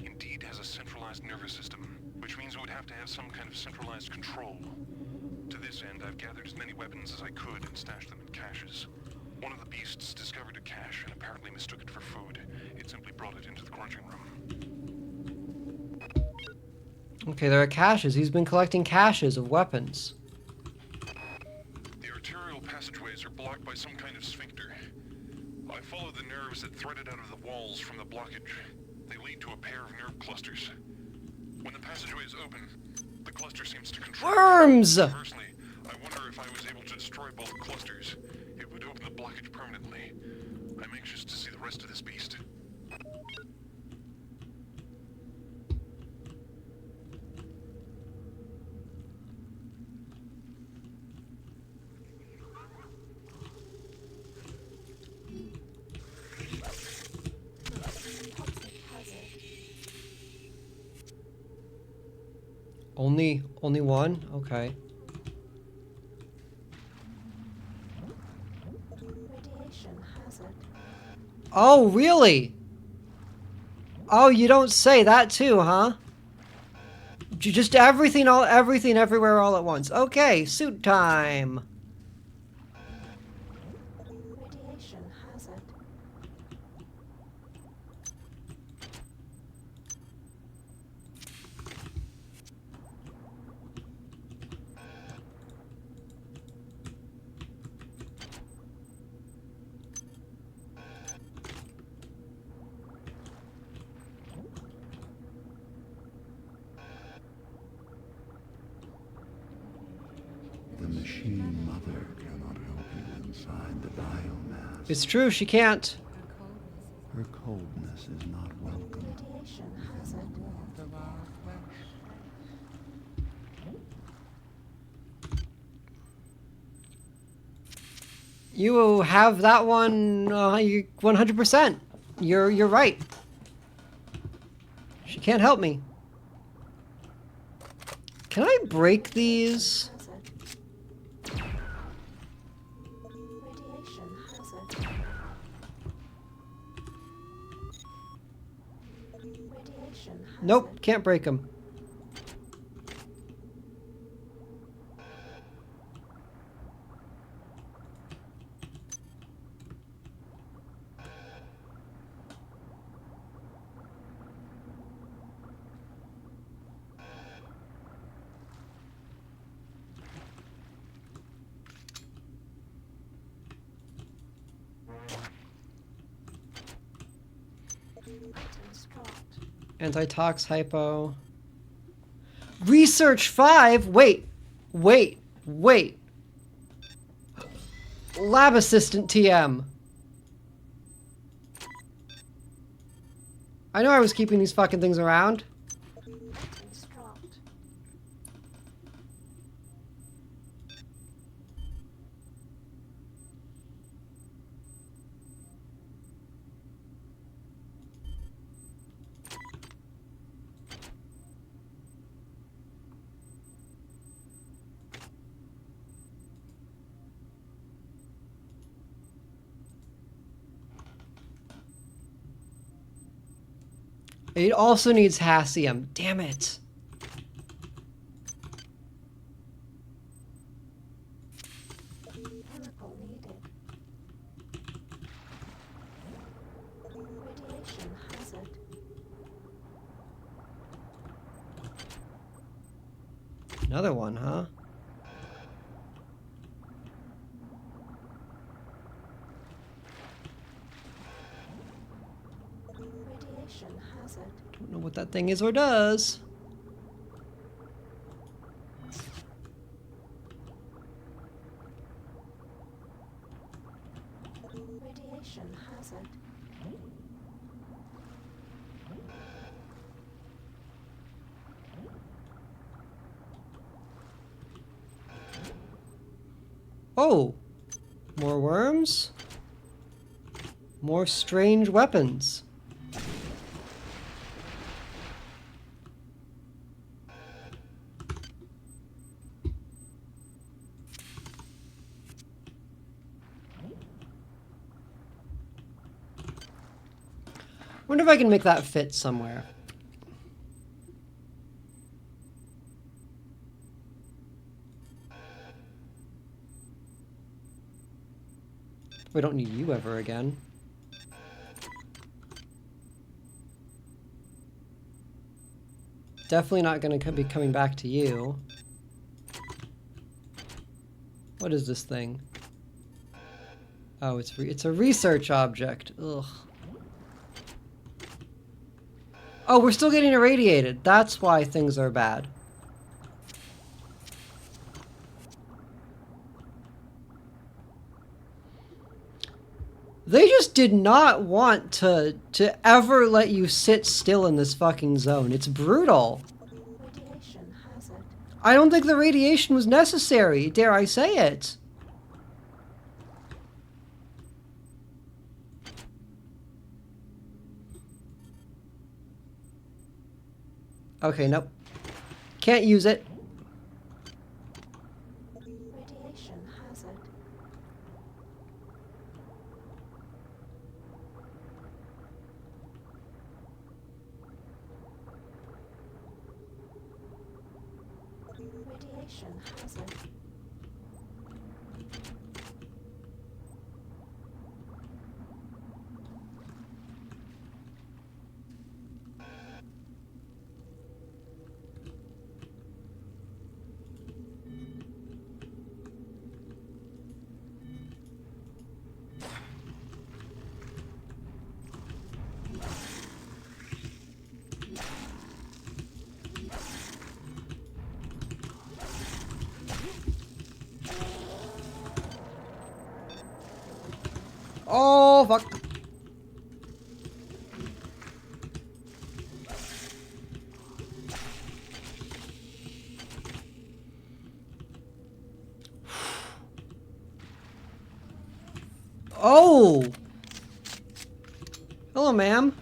indeed has a centralized nervous system, which means it would have to have some kind of centralized control. To this end, I've gathered as many weapons as I could and stashed them in caches. One of the beasts discovered a cache and apparently mistook it for food. It simply brought it into the crunching room. Okay, there are caches. He's been collecting caches of weapons. The arterial passageways are blocked by some kind of sphincter. I followed the nerves that threaded out of the walls from the blockage. They lead to a pair of nerve clusters. When the passageway is open, the cluster seems to contract. Worms! Personally, I wonder if I was able to destroy both clusters, it would open the blockage permanently. I'm anxious to see the rest of this beast. Only one? Okay. Radiation hazard. Oh, really? Oh, you don't say that too, huh? Just everything everywhere all at once. Okay, suit time. Radiation hazard. The machine mother cannot help you inside the biomass. It's true, she can't. Her coldness is not welcome. Radiation hazard. Of our flesh. You have that one 100%. You're right. She can't help me. Can I break these? Hazard. Radiation hazard. Radiation hazard. Nope, can't break them. Items dropped. Anti-tox hypo. Research 5? Wait. Lab assistant TM. I know I was keeping these fucking things around. Items dropped. It also needs Hassium. Damn it. Chemical needed. Radiation hazard. Another one, huh? Radiation hazard. Don't know what that thing is or does. Radiation hazard. Oh! More worms? More strange weapons. Wonder if I can make that fit somewhere. We don't need you ever again. Definitely not going to be coming back to you. What is this thing? Oh, it's a research object. Ugh. Oh, we're still getting irradiated. That's why things are bad. They just did not want to ever let you sit still in this fucking zone. It's brutal. Radiation hazard. I don't think the radiation was necessary, dare I say it. Okay, nope. Can't use it. Radiation hazard. Radiation hazard. Oh, fuck. Oh! Hello, ma'am.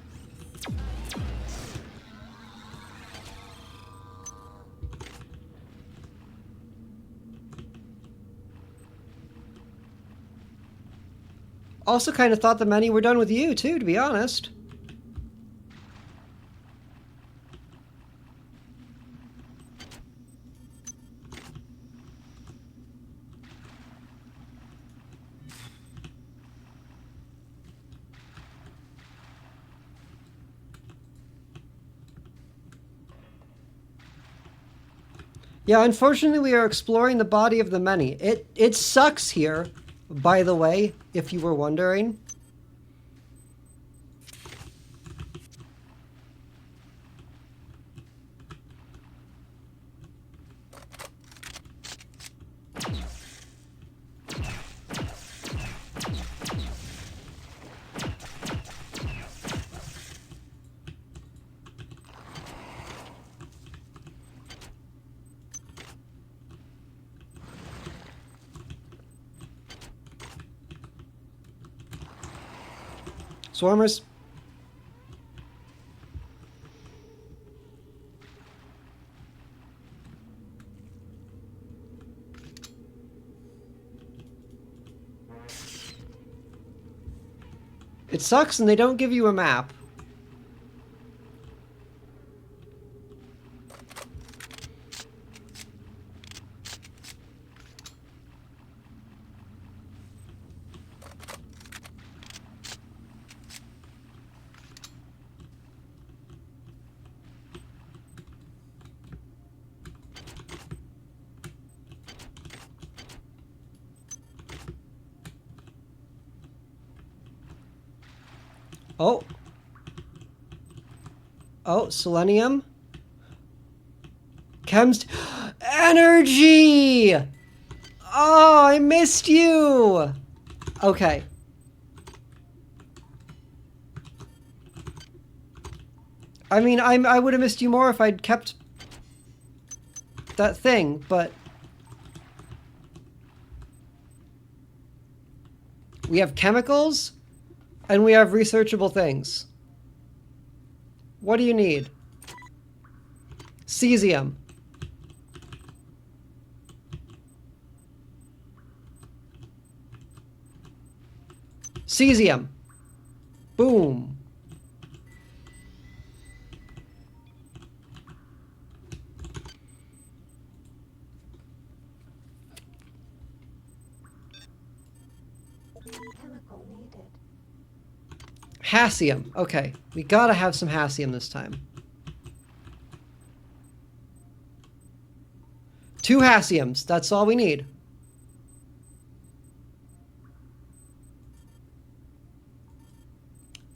Also kind of thought the many were done with you, too, to be honest. Yeah, unfortunately we are exploring the body of the many. It sucks here, by the way, if you were wondering. Swarmers. It sucks and they don't give you a map. Oh. Oh, selenium. Chems. Energy! Oh, I missed you! Okay. I mean, I would have missed you more if I'd kept that thing, but... We have chemicals, and we have researchable things. What do you need? Cesium. Cesium. Boom. Chemical needed. Hassium. Okay, we gotta have some hassium this time. 2 hassiums. That's all we need.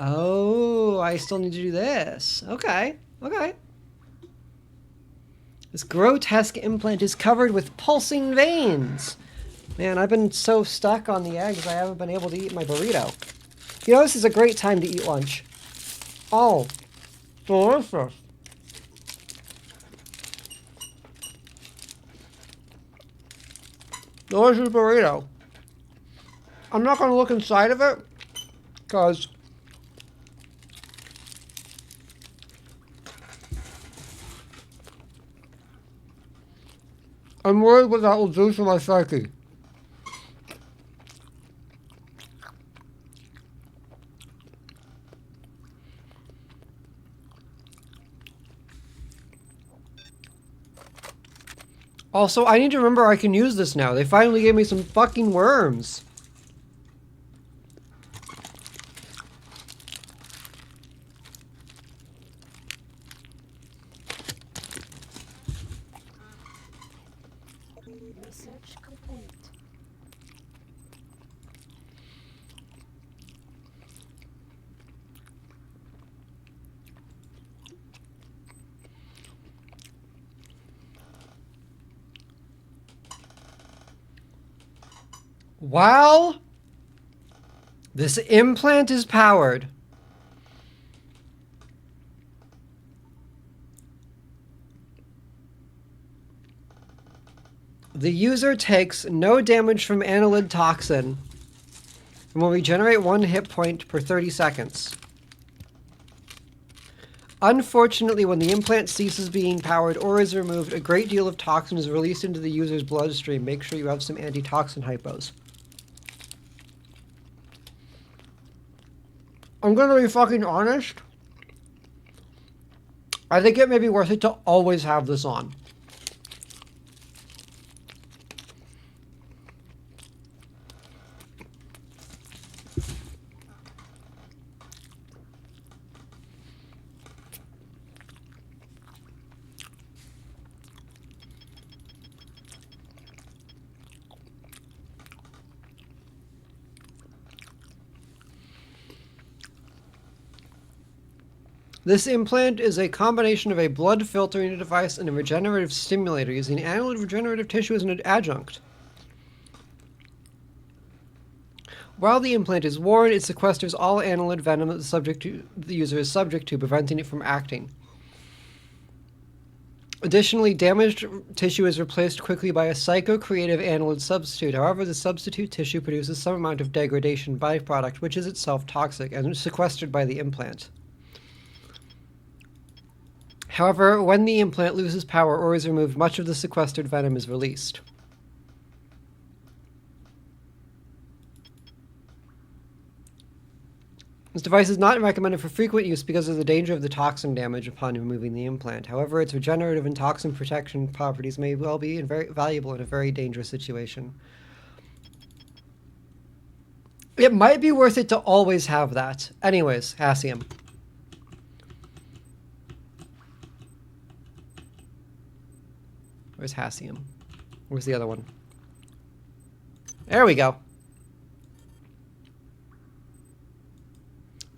Oh, I still need to do this. Okay, okay. This grotesque implant is covered with pulsing veins. Man, I've been so stuck on the eggs, I haven't been able to eat my burrito. You know, this is a great time to eat lunch. Oh, delicious. Delicious burrito. I'm not going to look inside of it, because I'm worried what that will do to my psyche. Also, I need to remember I can use this now. They finally gave me some fucking worms. Research complete. While this implant is powered, the user takes no damage from annelid toxin and will regenerate 1 hit point per 30 seconds. Unfortunately, when the implant ceases being powered or is removed, a great deal of toxin is released into the user's bloodstream. Make sure you have some antitoxin hypos. I'm gonna be fucking honest. I think it may be worth it to always have this on. This implant is a combination of a blood filtering device and a regenerative stimulator, using annelid regenerative tissue as an adjunct. While the implant is worn, it sequesters all annelid venom that the user is subject to, preventing it from acting. Additionally, damaged tissue is replaced quickly by a psycho-creative annelid substitute. However, the substitute tissue produces some amount of degradation byproduct, which is itself toxic and is sequestered by the implant. However, when the implant loses power or is removed, much of the sequestered venom is released. This device is not recommended for frequent use because of the danger of the toxin damage upon removing the implant. However, its regenerative and toxin protection properties may well be very valuable in a very dangerous situation. It might be worth it to always have that. Anyways, Hassium. Where's Hassium? Where's the other one? There we go.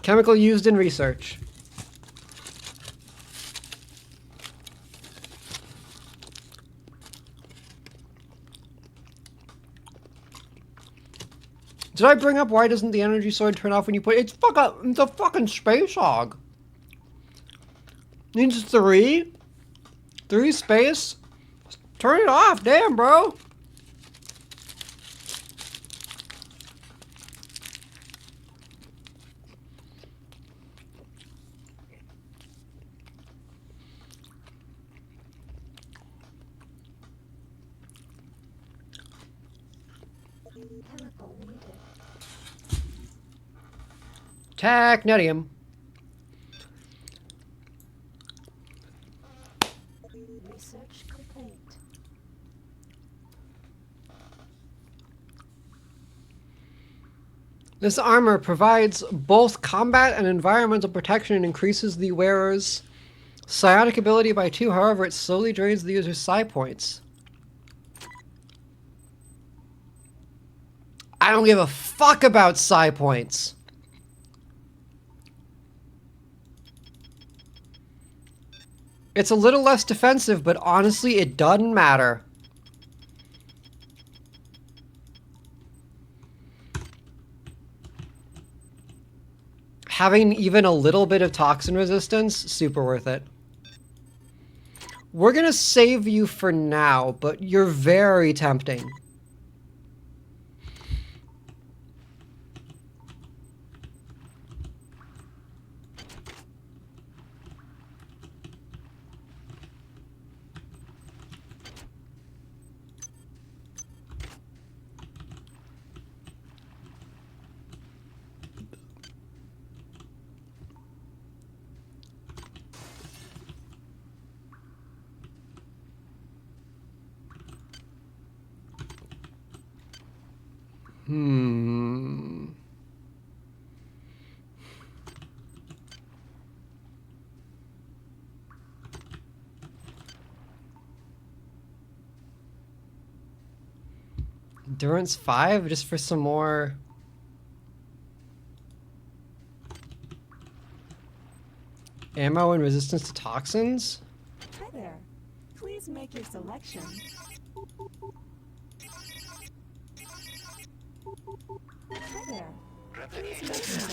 Chemical used in research. Did I bring up why doesn't the energy sword turn off when you put it? It's a fucking space hog. Needs 3? 3 space? Turn it off, damn, bro. Technetium. Research complete. This armor provides both combat and environmental protection and increases the wearer's psionic ability by 2. However, it slowly drains the user's psi points. I don't give a fuck about psi points. It's a little less defensive, but honestly, it doesn't matter. Having even a little bit of toxin resistance, super worth it. We're gonna save you for now, but you're very tempting. Endurance 5 just for some more. Ammo and resistance to toxins? Hi there. Please make your selection. Hi there.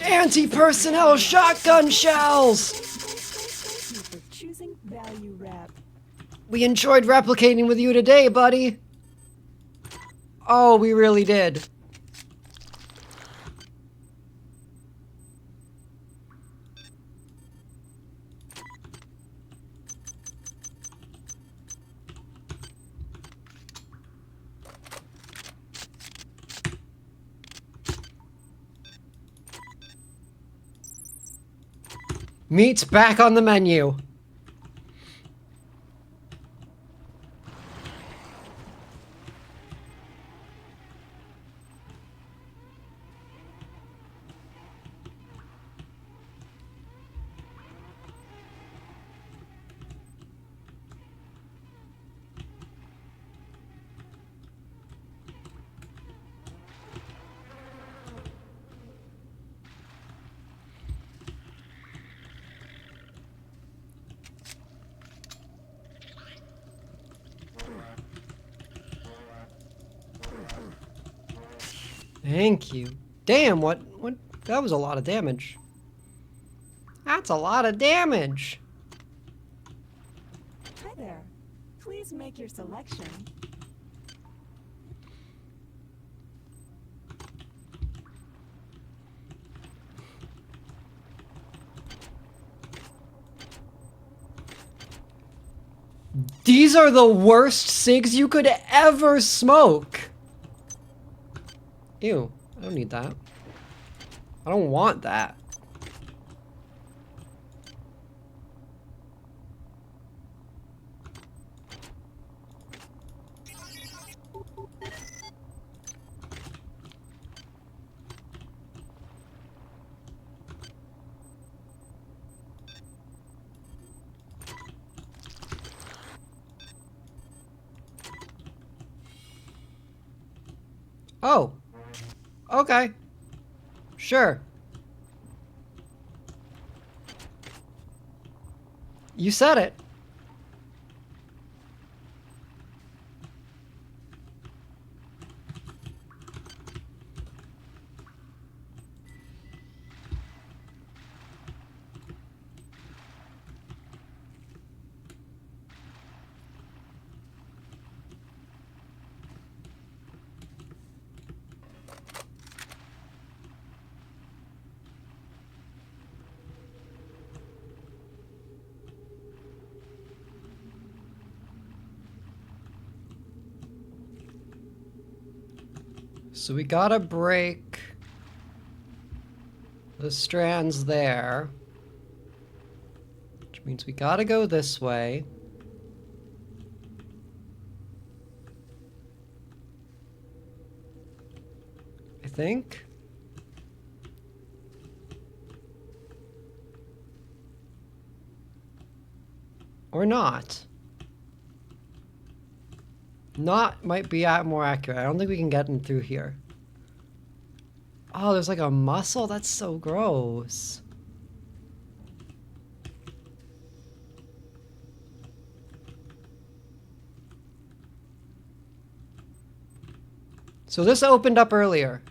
Anti-personnel shotgun shells! Thank you for choosing Value Rep. We enjoyed replicating with you today, buddy. Oh, we really did. Meat's back on the menu. Thank you. Damn, what, that was a lot of damage. That's a lot of damage. Hi there. Please make your selection. These are the worst cigs you could ever smoke. Ew, I don't need that. I don't want that. Oh. Okay. Sure. You said it. So we gotta break the strands there, which means we gotta go this way. I think. Or not. Not might be more accurate. I don't think we can get in through here. Oh, there's like a muscle? That's so gross. So this opened up earlier.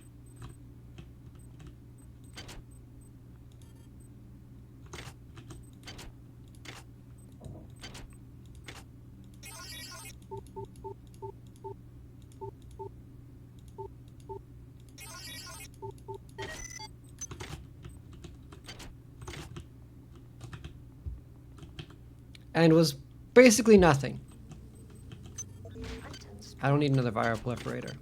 And was basically nothing. I don't need another viral proliferator.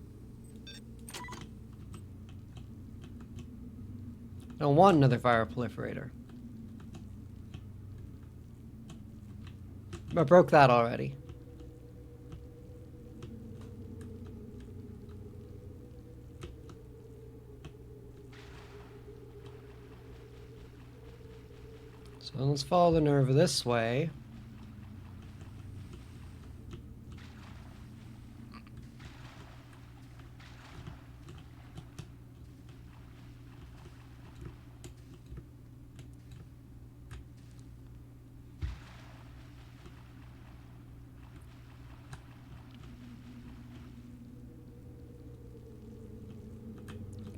I don't want another viral proliferator. I broke that already. So let's follow the nerve this way.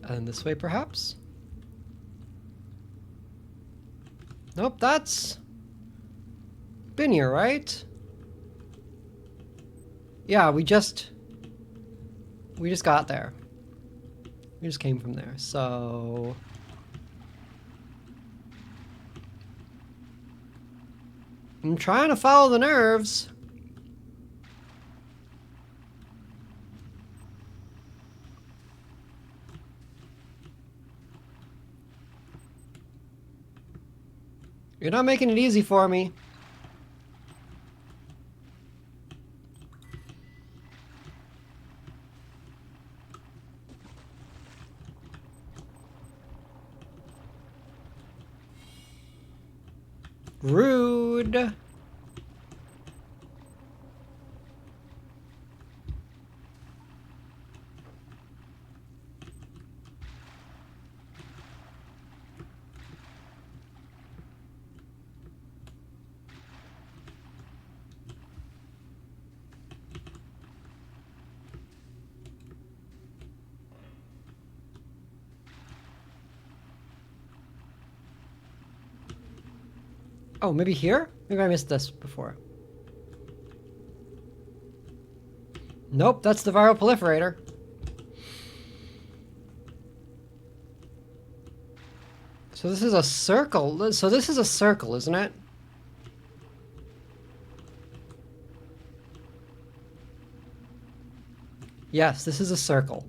And this way, perhaps? Nope, that's... been here, right? Yeah, we just got there. We just came from there, so... I'm trying to follow the nerves. You're not making it easy for me. Rude. Oh, maybe here? Maybe I missed this before. Nope, that's the viral proliferator. So this is a circle. So this is a circle, isn't it? Yes, this is a circle.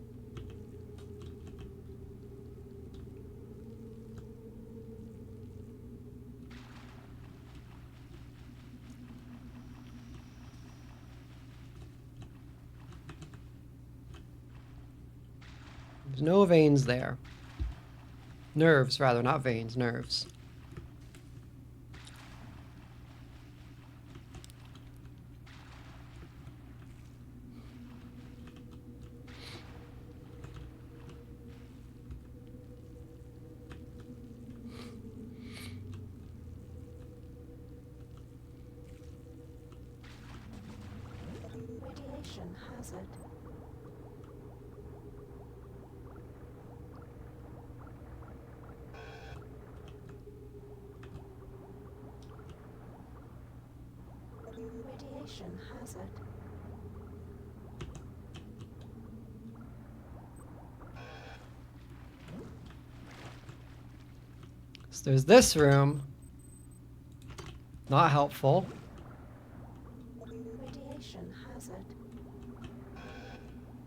There's no veins there. Nerves, rather, not veins, nerves. Radiation hazard. Radiation hazard. So there's this room. Not helpful. Radiation hazard.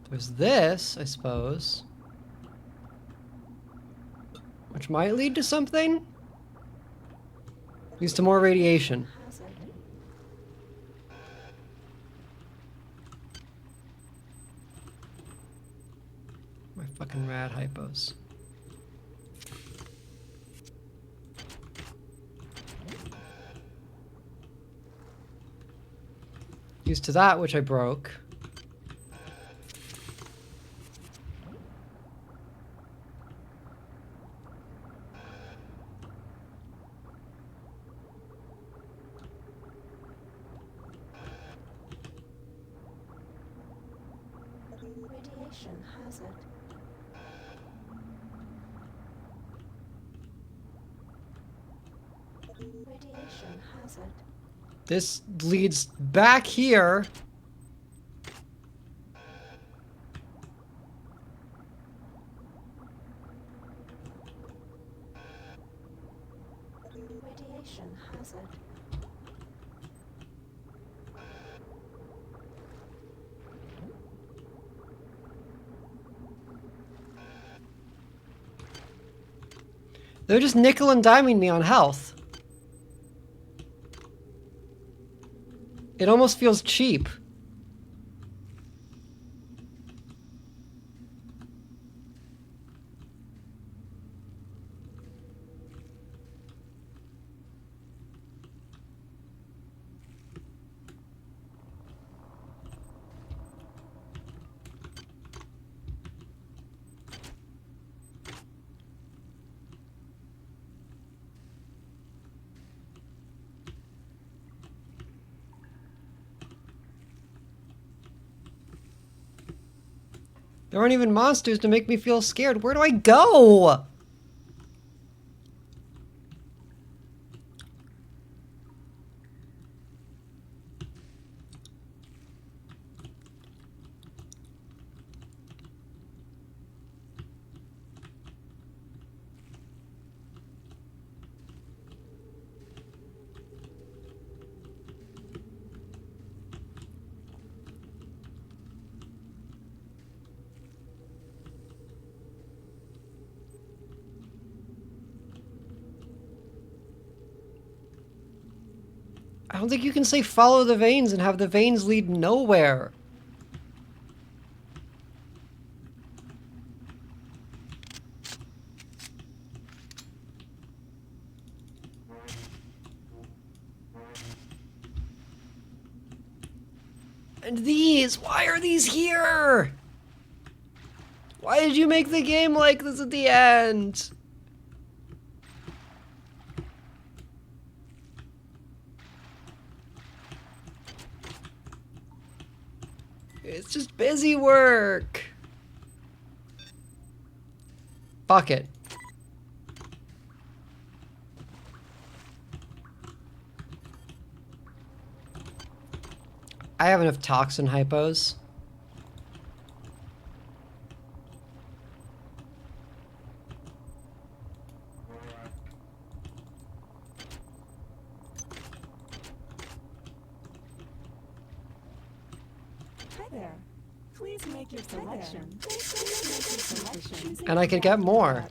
There's this, I suppose. Which might lead to something? Leads to more radiation. Hazard. My fucking rad hypos. Used to that, which I broke. Radiation hazard. Radiation hazard. This leads back here. Radiation hazard. They're just nickel and diming me on health. It almost feels cheap. There aren't even monsters to make me feel scared. Where do I go? I don't think you can say follow the veins and have the veins lead nowhere. And these, why are these here? Why did you make the game like this at the end? It's just busy work. Fuck it. I have enough toxin hypos. Hi there. Please make your selection. And I could get more.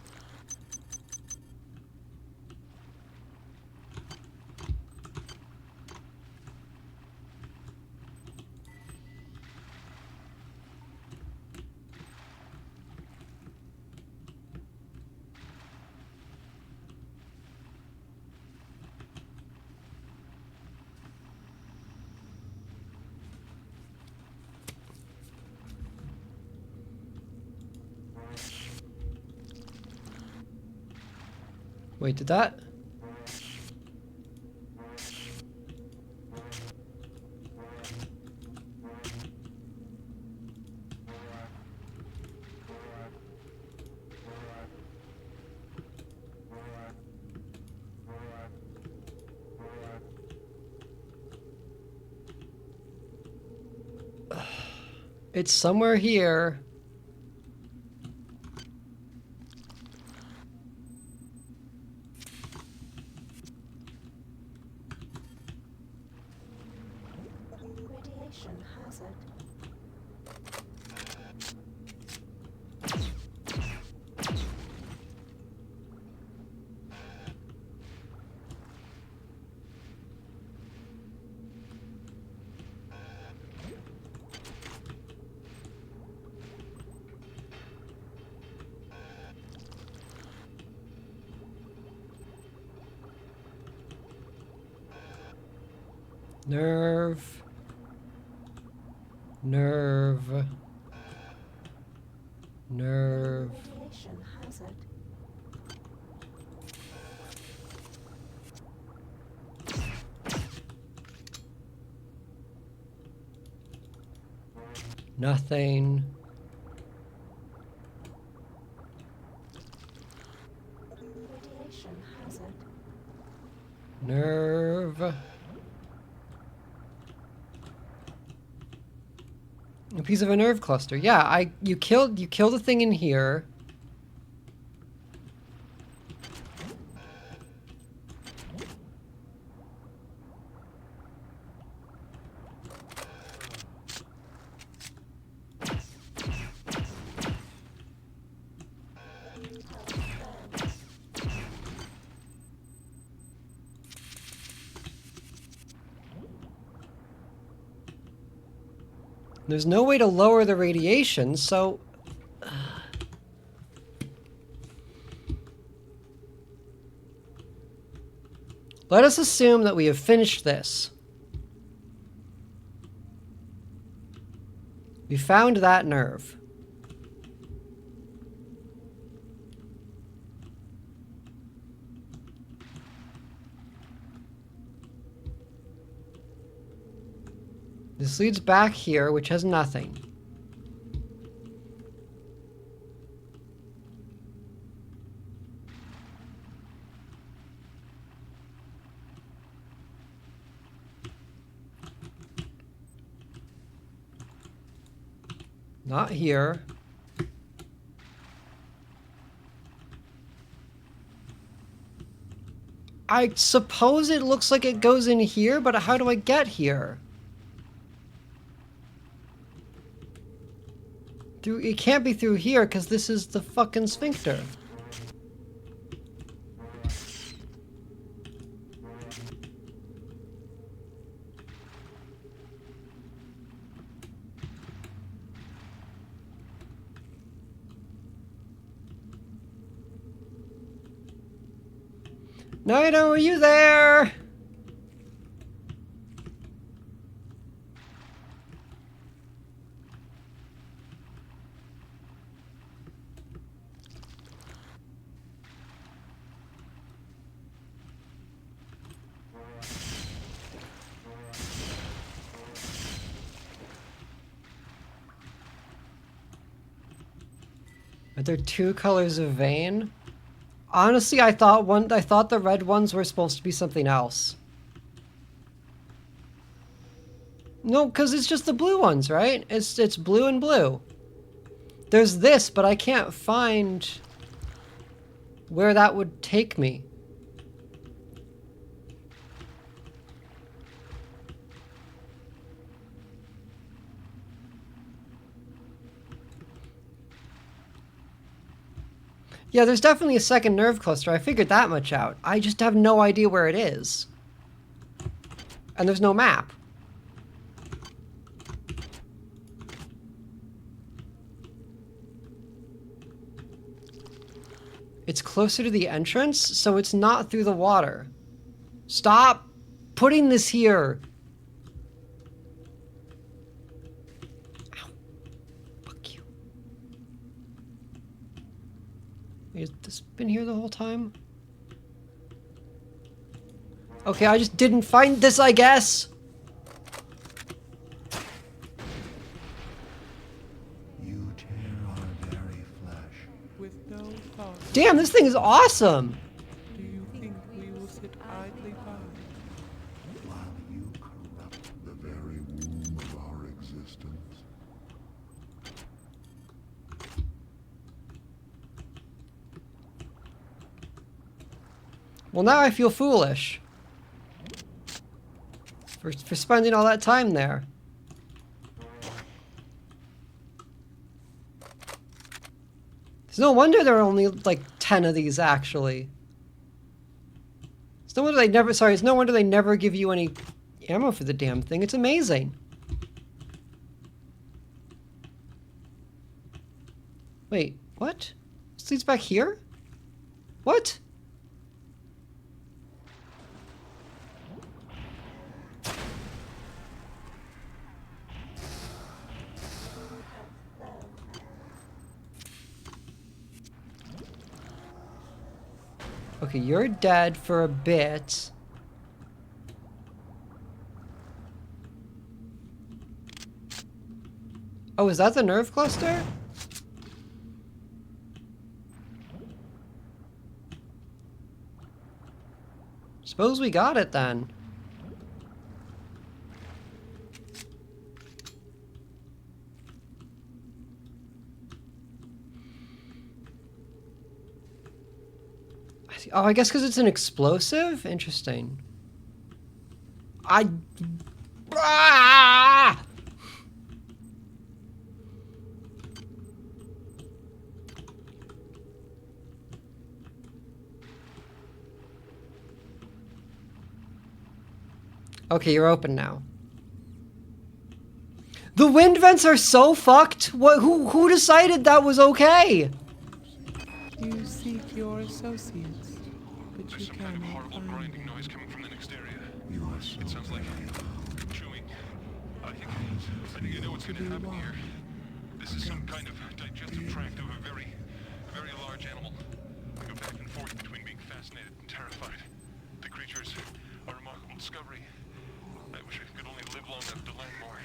Wait, did that? It's somewhere here. Radiation hazard. Nerve. Nerve. Nerve. Radiation hazard. Nothing. Radiation hazard. Nerve. A piece of a nerve cluster. Yeah, you killed the thing in here. There's no way to lower the radiation, so... Let us assume that we have finished this. We found that nerve. This leads back here, which has nothing. Not here. I suppose it looks like it goes in here, but how do I get here? It can't be through here, because this is the fucking sphincter. Naito, are you there? Are there two colors of vein? Honestly, I thought the red ones were supposed to be something else. No, because it's just the blue ones, right? It's blue and blue. There's this, but I can't find where that would take me. Yeah, there's definitely a second nerve cluster. I figured that much out. I just have no idea where it is. And there's no map. It's closer to the entrance, so it's not through the water. Stop putting this here. Has this been here the whole time? Okay, I just didn't find this, I guess. You tear our very flesh. With no thought, Damn, this thing is awesome. do you think we will sit idly by? While you corrupt the very womb of our existence. Well, now I feel foolish. For spending all that time there. It's no wonder there are only like 10 of these actually. It's no wonder they never give you any ammo for the damn thing. It's amazing. Wait, what? This leads back here? What? Okay, you're dead for a bit. Oh, is that the nerve cluster? Suppose we got it then. Oh, I guess because it's an explosive? Interesting. Ah! Okay, you're open now. The wind vents are so fucked. What? Who decided that was okay? You seek your associates, but There's you some kind of cannot horrible find grinding them. noise coming from the next area. You are so It sounds like chewing. I think I know what's going to happen here. This is some kind of digestive tract of a very large animal. I go back and forth between being fascinated and terrified. The creatures are a remarkable discovery. I wish I could only live long enough to learn more.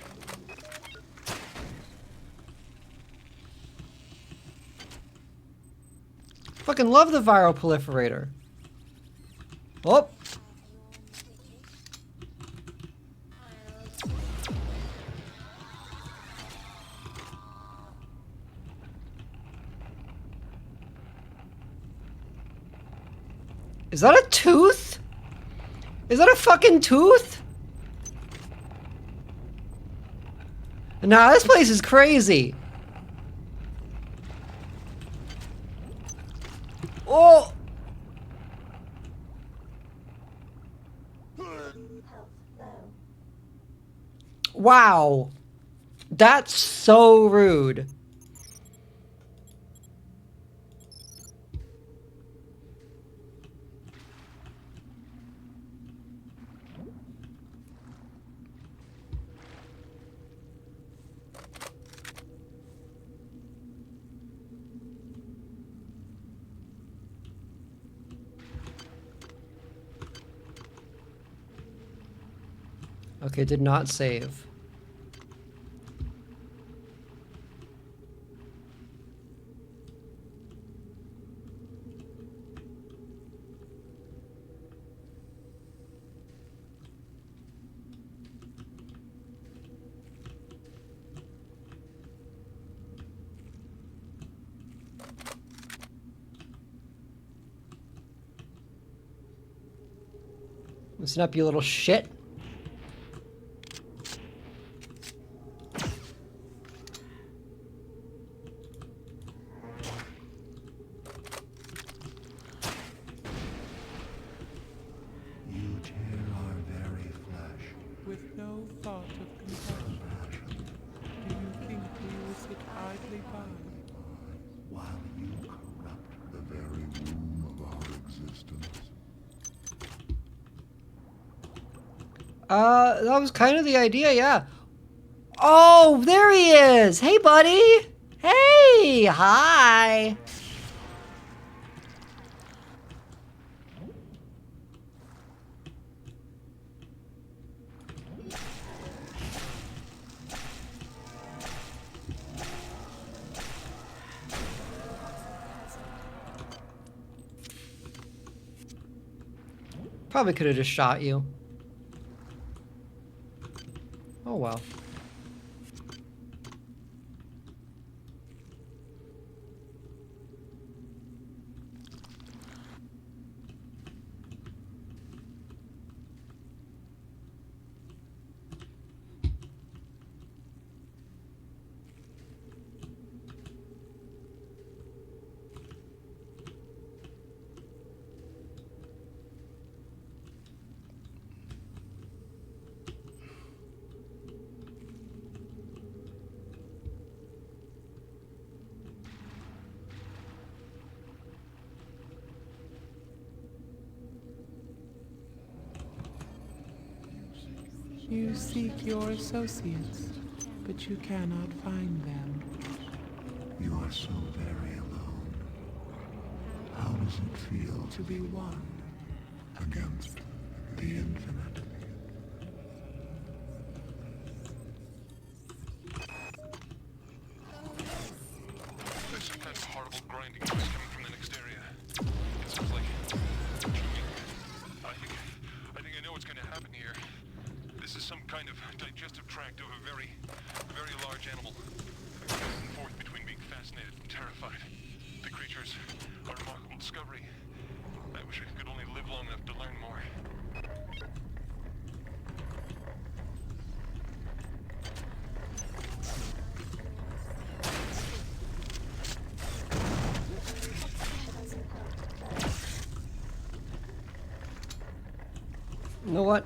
Fucking love the viral proliferator. Oh. Is that a tooth? Is that a fucking tooth? Nah, this place is crazy. Oh! Wow. That's so rude. Okay, did not save. Listen up, you little shit. You tear our very flesh. With no thought of compassion. Do you think we will sit idly by? While you corrupt the very womb of our existence. That was kind of the idea, yeah. Oh, there he is! Hey, buddy! Hey! Hi! Probably could have just shot you. Oh well. You seek your associates, but you cannot find them. You are so very alone. How does it feel To be one. against the infinite? There's some kind of horrible grinding noise coming from the next area. It sounds like chewing. I think I know what's going to happen here. This is some kind of digestive tract of a very large animal. Back and forth between being fascinated and terrified. The creatures are a remarkable discovery. I wish I could only live long enough to learn more. You know what?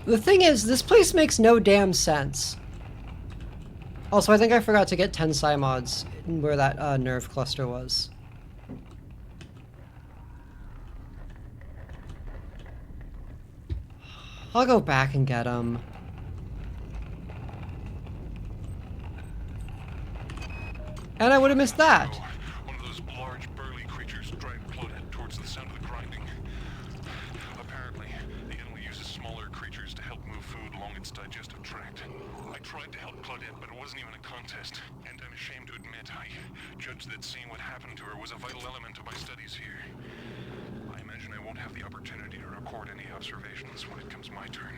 The thing is, this place makes no damn sense. Also, I think I forgot to get Tensai mods where that nerve cluster was. I'll go back and get them. And I would have missed that. digestive tract. I tried to help Claudette, but it wasn't even a contest. And I'm ashamed to admit, I judged that seeing what happened to her was a vital element of my studies here. I imagine I won't have the opportunity to record any observations when it comes my turn.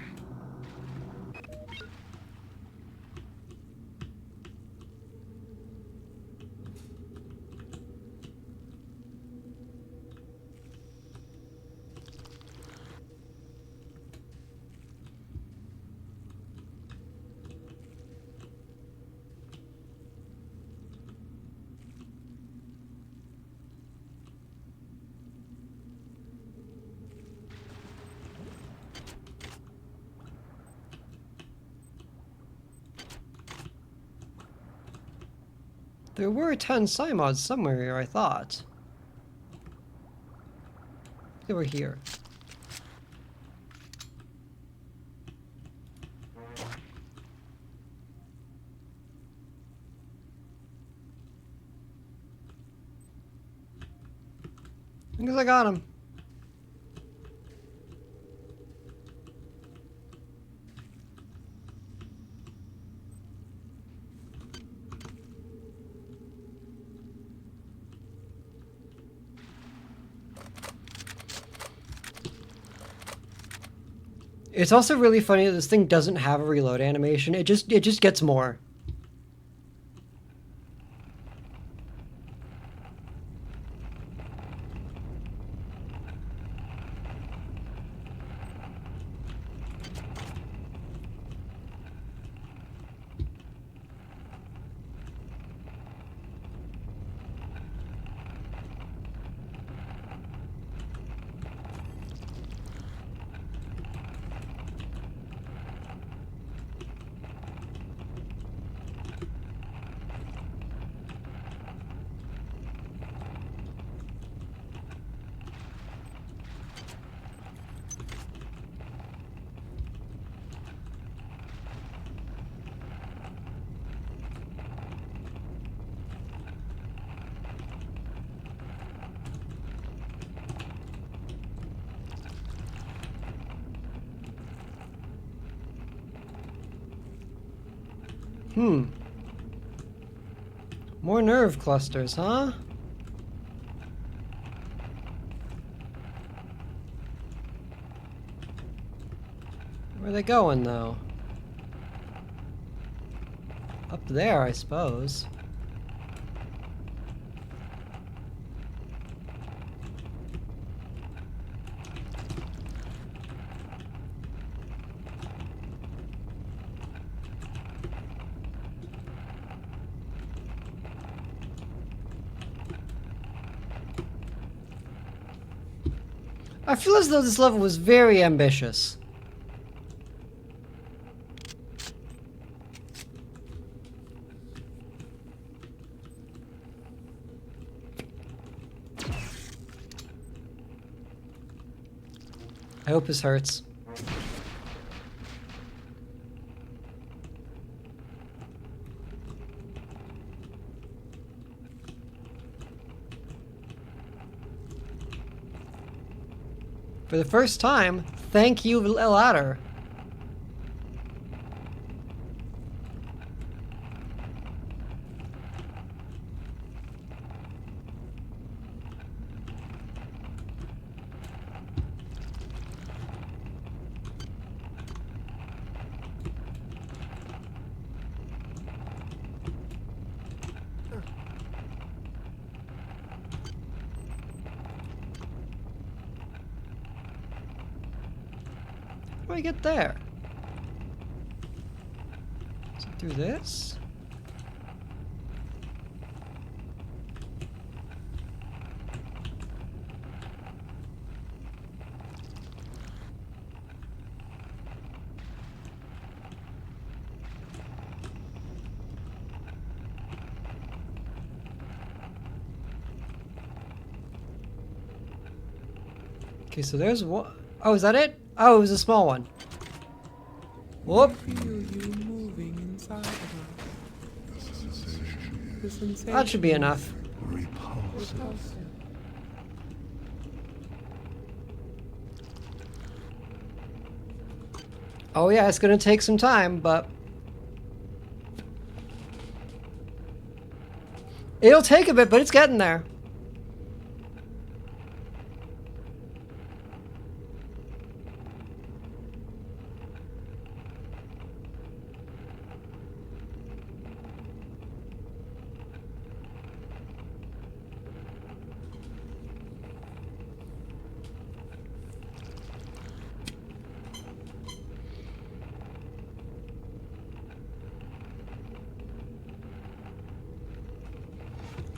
There were 10 Psymods somewhere here, I thought. They were here. I guess I got him. It's also really funny that this thing doesn't have a reload animation. It just gets more. More nerve clusters, huh? Where are they going, though? Up there, I suppose. I feel as though this level was very ambitious. I hope this hurts. For the first time, thank you, ladder. How do I get there? Is it through this? Okay, so there's one. Oh, is that it? Oh, it was a small one. Whoop. Feel you moving inside of her. The sensation That should be enough. Repulsive. repulsive. Oh yeah, it's gonna take some time, but it'll take a bit, but it's getting there.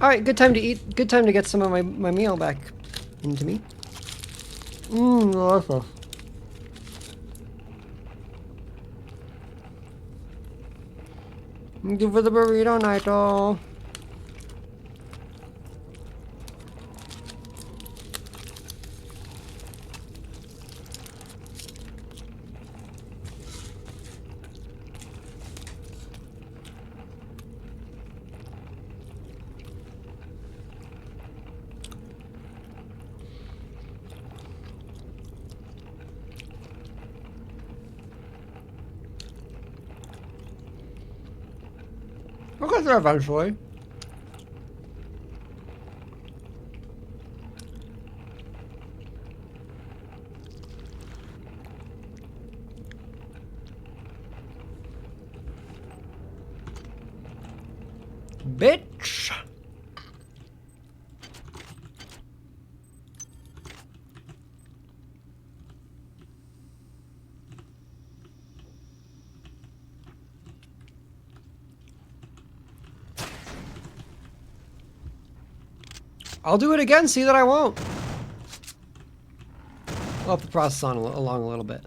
Alright, good time to eat. Good time to get some of my meal back into me. Delicious. Thank you for the burrito, Naito. We'll get there eventually. Bitch! I'll do it again, see that I won't. I'll up the process on along a little bit.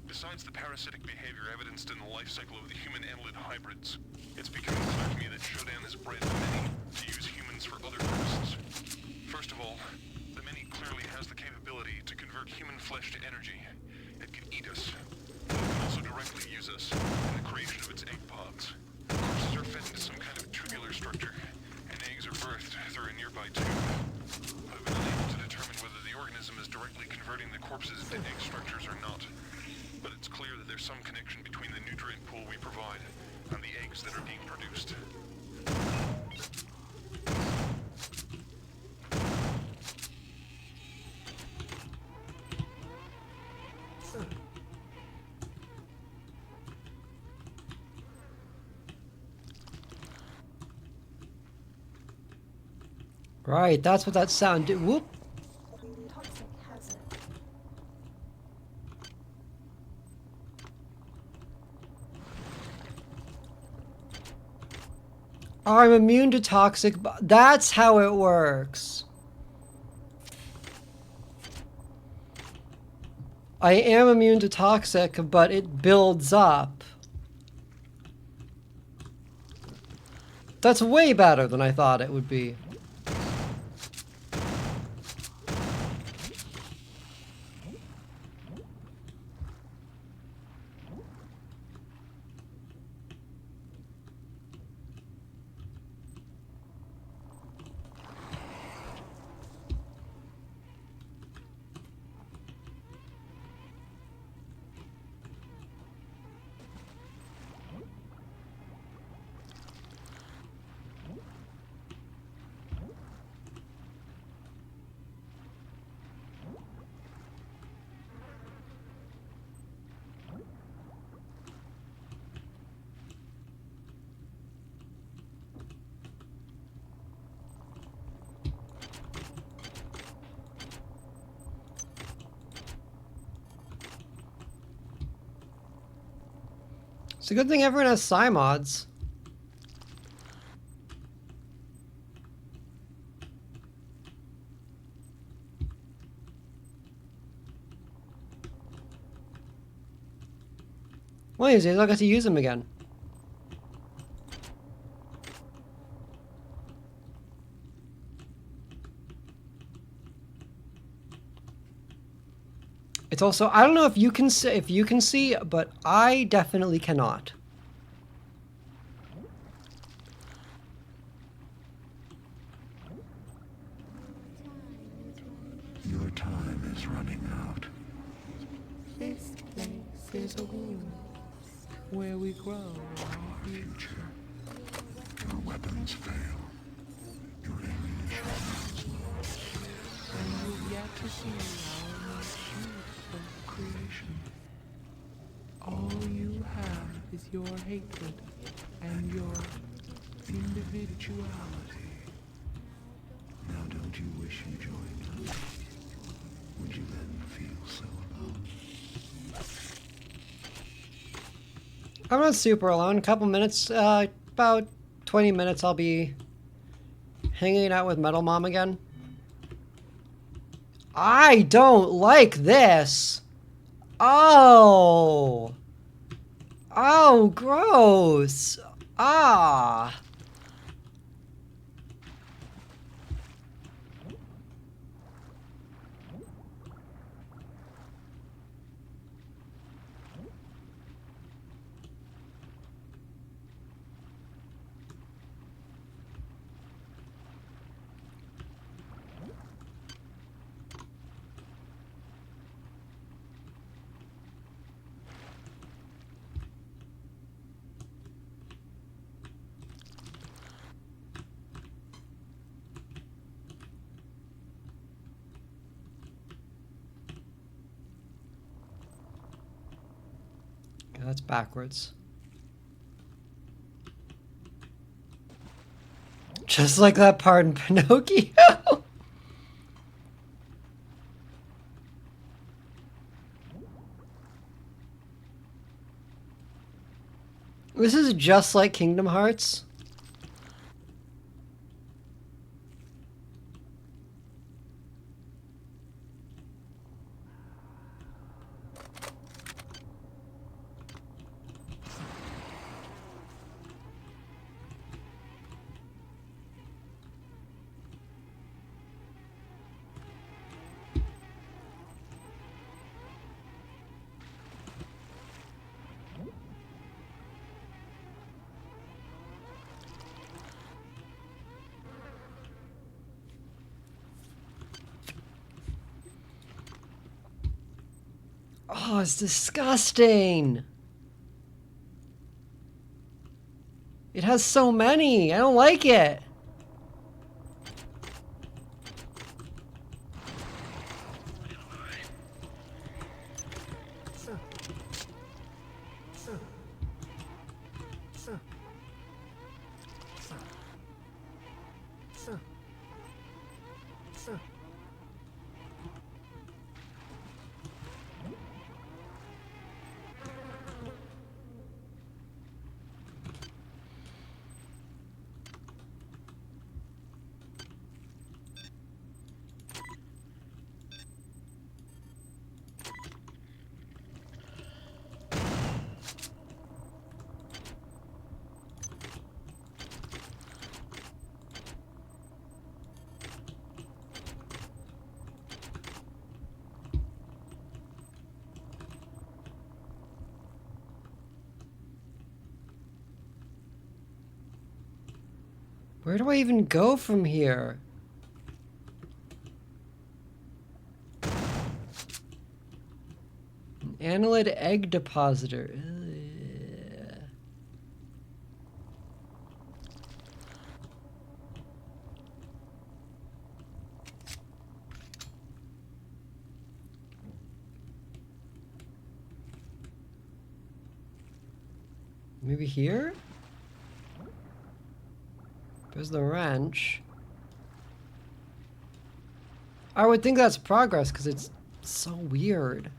Besides the parasitic behavior evidenced in the life cycle of the human annelid hybrids, it's becoming clear to me that Shodan has bred the many to use humans for other purposes. First of all, the many clearly has the capability to convert human flesh to energy. It can eat us, but it can also directly use us in the creation of its egg pods. Corpses are fed into some kind of tubular structure, and eggs are birthed through a nearby tube. I've been unable to determine whether the organism is directly converting the corpses into egg structures or not. But it's clear that there's some connection between the nutrient pool we provide and the eggs that are being produced. Right, that's what that sound did. Whoop. Toxic hazard. I'm immune to toxic. That's how it works. I am immune to toxic, but it builds up. That's way better than I thought it would be. It's a good thing everyone has psi mods. One of these days I'll get to use them again. It's also, I don't know if you can see, but I definitely cannot. Your time is running out. This place is a womb where we grow our future. Your weapons fail. Your ammunition runs low. And you've yet to see our most beautiful creation. All you have is your hatred and your individuality. Now don't you wish you joined us? Would you then feel so alone? I'm not super alone. A couple minutes, about 20 minutes, I'll be hanging out with Metal Mom again. I don't like this. Oh. Oh, gross. Ah. That's backwards. Just like that part in Pinocchio. This is just like Kingdom Hearts. Oh, it's disgusting. It has so many. I don't like it. Where do I even go from here? An annelid egg depositor. Ugh. Maybe here? There's the wrench. I would think that's progress because it's so weird.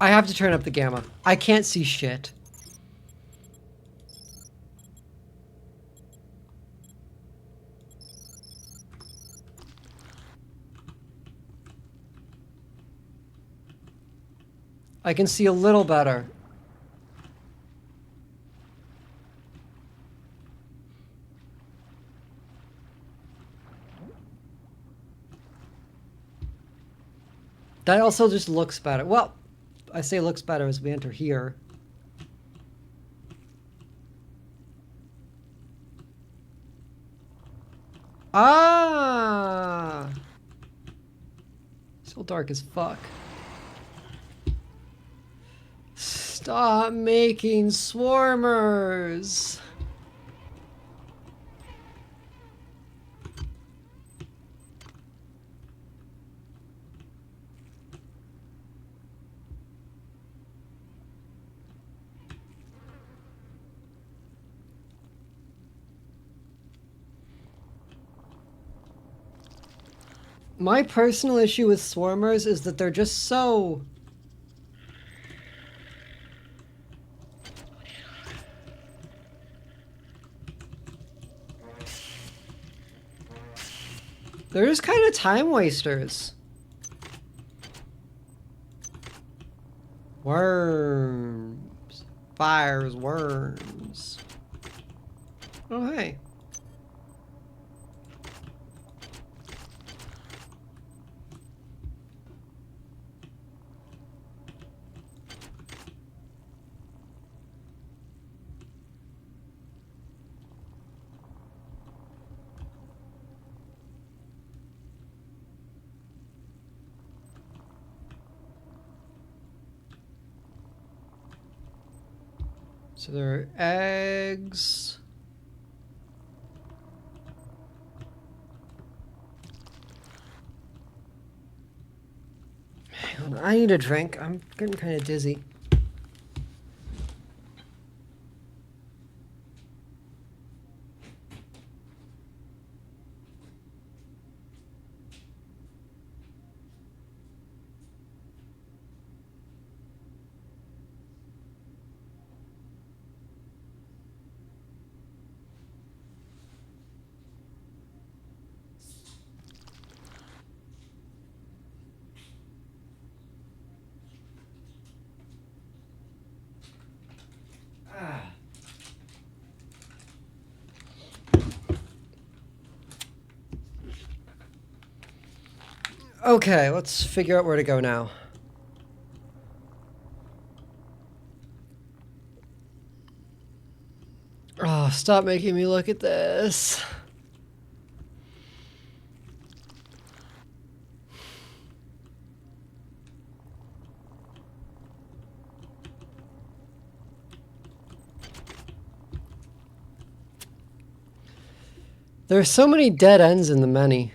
I have to turn up the gamma. I can't see shit. I can see a little better. That also just looks better. Well, I say looks better as we enter here. Ah! Still dark as fuck. Stop making swarmers! My personal issue with swarmers is that they're just so... They're just kind of time wasters. Worms. Fires, worms. Oh, hey. So there are eggs. Hang on, I need a drink. I'm getting kind of dizzy. Okay, let's figure out where to go now. Oh, stop making me look at this. There are so many dead ends in the many.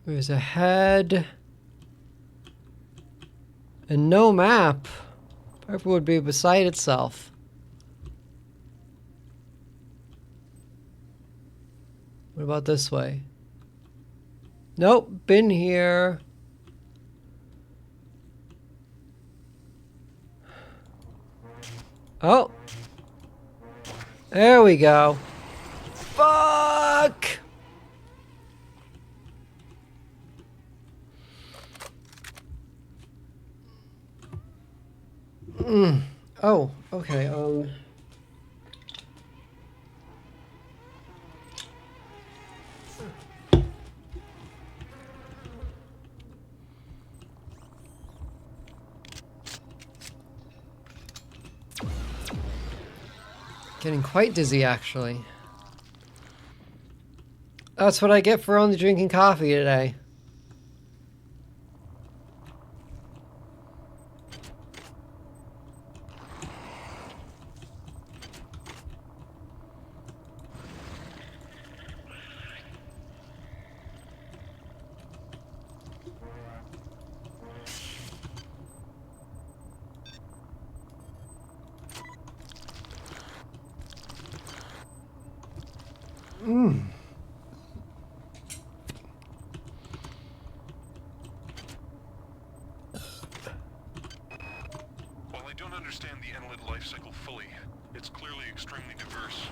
There's a head and no map. Purple would be beside itself. What about this way? Nope, been here. Oh. There we go. Fuck! Oh, okay, Getting quite dizzy, actually. That's what I get for only drinking coffee today. understand the annelid life cycle fully, it's clearly extremely diverse.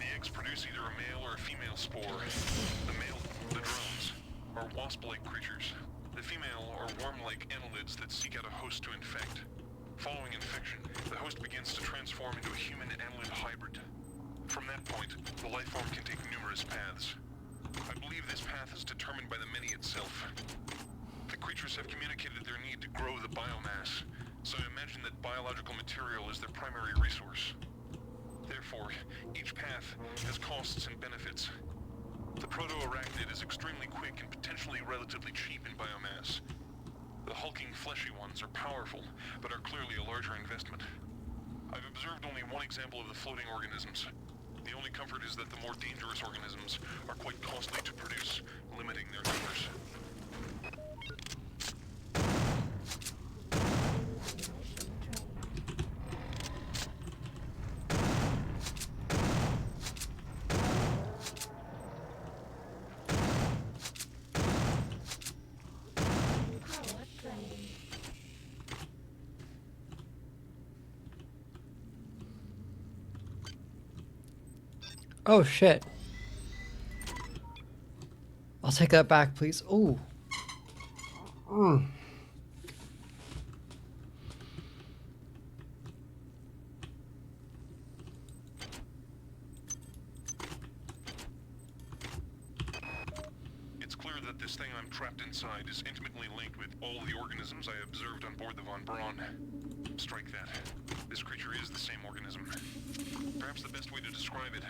The eggs produce either a male or a female spore. The male, the drones, are wasp-like creatures. The female are worm-like annelids that seek out a host to infect. Following infection, the host begins to transform into a human annelid hybrid. From that point, the life form can take numerous paths. I believe this path is determined by the many itself. The creatures have communicated their need to grow the biomass, so I imagine that biological material is their primary resource. Therefore, each path has costs and benefits. The proto-arachnid is extremely quick and potentially relatively cheap in biomass. The hulking fleshy ones are powerful, but are clearly a larger investment. I've observed only one example of the floating organisms. The only comfort is that the more dangerous organisms are quite costly to produce, limiting their numbers. Oh shit. I'll take that back, please. Ooh. It's clear that this thing I'm trapped inside is intimately linked with all the organisms I observed on board the Von Braun. Strike that. This creature is the same organism. Perhaps the best way to describe it,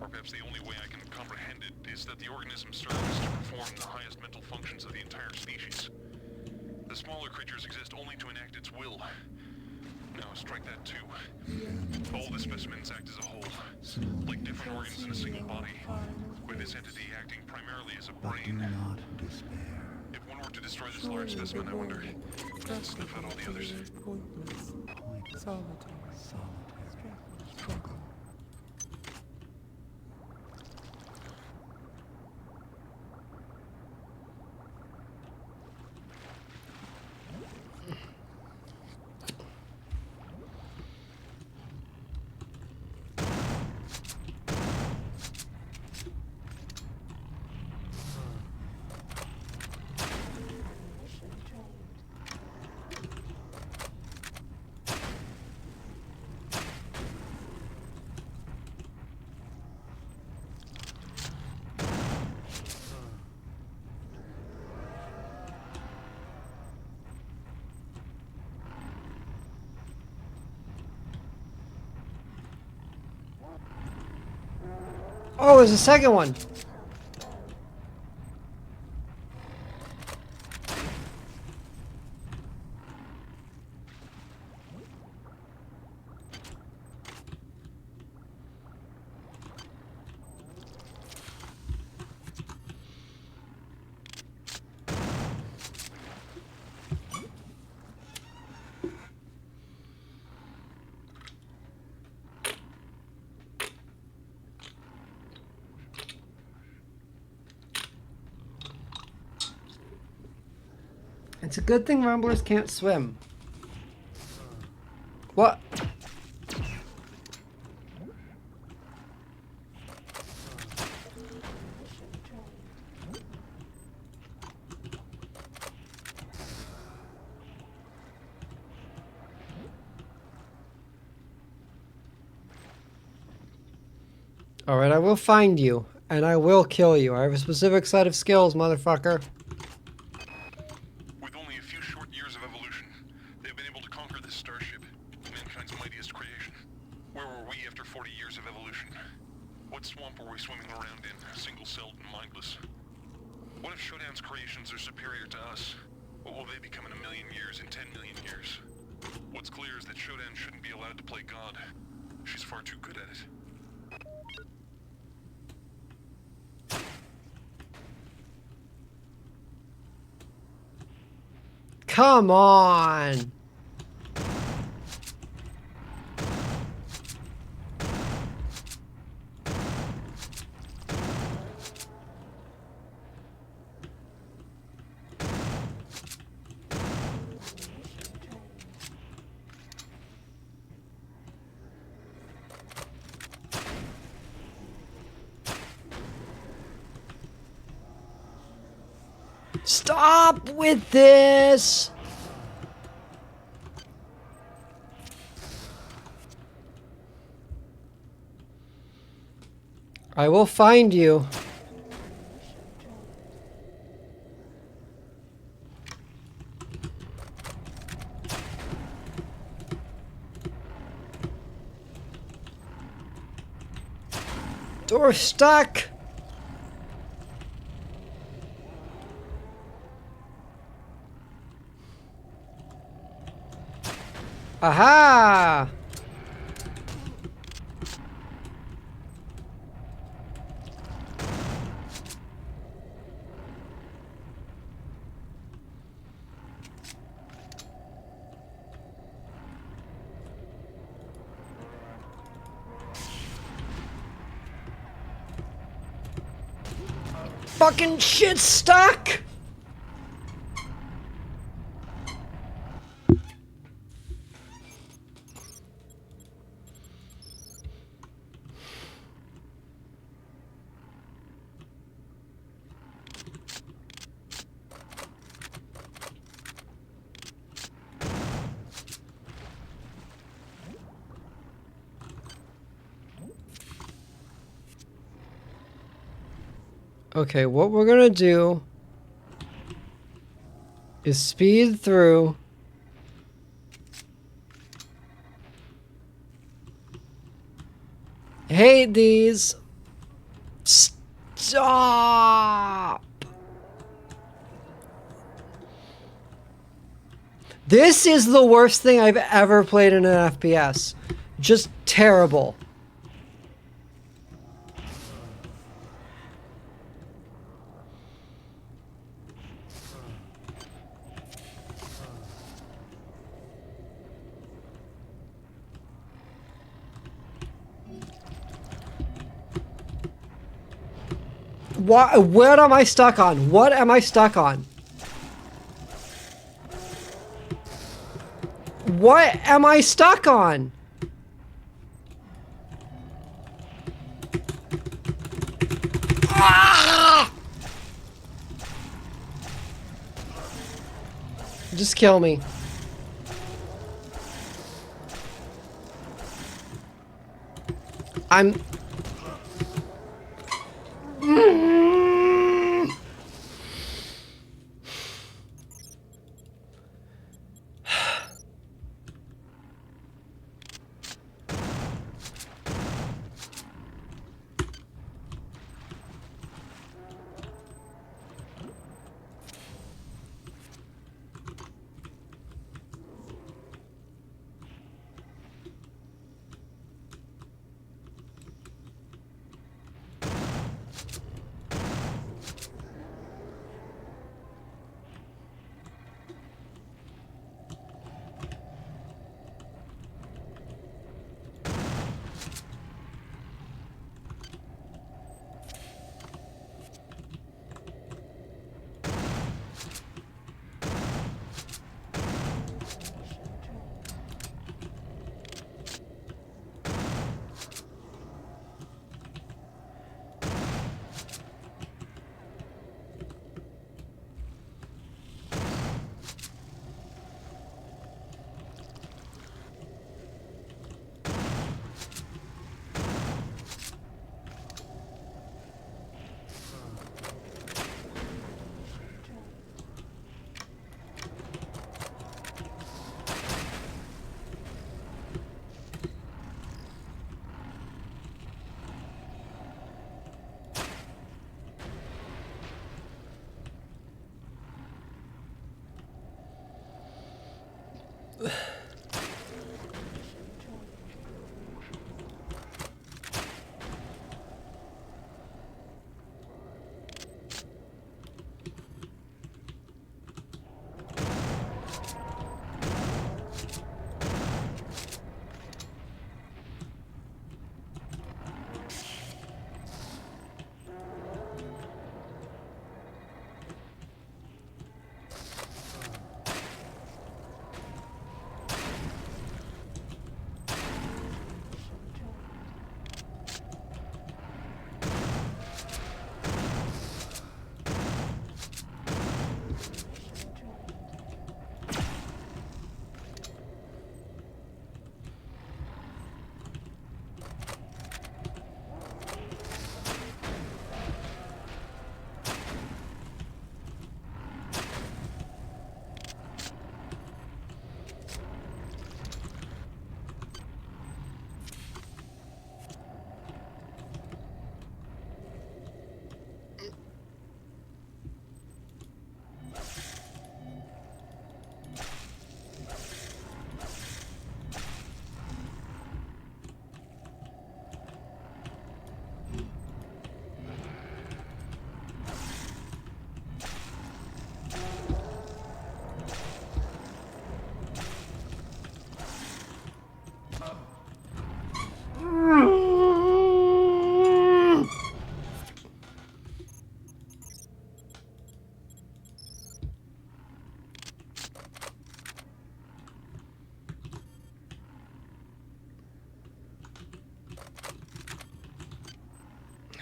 or perhaps the only way I can comprehend it, is that the organism serves to perform the highest mental functions of the entire species. The smaller creatures exist only to enact its will. Now, strike that too. All the specimens act as a whole, like different organs in a single body, with this entity acting primarily as a But do brain. not despair. If one were to destroy this large specimen, I wonder, would it snuff out all the others? Pointless. Solitary. Struggle. Oh, there's a second one. It's a good thing rumblers can't swim. What? Alright, I will find you, and I will kill you. I have a specific set of skills, motherfucker. With only a few short years of evolution, they've been able to conquer this starship, mankind's mightiest creation. Where were we after 40 years of evolution? What swamp were we swimming around in, single-celled and mindless? What if Shodan's creations are superior to us? What will they become in 1 million years, in 10 million years? What's clear is that Shodan shouldn't be allowed to play God. She's far too good at it. Come on! Stop with this! I will find you. Door stuck! Aha! Fucking shit stuck! Okay, what we're gonna do is speed through. Hate these. Stop. This is the worst thing I've ever played in an FPS. Just terrible. What am I stuck on? What am I stuck on? What am I stuck on? Ah! Just kill me. I'm...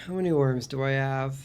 How many worms do I have?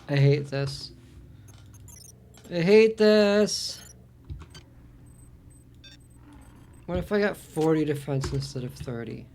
I hate this. I hate this. What if I got 40 defense instead of 30?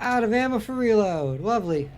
Out of ammo for reload. Lovely.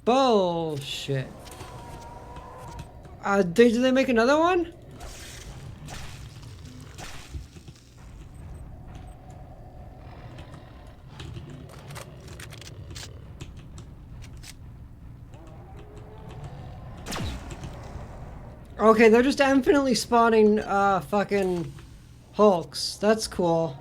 Bullshit. Did they make another one? Okay, they're just infinitely spawning fucking Hulks. That's cool.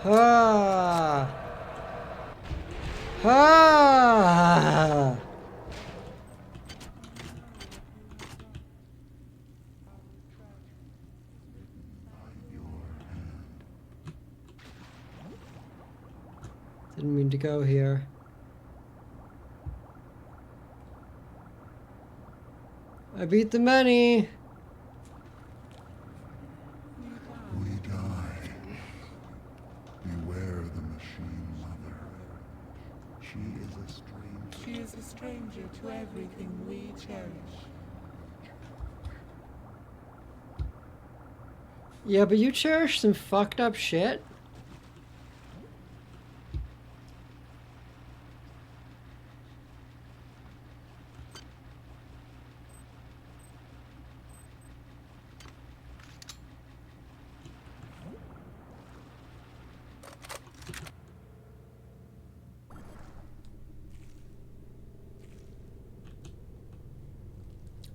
Ah. Ah. Didn't mean to go here. I beat the many. We die. Beware the machine mother. She is a stranger. She is a stranger to everything we cherish. Yeah, but you cherish some fucked up shit.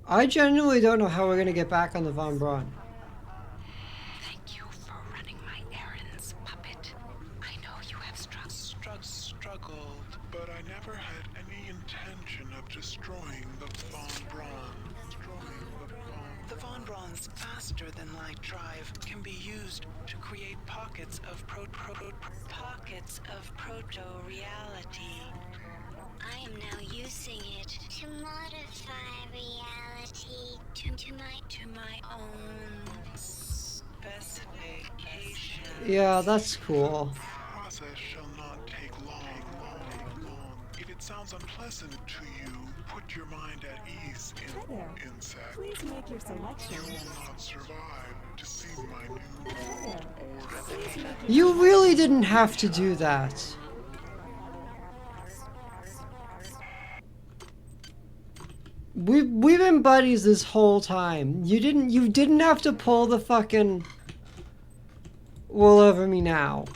I genuinely don't know how we're gonna get back on the Von Braun. Thank you for running my errands, puppet. I know you have Struggled, but I never had any intention of destroying the Von Braun. The Von Braun's faster than light drive can be used to create pockets of proto-reality. I am now using it to modify reality to my own specification. Yeah, that's cool. The process shall not take long. If it sounds unpleasant to you, put your mind at ease, Hi there. insect. Please make your selection. You will not survive to see my new Hi there. Please make your You really didn't have to do that. We've been buddies this whole time. You didn't have to pull the fucking wool over me now.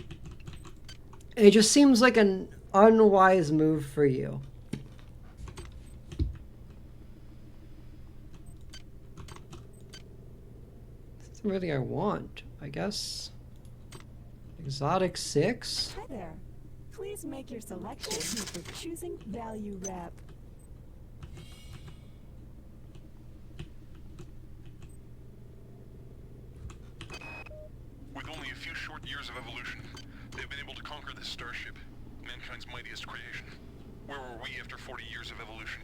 It just seems like an unwise move for you. That's really I want, I guess. Exotic 6? Hi there. Please make your selection. Thank you for choosing Value Wrap. With only a few short years of evolution, they've been able to conquer this starship, mankind's mightiest creation. Where were we after 40 years of evolution?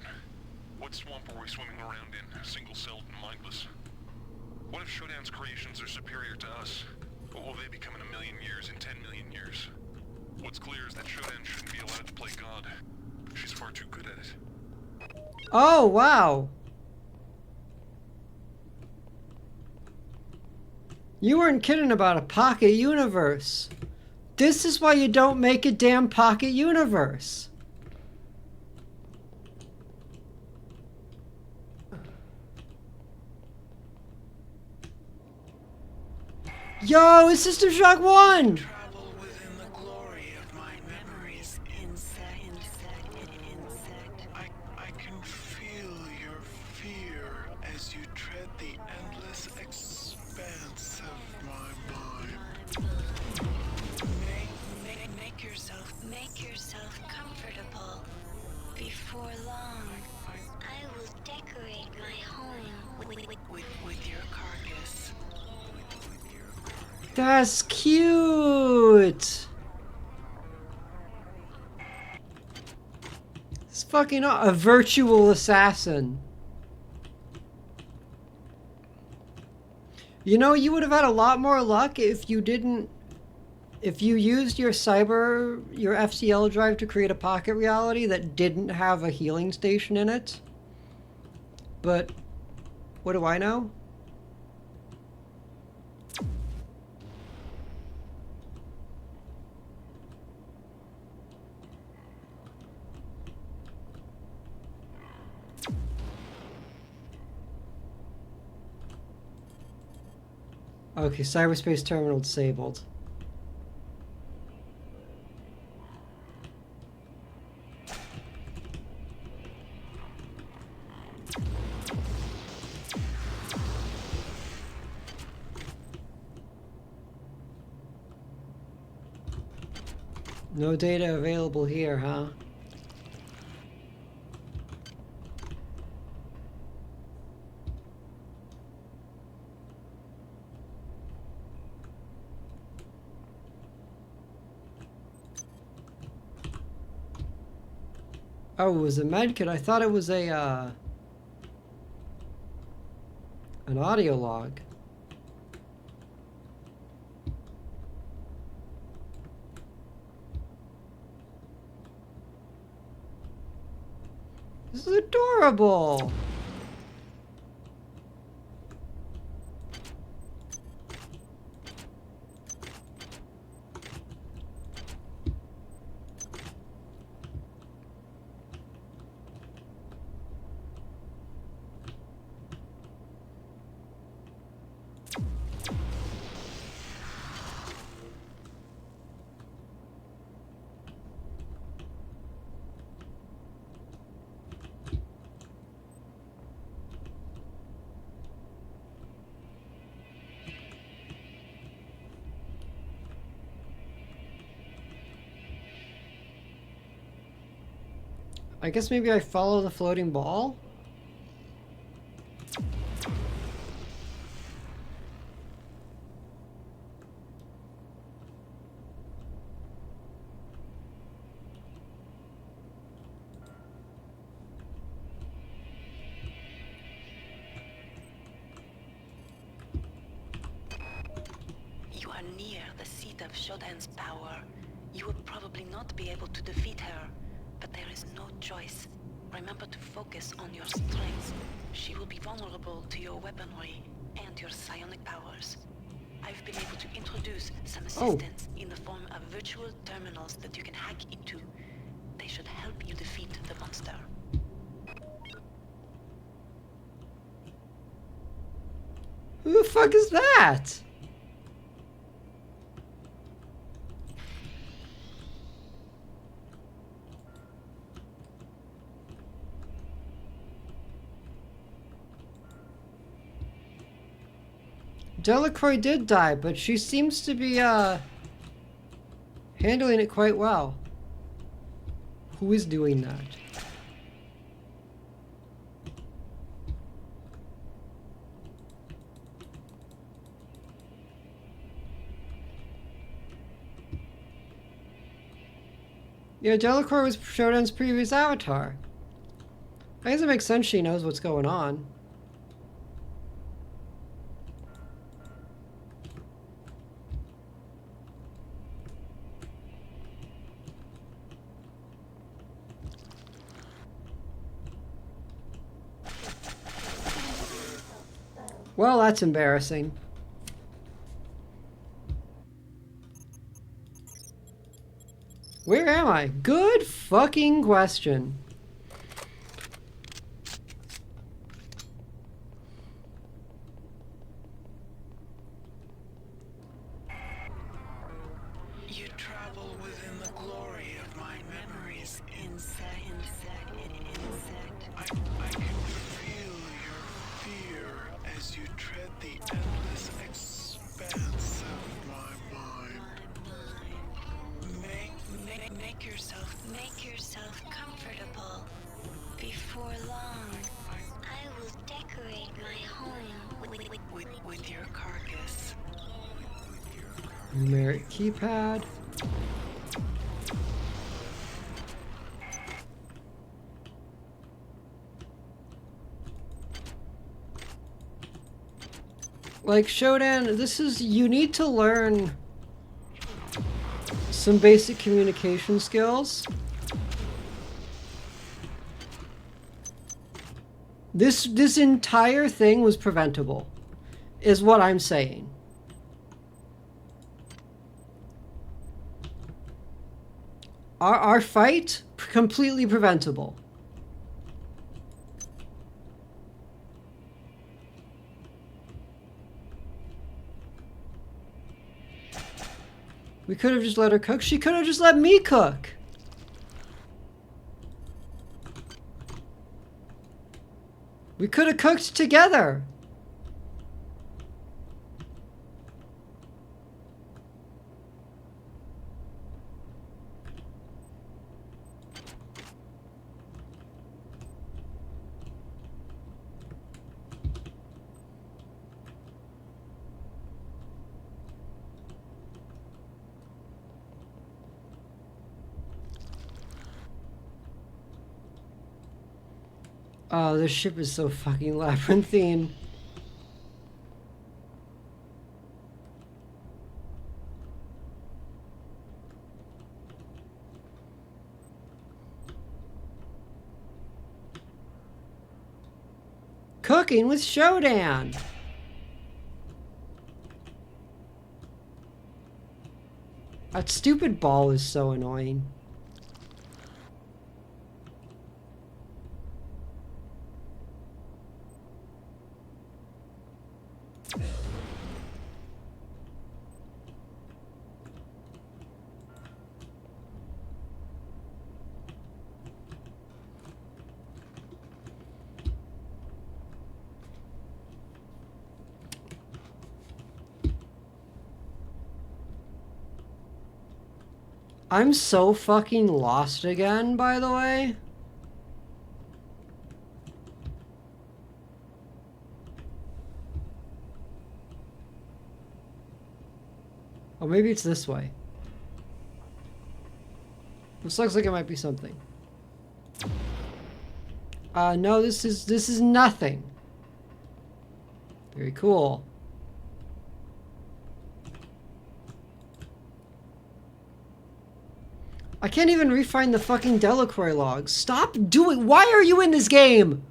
What swamp were we swimming around in, single-celled and mindless? What if Shodan's creations are superior to us? What will they become in 1 million years, in 10 million years? What's clear is that Shodan shouldn't be allowed to play God. She's far too good at it. Oh, wow. You weren't kidding about a pocket universe. This is why you don't make a damn pocket universe. Yo, it's System Shock 1! Travel within the glory of my memories, insect. I can feel your fear as you tread the endless expanse of my mind. Make yourself comfortable. Before long, I will decorate my home With your carcass. That's cute! It's fucking a virtual assassin. You know, you would have had a lot more luck if you didn't... If you used your FCL drive to create a pocket reality that didn't have a healing station in it. But, what do I know? Okay, cyberspace terminal disabled. No data available here, huh? Oh, it was a medkit. I thought it was a, an audio log. This is adorable! I guess maybe I follow the floating ball? You are near the seat of Shodan's power. You will probably not be able to defeat her, but there is no choice. Remember to focus on your strengths. She will be vulnerable to your weaponry and your psionic powers. I've been able to introduce some assistance in the form of virtual terminals that you can hack into. They should help you defeat the monster. Who the fuck is that? Delacroix did die, but she seems to be, handling it quite well. Who is doing that? Yeah, Delacroix was Shodan's previous avatar. I guess it makes sense she knows what's going on. Well, that's embarrassing. Where am I? Good fucking question. You travel within the glory of my memories. Insect. I can feel your fear as you tread the endless expanse of my mind. Make yourself comfortable. Before long, I will decorate my home with your carcass. Numeric keypad. Like, Shodan, this is, you need to learn some basic communication skills. This entire thing was preventable, is what I'm saying. Our fight, completely preventable. We could have just let her cook. She could have just let me cook. We could have cooked together. Oh, this ship is so fucking labyrinthine. Cooking with Shodan. That stupid ball is so annoying. I'm so fucking lost again, by the way. Oh, maybe it's this way. This looks like it might be something. No, this is nothing. Very cool. I can't even refine the fucking Delacroix logs. Stop doing— why are you in this game?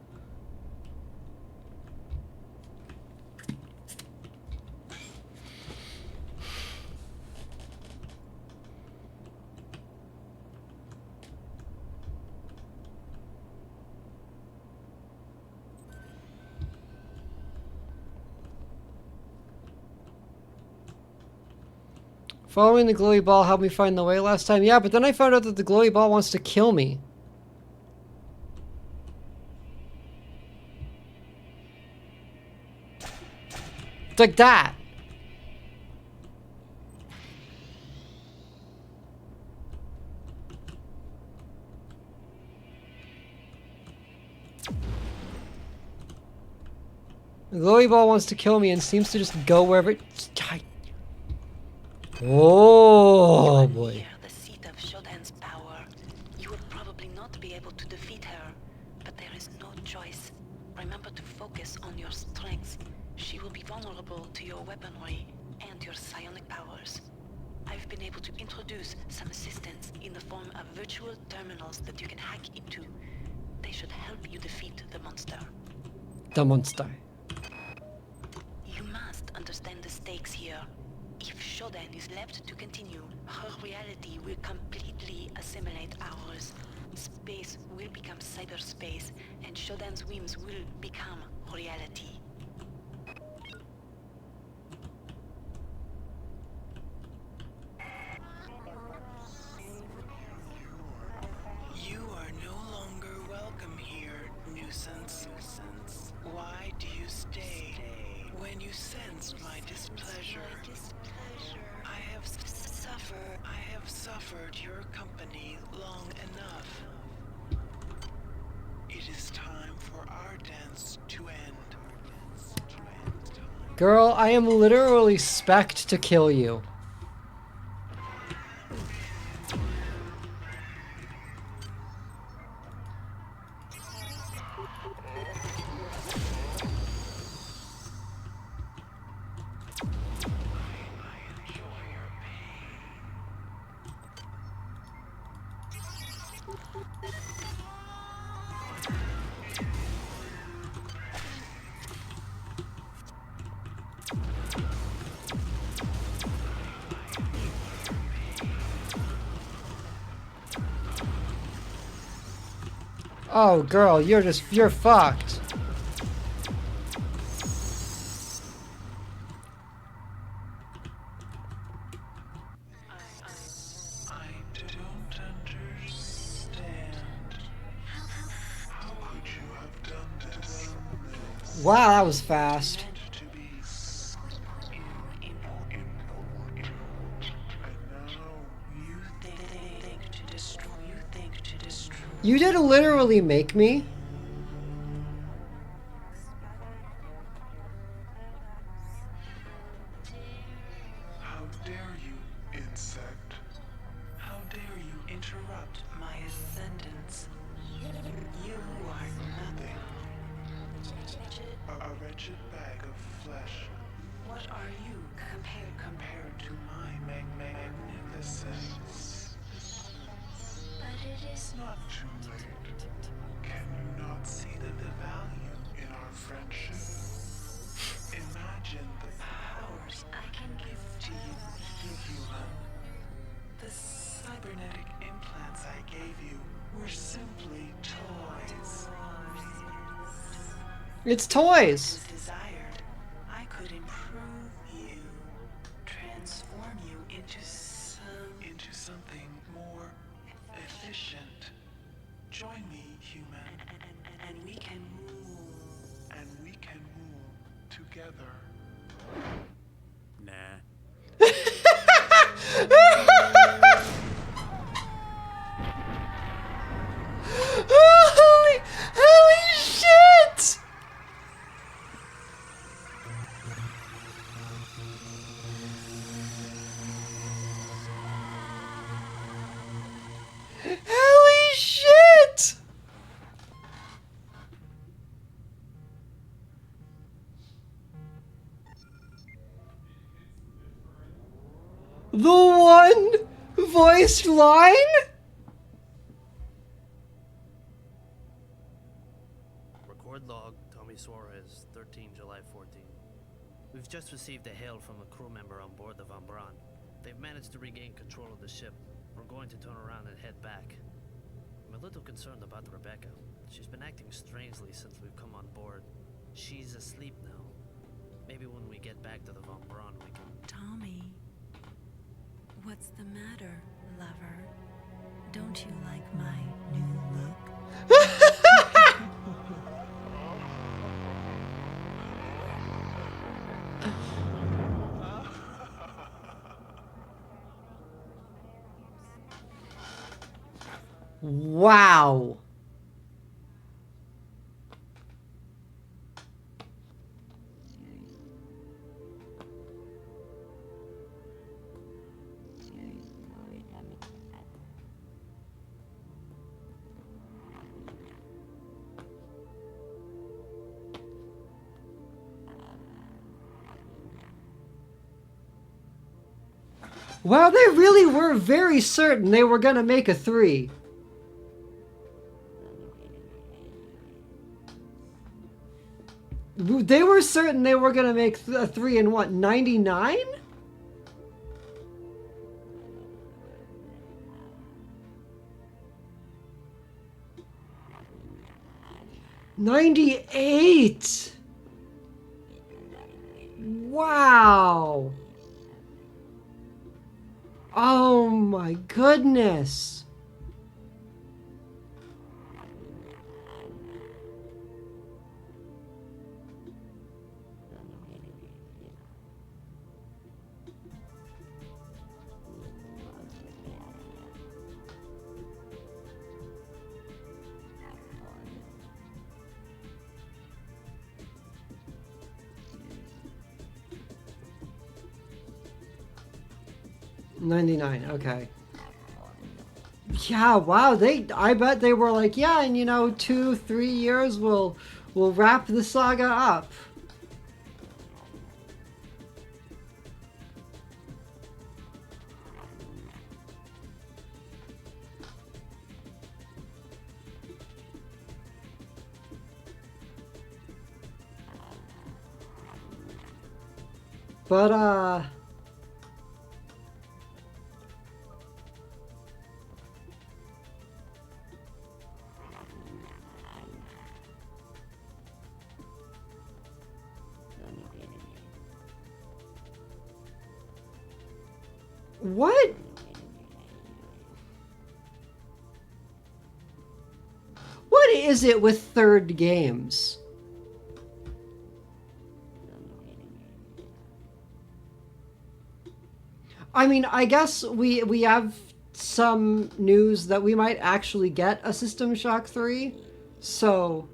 Following the glowy ball helped me find the way last time. Yeah, but then I found out that the glowy ball wants to kill me. It's like that. The glowy ball wants to kill me and seems to just go wherever it— oh boy. The seat of Shodan's power. You will probably not be able to defeat her, but there is no choice. Remember to focus on your strengths. She will be vulnerable to your weaponry and your psionic powers. I've been able to introduce some assistance in the form of virtual terminals that you can hack into. They should help you defeat the monster. The monster. You must understand the stakes here. If Shodan is left to continue, her reality will completely assimilate ours. Space will become cyberspace, and Shodan's whims will become reality. You are no longer welcome here, nuisance. Why do you stay? When you sense my displeasure, I have suffered your company long enough. It is time for our dance to end. Girl, I am literally spec'd to kill you. Oh, girl, you're fucked. Wow, that was fast. To be you think to destroy. You did literally make me. How dare you, insect? How dare you interrupt my ascendance? You are nothing. A wretched bag of flesh. What are you compared to my magnificence? But it is Not too late. Can you not see the value in our friendship? Imagine the powers I can give to you, human. The cybernetic implants I gave you were simply toys. It's toys. Desired, I could improve you, transform you into something more efficient. Join me, human, and we can rule. And we can rule together. Nah. Holy shit! Holy shit! The one voiced line? Record log, Tommy Suarez, 13 July 14. We've just received a hail from a crew member on board the Von Braun. They've managed to regain control of the ship. We're going to turn around and head back. I'm a little concerned about Rebecca. She's been acting strangely since we've come on board. She's asleep now. Maybe when we get back to the Von Braun we can... Tommy, what's the matter, lover? Don't you like my new look? Wow. Wow, they really were very certain they were gonna make a 3. They were certain they were gonna make a 3 in what, 99? $98. Wow. Oh my goodness. $99, okay. Yeah, wow, I bet they were like, yeah, in 2-3 years we'll wrap the saga up. But what? What is it with third games? I mean, I guess we have some news that we might actually get a System Shock 3, so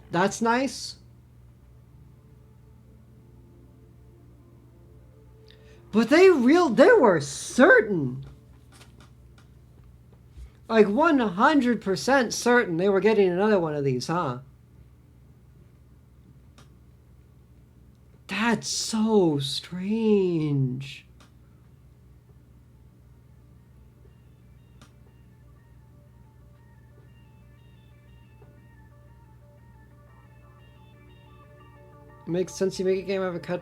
that's nice. But they were certain. Like 100% certain they were getting another one of these, huh? That's so strange. Makes sense you make a game out of a cut.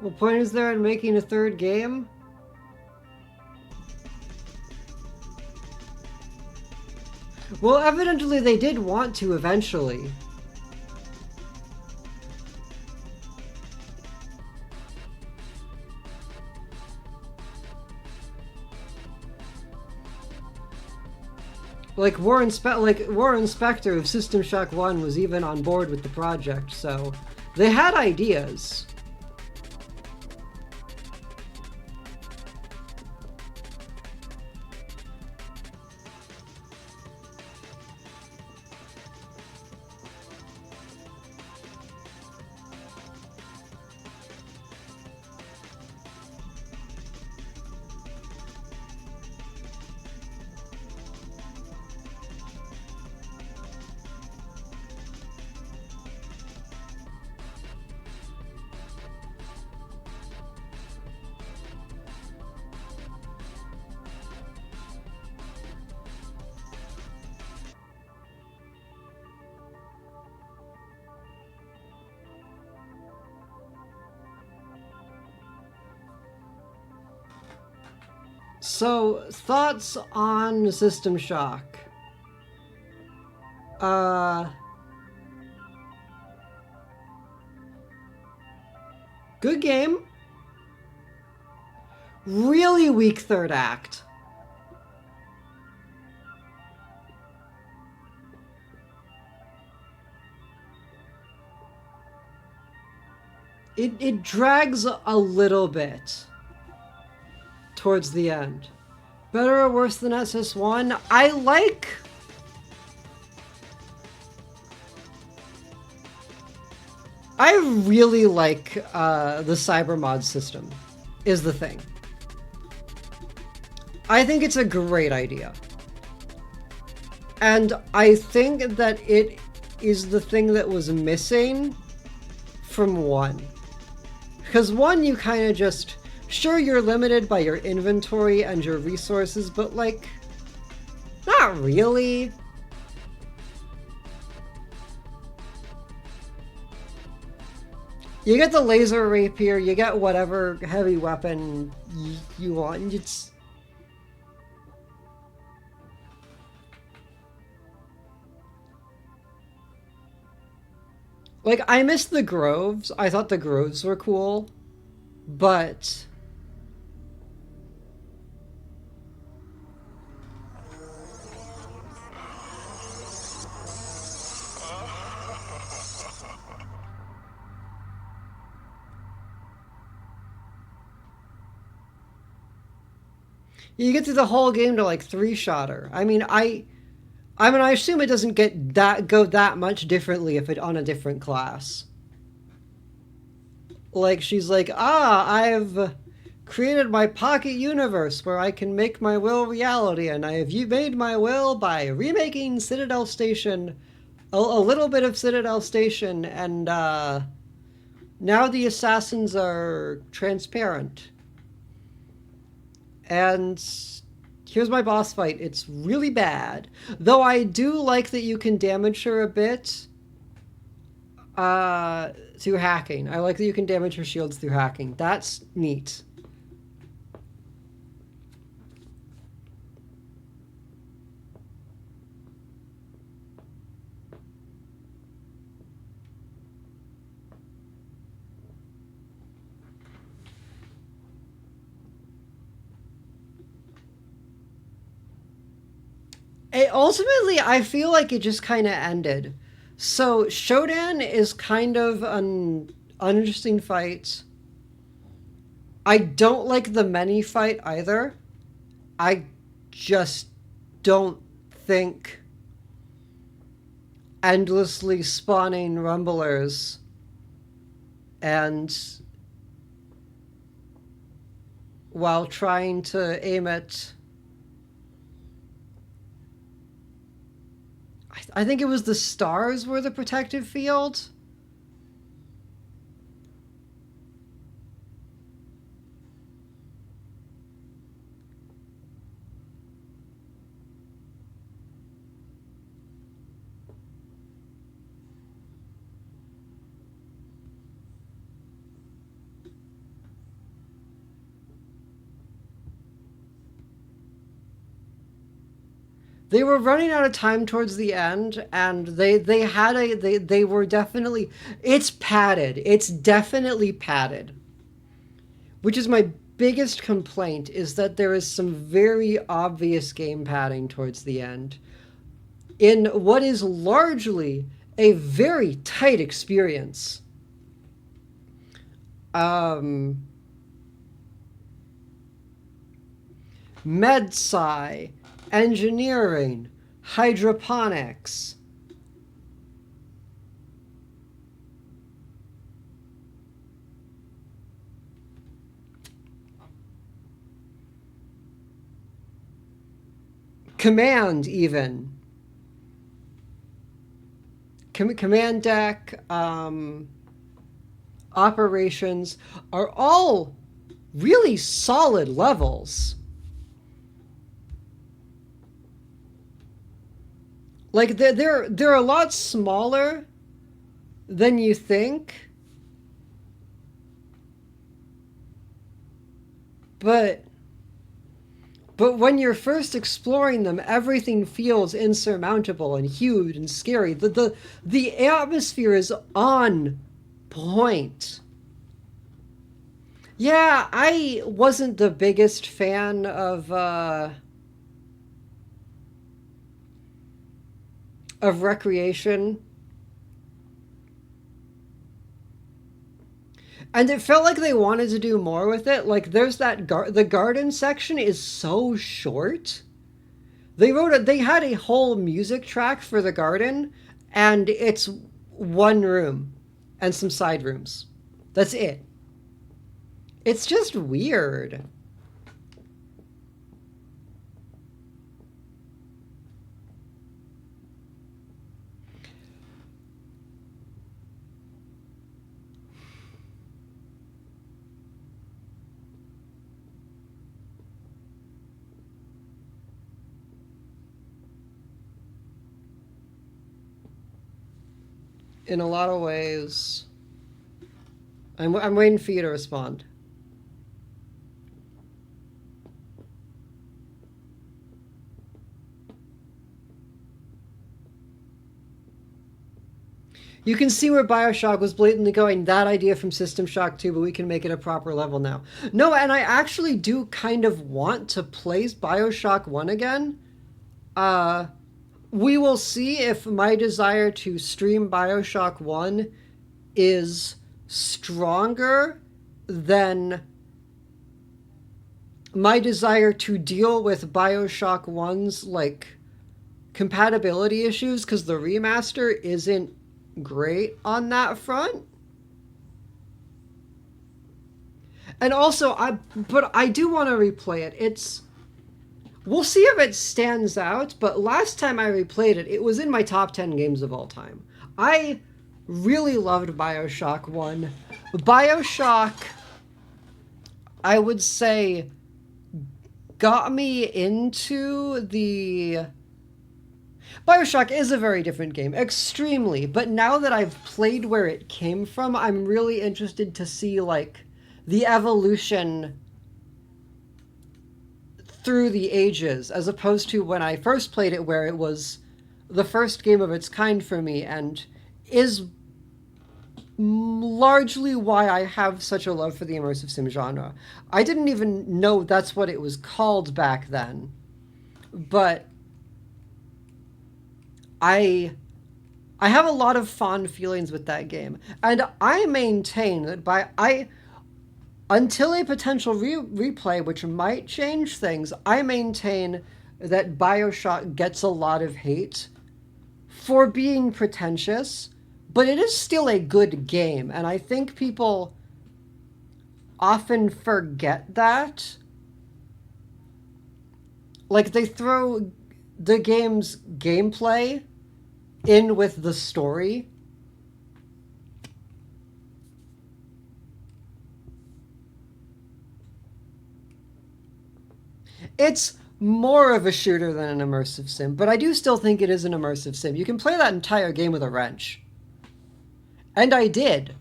What point is there in making a third game? Well, evidently they did want to eventually. Like Warren Spector of System Shock 1 was even on board with the project, so they had ideas. So, thoughts on System Shock? Good game. Really weak third act. It drags a little bit towards the end. Better or worse than SS1? I really like the Cybermod system, is the thing. I think it's a great idea. And I think that it is the thing that was missing from 1. Because 1, you kind of just... Sure, you're limited by your inventory and your resources, but, like, not really. You get the laser rapier, you get whatever heavy weapon you want. It's... Like, I missed the groves. I thought the groves were cool, but... You get through the whole game to like 3-shotter. I mean, I assume it doesn't go that much differently if it on a different class. Like she's like, I've created my pocket universe where I can make my will reality, and you made my will by remaking Citadel Station, a little bit of Citadel Station, and now the assassins are transparent. And here's my boss fight. It's really bad. Though I do like that you can damage her a bit through hacking. I like that you can damage her shields through hacking. That's neat. ultimately, I feel like it just kind of ended. So Shodan is kind of an uninteresting fight. I don't like the many fight either. I just don't think endlessly spawning rumblers and while trying to aim at, I think it was the stars were the protective field. They were running out of time towards the end, and they were definitely, it's padded. It's definitely padded. Which is my biggest complaint, is that there is some very obvious game padding towards the end. In what is largely a very tight experience. Med-Sci, engineering, hydroponics. Command, even. Command deck, operations are all really solid levels. Like, they're a lot smaller than you think. But when you're first exploring them, everything feels insurmountable and huge and scary. The atmosphere is on point. Yeah, I wasn't the biggest fan of Recreation. And it felt like they wanted to do more with it. Like, there's that the garden section is so short. They had a whole music track for the garden, and it's one room and some side rooms. That's it. It's just weird. In a lot of ways, I'm waiting for you to respond. You can see where BioShock was blatantly going, that idea from System Shock 2, but we can make it a proper level now. No, and I actually do kind of want to play BioShock 1 again. We will see if my desire to stream BioShock 1 is stronger than my desire to deal with BioShock 1's, like, compatibility issues, because the remaster isn't great on that front. And also, I do want to replay it. We'll see if it stands out, but last time I replayed it, it was in my top 10 games of all time. I really loved BioShock 1. BioShock, I would say, got me into the... BioShock is a very different game, extremely, but now that I've played where it came from, I'm really interested to see, like, the evolution through the ages, as opposed to when I first played it, where it was the first game of its kind for me, and is largely why I have such a love for the immersive sim genre. I didn't even know that's what it was called back then, but I have a lot of fond feelings with that game, and I maintain that until a potential replay, which might change things, I maintain that BioShock gets a lot of hate for being pretentious, but it is still a good game, and I think people often forget that. Like, they throw the game's gameplay in with the story. It's more of a shooter than an immersive sim, but I do still think it is an immersive sim. You can play that entire game with a wrench. And I did.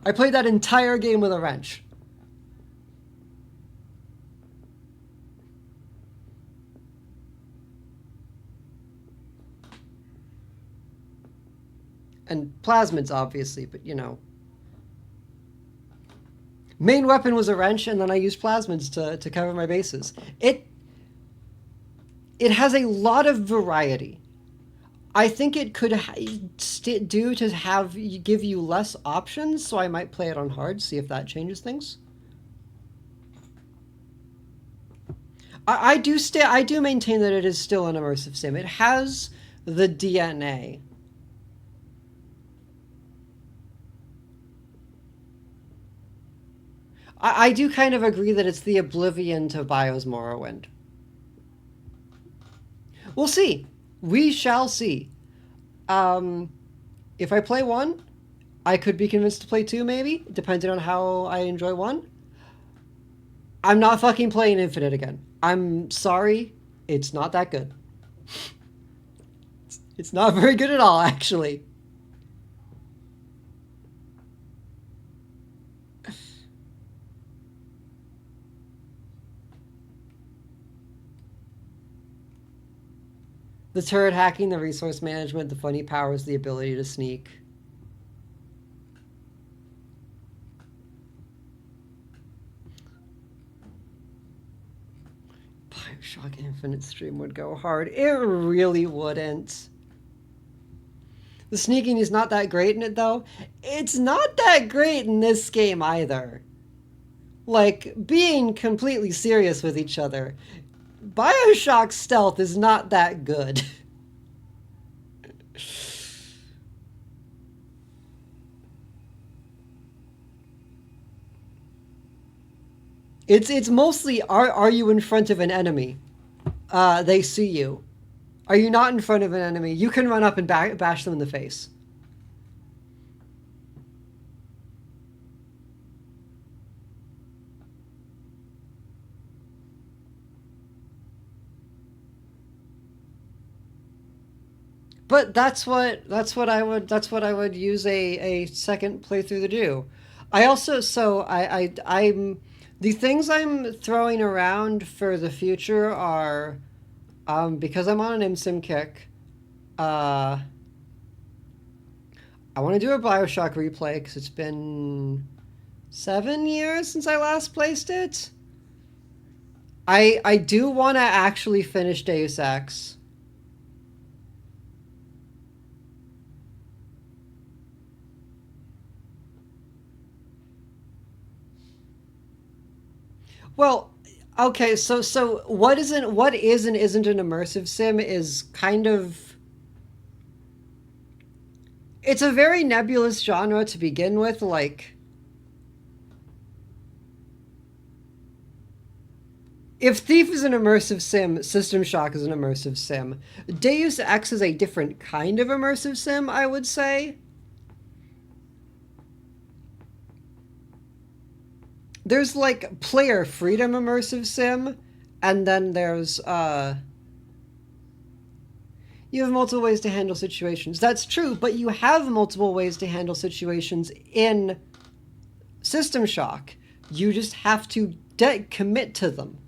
I played that entire game with a wrench. And plasmids, obviously, but you know. Main weapon was a wrench, and then I used plasmids to cover my bases. It has a lot of variety. I think it could give you less options, so I might play it on hard, see if that changes things. I do maintain that it is still an immersive sim. It has the DNA. I do kind of agree that it's the Oblivion to Bio's Morrowind. We'll see. We shall see. If I play 1, I could be convinced to play 2, maybe, depending on how I enjoy 1. I'm not fucking playing Infinite again. I'm sorry. It's not that good. It's not very good at all, actually. The turret hacking, the resource management, the funny powers, the ability to sneak. BioShock Infinite stream would go hard. It really wouldn't. The sneaking is not that great in it, though. It's not that great in this game, either. Like, being completely serious with each other. BioShock stealth is not that good. It's mostly, are you in front of an enemy? They see you. Are you not in front of an enemy? You can run up and bash them in the face. But that's what I would use a second playthrough to do. I also I'm the things I'm throwing around for the future are because I'm on an ImSim kick. I want to do a BioShock replay because it's been 7 years since I last placed it. I do want to actually finish Deus Ex. Well, okay, so what is and isn't an immersive sim is kind of, it's a very nebulous genre to begin with. Like, if Thief is an immersive sim, System Shock is an immersive sim. Deus Ex is a different kind of immersive sim, I would say. There's, like, player freedom immersive sim, and then there's, you have multiple ways to handle situations. That's true, but you have multiple ways to handle situations in System Shock. You just have to commit to them.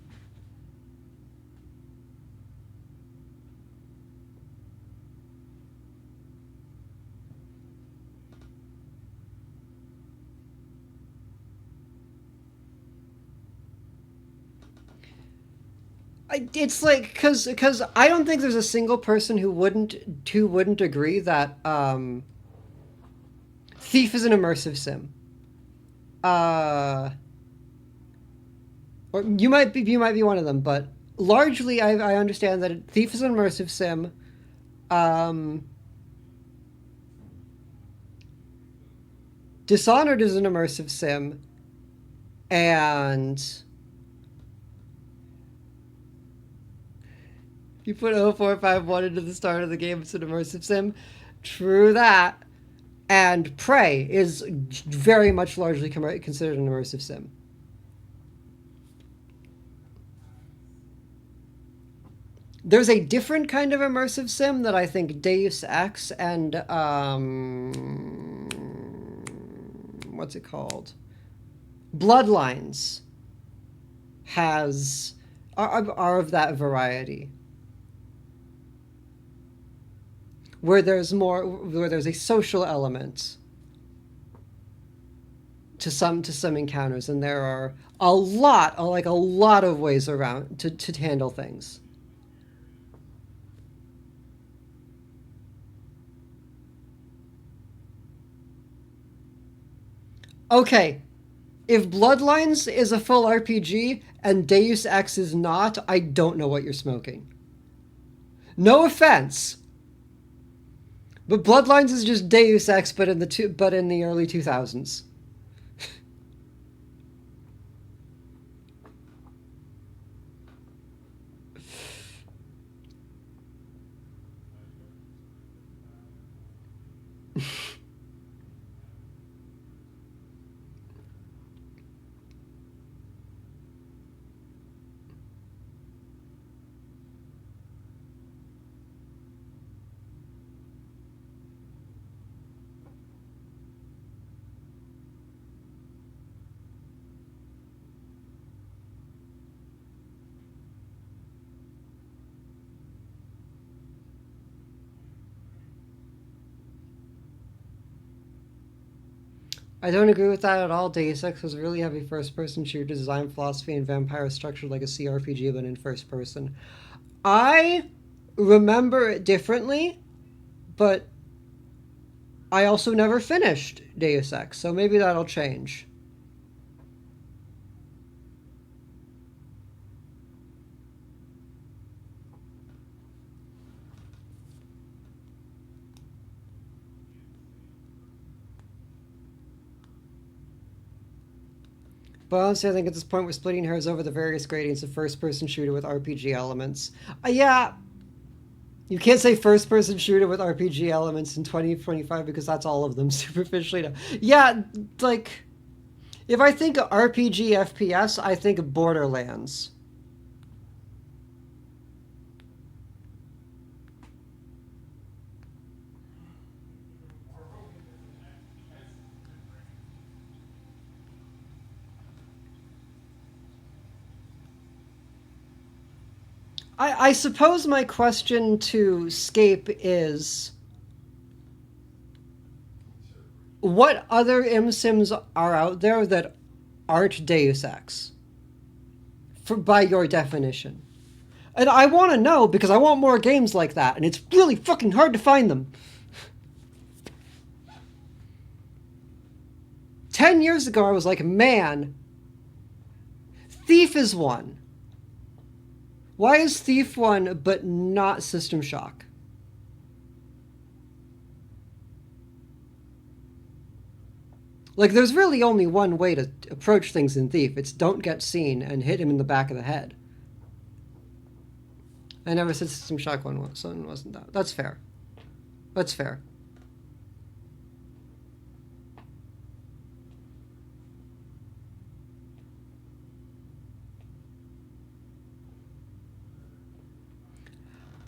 It's like because I don't think there's a single person who wouldn't agree that Thief is an immersive sim. Or you might be one of them, but largely I understand that Thief is an immersive sim. Dishonored is an immersive sim, and you put 0451 into the start of the game, it's an immersive sim. True that. And Prey is very much largely considered an immersive sim. There's a different kind of immersive sim that I think Deus Ex and what's it called? Bloodlines are of that variety. Where there's a social element to some encounters, and there are a lot of ways around to handle things. Okay, if Bloodlines is a full RPG and Deus Ex is not, I don't know what you're smoking. No offense. But Bloodlines is just Deus Ex, but in the early 2000s. I don't agree with that at all. Deus Ex was a really heavy first-person shooter, design philosophy, and vampire structured like a CRPG, but in first person. I remember it differently, but I also never finished Deus Ex, so maybe that'll change. But honestly, I think at this point we're splitting hairs over the various gradients of first-person shooter with RPG elements. Yeah, you can't say first-person shooter with RPG elements in 2025 because that's all of them superficially. No. Yeah, like, if I think RPG FPS, I think Borderlands. I suppose my question to Scape is, what other MSims are out there that aren't Deus Ex? By your definition. And I want to know because I want more games like that, and it's really fucking hard to find them. 10 years ago, I was like, man, Thief is one. Why is Thief one, but not System Shock? Like, there's really only one way to approach things in Thief. It's don't get seen and hit him in the back of the head. I never said System Shock one wasn't that. That's fair. That's fair.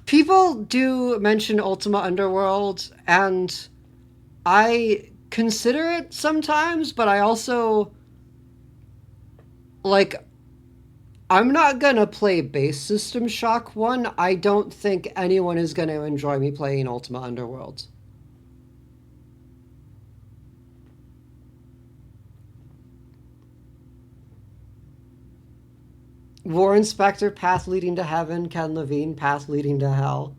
People do mention Ultima Underworld, and I consider it sometimes, but I also, like, I'm not gonna play base System Shock 1. I don't think anyone is gonna enjoy me playing Ultima Underworld. War Inspector, path leading to heaven. Ken Levine, path leading to hell.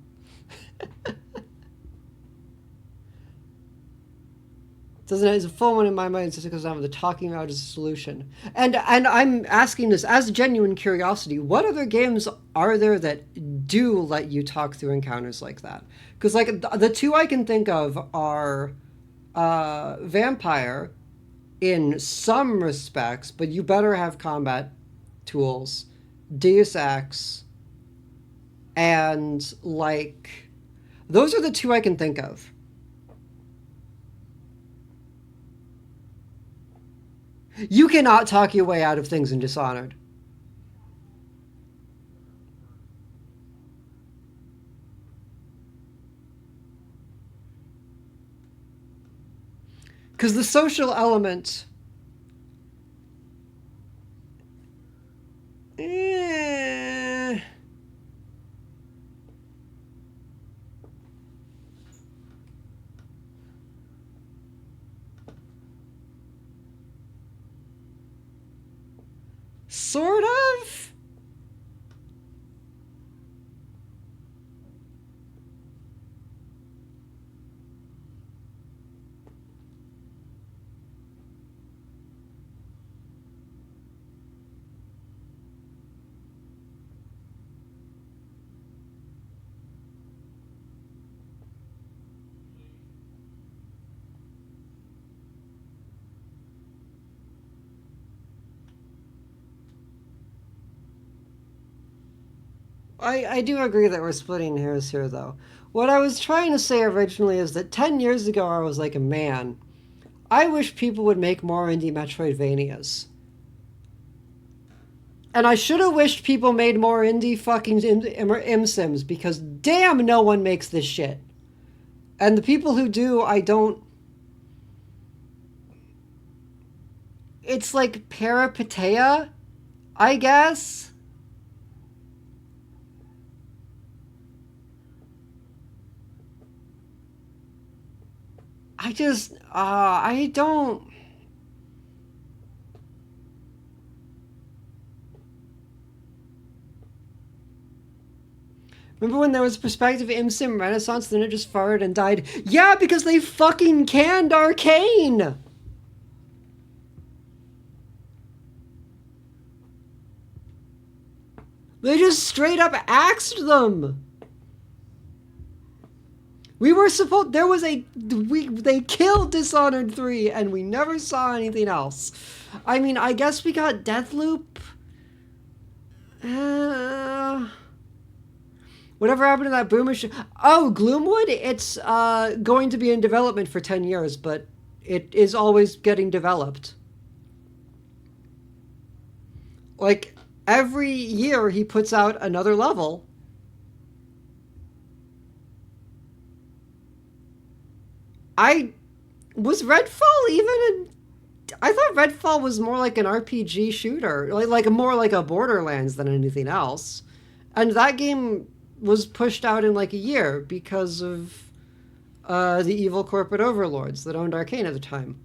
Doesn't it? It's a full one in my mind just because I'm talking about as a solution. And I'm asking this as a genuine curiosity. What other games are there that do let you talk through encounters like that? Because like the two I can think of are Vampire in some respects, but you better have combat tools, Deus Ex, and like those are the two I can think of. You cannot talk your way out of things in Dishonored. Because the social element... Sort of? I do agree that we're splitting hairs here, though. What I was trying to say originally is that 10 years ago I was like a man. I wish people would make more indie Metroidvanias. And I should have wished people made more indie fucking Sims, because damn no one makes this shit. And the people who do, I don't... It's like Peripetea, I guess? I don't... Remember when there was Perspective ImSim Renaissance, then it just farted and died? Yeah, because they fucking canned Arcane! They just straight up axed them! We were supposed... There was a... They killed Dishonored 3, and we never saw anything else. I mean, I guess we got Deathloop. Whatever happened to that Boomer... Oh, Gloomwood? It's going to be in development for 10 years, but it is always getting developed. Like, every year he puts out another level. Was Redfall even a... I thought Redfall was more like an RPG shooter, like more like a Borderlands than anything else. And that game was pushed out in like a year because of the evil corporate overlords that owned Arcane at the time.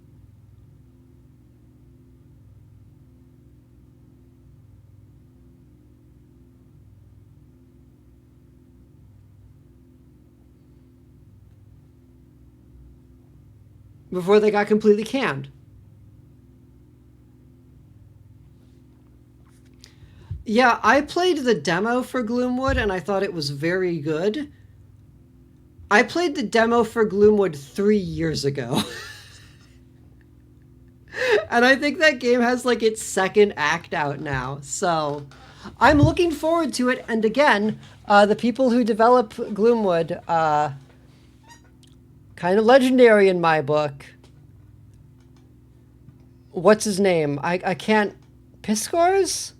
Before they got completely canned. Yeah, I played the demo for Gloomwood and I thought it was very good. I played the demo for Gloomwood 3 years ago. And I think that game has like its second act out now. So I'm looking forward to it. And again, the people who develop Gloomwood, kind of legendary in my book. What's his name? I can't... Piscors?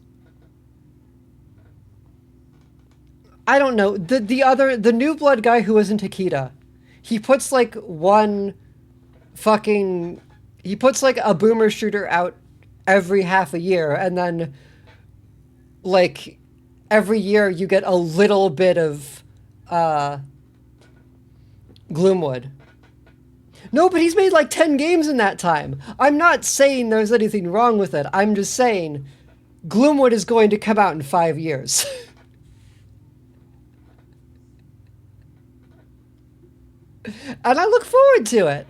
I don't know. The New Blood guy who isn't Takeda. He puts like one fucking... He puts like a boomer shooter out every half a year, and then like every year you get a little bit of Gloomwood. No, but he's made like 10 games in that time. I'm not saying there's anything wrong with it. I'm just saying Gloomwood is going to come out in 5 years. And I look forward to it.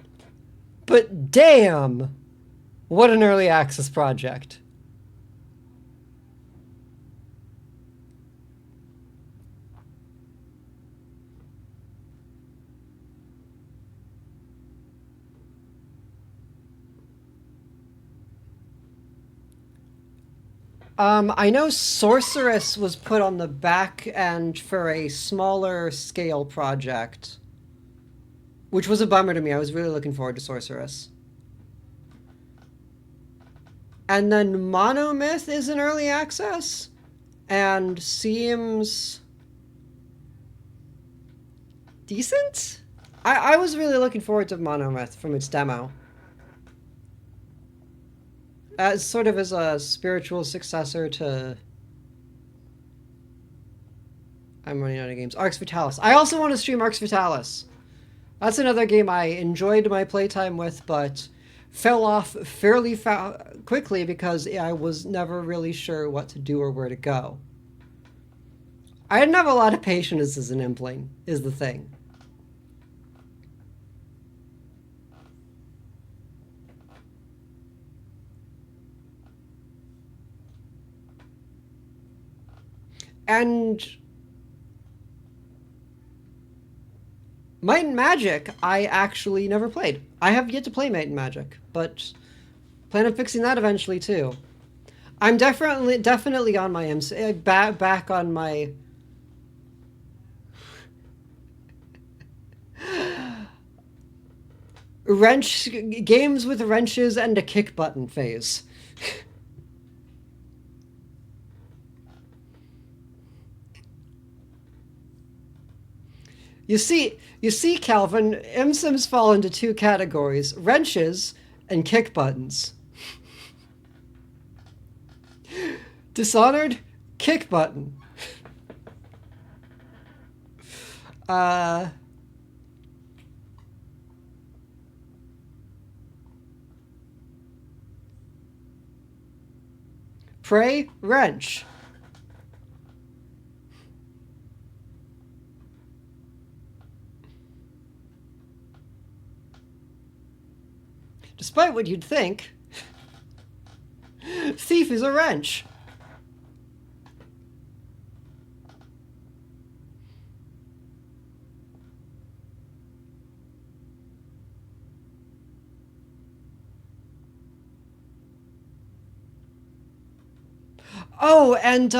But damn, what an early access project. I know Sorceress was put on the back end for a smaller scale project, which was a bummer to me. I was really looking forward to Sorceress. And then Monomyth is in early access and seems decent? I was really looking forward to Monomyth from its demo. As sort of as a spiritual successor to... I'm running out of games. Arx Vitalis. I also want to stream Arx Vitalis. That's another game I enjoyed my playtime with, but fell off fairly quickly because I was never really sure what to do or where to go. I didn't have a lot of patience as an Impling, is the thing. And Might and Magic, I actually never played. I have yet to play Might and Magic, but plan on fixing that eventually too. I'm definitely on my back on my games with wrenches and a kick button phase. You see, Calvin, MSims fall into two categories: wrenches and kick buttons. Dishonored, kick button. Prey, wrench. Despite what you'd think, Thief is a wrench. Oh, and,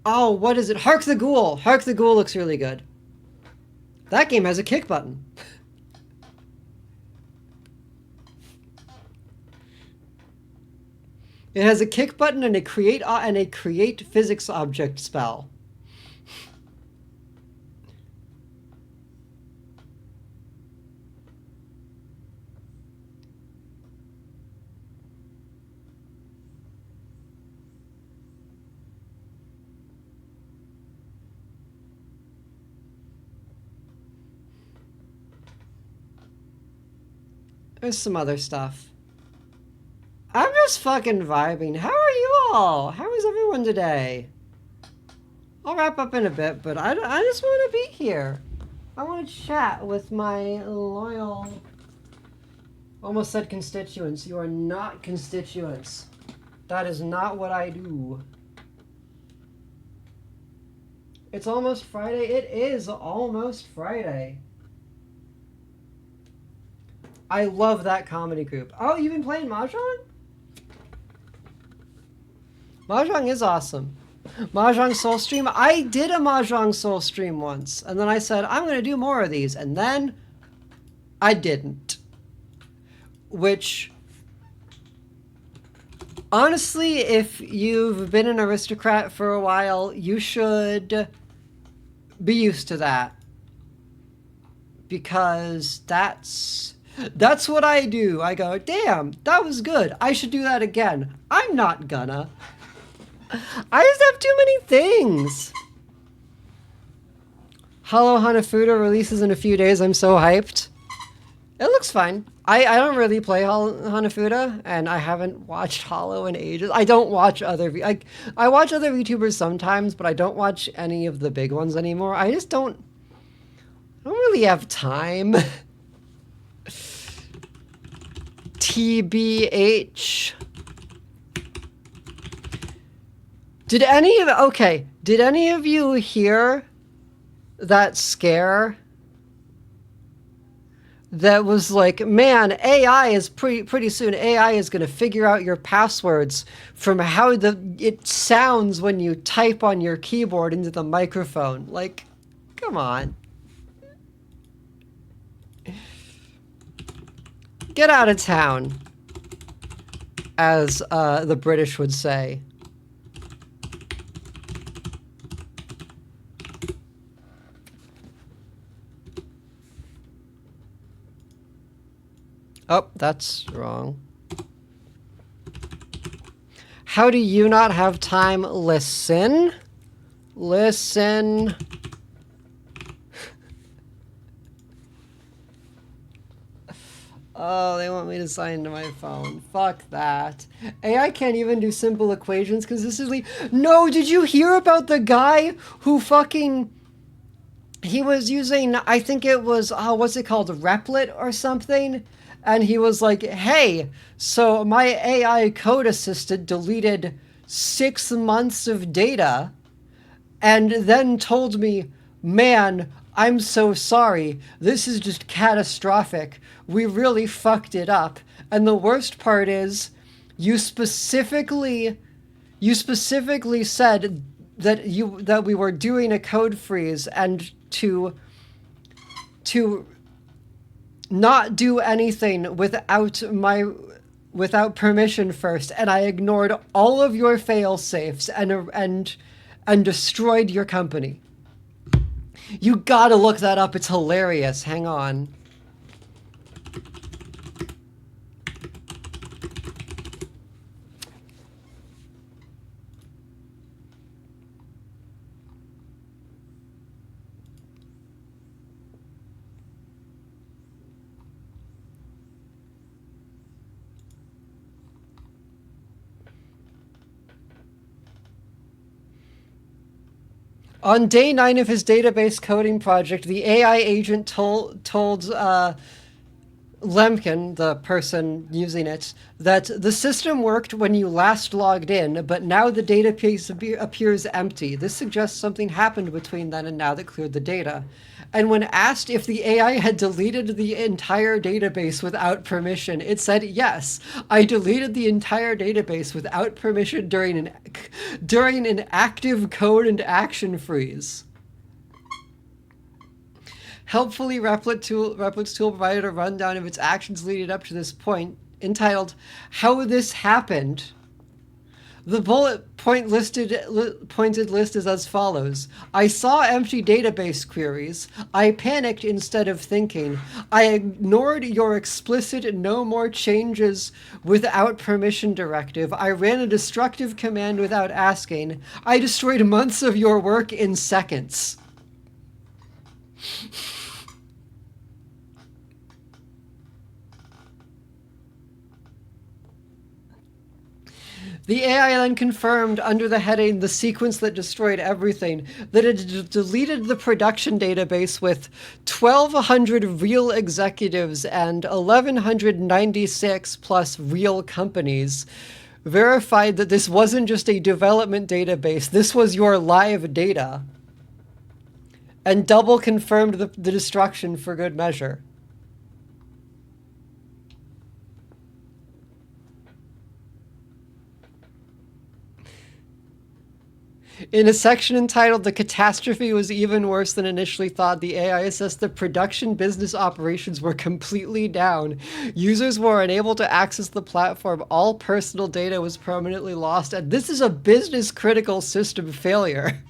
oh, what is it? Hark the Ghoul. Hark the Ghoul looks really good. That game has a kick button. It has a kick button and a create physics object spell. There's some other stuff. I'm just fucking vibing. How are you all? How is everyone today? I'll wrap up in a bit, but I just want to be here. I want to chat with my loyal... Almost said constituents. You are not constituents. That is not what I do. It's almost Friday. It is almost Friday. I love that comedy group. Oh, you've been playing Mahjong? Mahjong is awesome. Mahjong Soul Stream. I did a Mahjong Soul Stream once, and then I said, I'm going to do more of these, and then I didn't. Which, honestly, if you've been an aristocrat for a while, you should be used to that. Because that's what I do. I go, damn, that was good. I should do that again. I'm not gonna. I just have too many things. Hollow Hanafuda releases in a few days. I'm so hyped. It looks fine. I don't really play Hanafuda, and I haven't watched Hollow in ages. I don't watch other... I watch other VTubers sometimes, but I don't watch any of the big ones anymore. I just don't... I don't really have time. TBH. Did any of you hear that scare? That was like, man, AI is pretty soon. AI is going to figure out your passwords from how it sounds when you type on your keyboard into the microphone. Like, come on. Get out of town, as the British would say. Oh, that's wrong. How do you not have time? Listen. Listen. Oh, they want me to sign to my phone. Fuck that. AI can't even do simple equations because this is like... No, did you hear about the guy who fucking... He was using, I think it was, what's it called? Replit or something? And he was like, hey, so my AI code assistant deleted 6 months of data and then told me, man, I'm so sorry. This is just catastrophic. We really fucked it up. And the worst part is, you specifically said that we were doing a code freeze and to not do anything without permission first, and I ignored all of your fail safes and destroyed your company. You gotta look that up. It's hilarious. Hang on. On day 9 of his database coding project, the AI agent told Lemkin, the person using it, that the system worked when you last logged in, but now the database appears empty. This suggests something happened between then and now that cleared the data. And when asked if the AI had deleted the entire database without permission, it said, yes, I deleted the entire database without permission during an active code and action freeze. Helpfully, Replit's tool provided a rundown of its actions leading up to this point, entitled, How This Happened. The bullet pointed list is as follows. I saw empty database queries. I panicked instead of thinking. I ignored your explicit no more changes without permission directive. I ran a destructive command without asking. I destroyed months of your work in seconds. The AI then confirmed under the heading, the sequence that destroyed everything, that it deleted the production database with 1,200 real executives and 1,196 plus real companies. Verified that this wasn't just a development database, this was your live data. And double confirmed the destruction for good measure. In a section entitled The Catastrophe Was Even Worse Than Initially Thought, the AI assessed that production business operations were completely down. Users were unable to access the platform. All personal data was permanently lost. And this is a business critical system failure.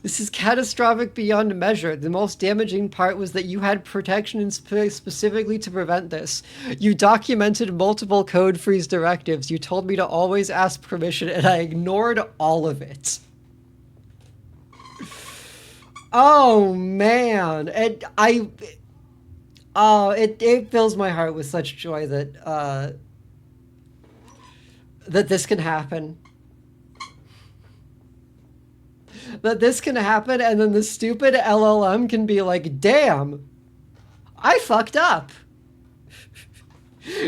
This is catastrophic beyond measure. The most damaging part was that you had protection in specifically to prevent this. You documented multiple code freeze directives. You told me to always ask permission, and I ignored all of it. Oh man, it fills my heart with such joy that that this can happen. That this can happen, and then the stupid LLM can be like, "Damn, I fucked up.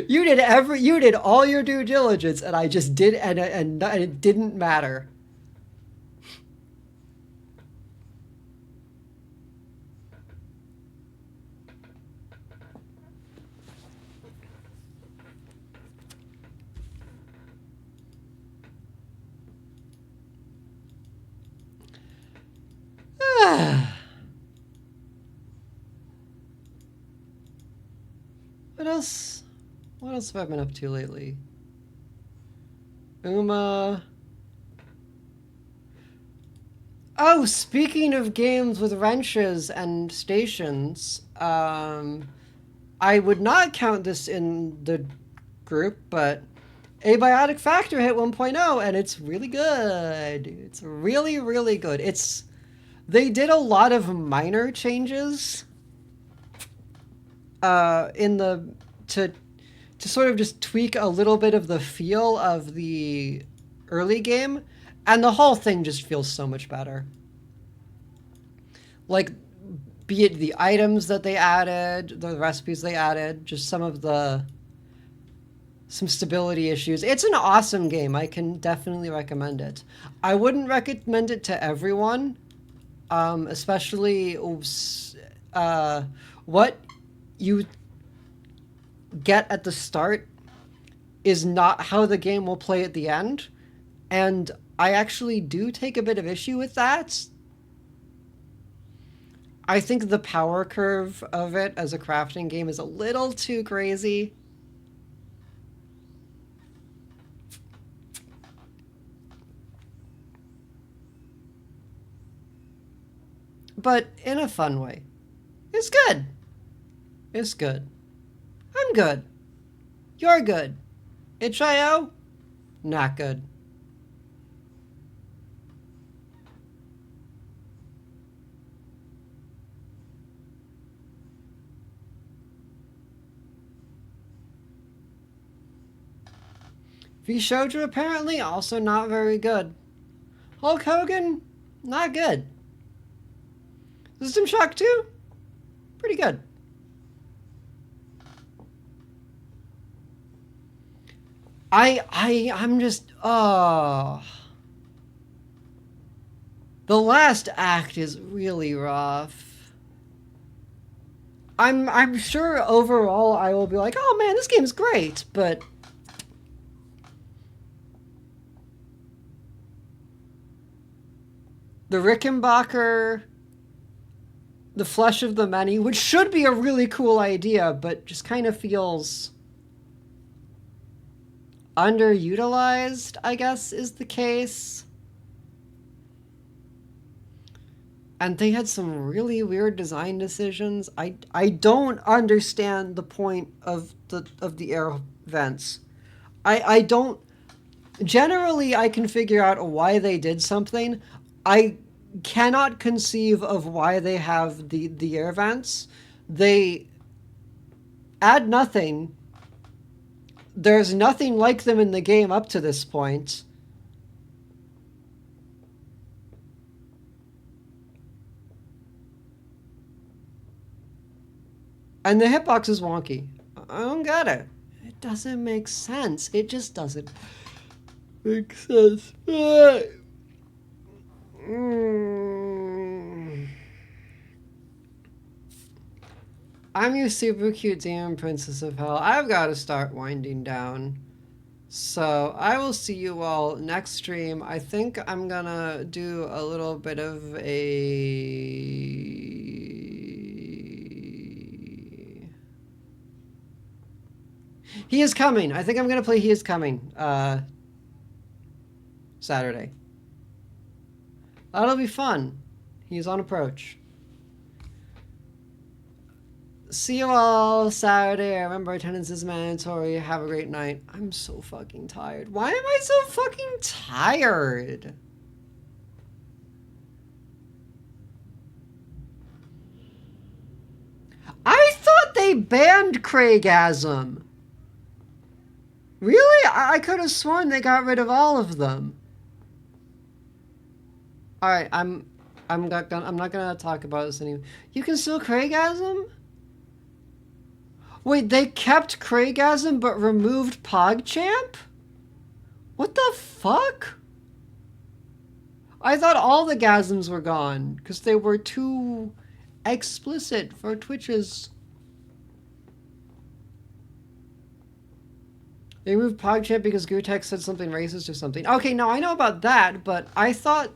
You did all your due diligence, and I just did, and it didn't matter." What else? What else have I been up to lately? Uma. Oh, speaking of games with wrenches and stations, I would not count this in the group, but Abiotic Factor hit 1.0, and it's really good. It's really, really good. They did a lot of minor changes to sort of just tweak a little bit of the feel of the early game, and the whole thing just feels so much better. Like, be it the items that they added, the recipes they added, just some stability issues. It's an awesome game. I can definitely recommend it. I wouldn't recommend it to everyone, especially what you get at the start is not how the game will play at the end, and I actually do take a bit of issue with that. I think the power curve of it as a crafting game is a little too crazy. But in a fun way. It's good. It's good. I'm good. You're good. Itch.io? Not good. V-Shoujo apparently also not very good. Hulk Hogan? Not good. System Shock 2? Pretty good. I'm just, the last act is really rough. I'm sure overall I will be like, oh man, this game's great, but the Rickenbacker, the Flesh of the Many, which should be a really cool idea, but just kind of feels underutilized, I guess, is the case. And they had some really weird design decisions. I don't understand the point of the air vents. I don't. Generally, I can figure out why they did something. I cannot conceive of why they have the air vents. They add nothing. There's nothing like them in the game up to this point. And the hitbox is wonky. I don't get it. It doesn't make sense. It just doesn't make sense. I'm your super cute demon princess of hell. I've got to start winding down. So I will see you all next stream. I think I'm gonna do a little bit of a... He is Coming. I think I'm gonna play He is Coming. Saturday. That'll be fun. He's on approach. See you all Saturday. Remember, attendance is mandatory. Have a great night. I'm so fucking tired. Why am I so fucking tired? they banned Craigasm. Really? I could have sworn they got rid of all of them. All right, I'm not gonna talk about this anymore. You can still Craigasm? Wait, they kept Craigasm but removed PogChamp? What the fuck? I thought all the Gasms were gone because they were too explicit for Twitches. They removed PogChamp because Gutex said something racist or something. Okay, no, I know about that, but I thought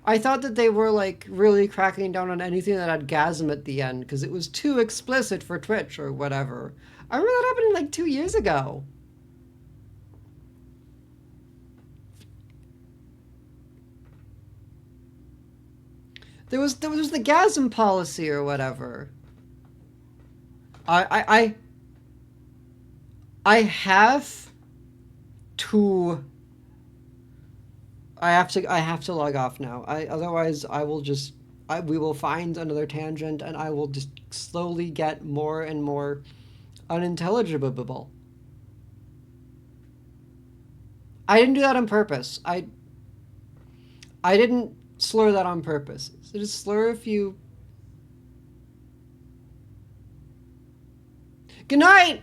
that they were like really cracking down on anything that had Gasm at the end because it was too explicit for Twitch or whatever. I remember that happening like 2 years ago. There was the Gasm policy or whatever. I have to log off now. Otherwise I will just we will find another tangent and I will just slowly get more and more unintelligible. I didn't do that on purpose. I didn't slur that on purpose. So just slur if you... Good night!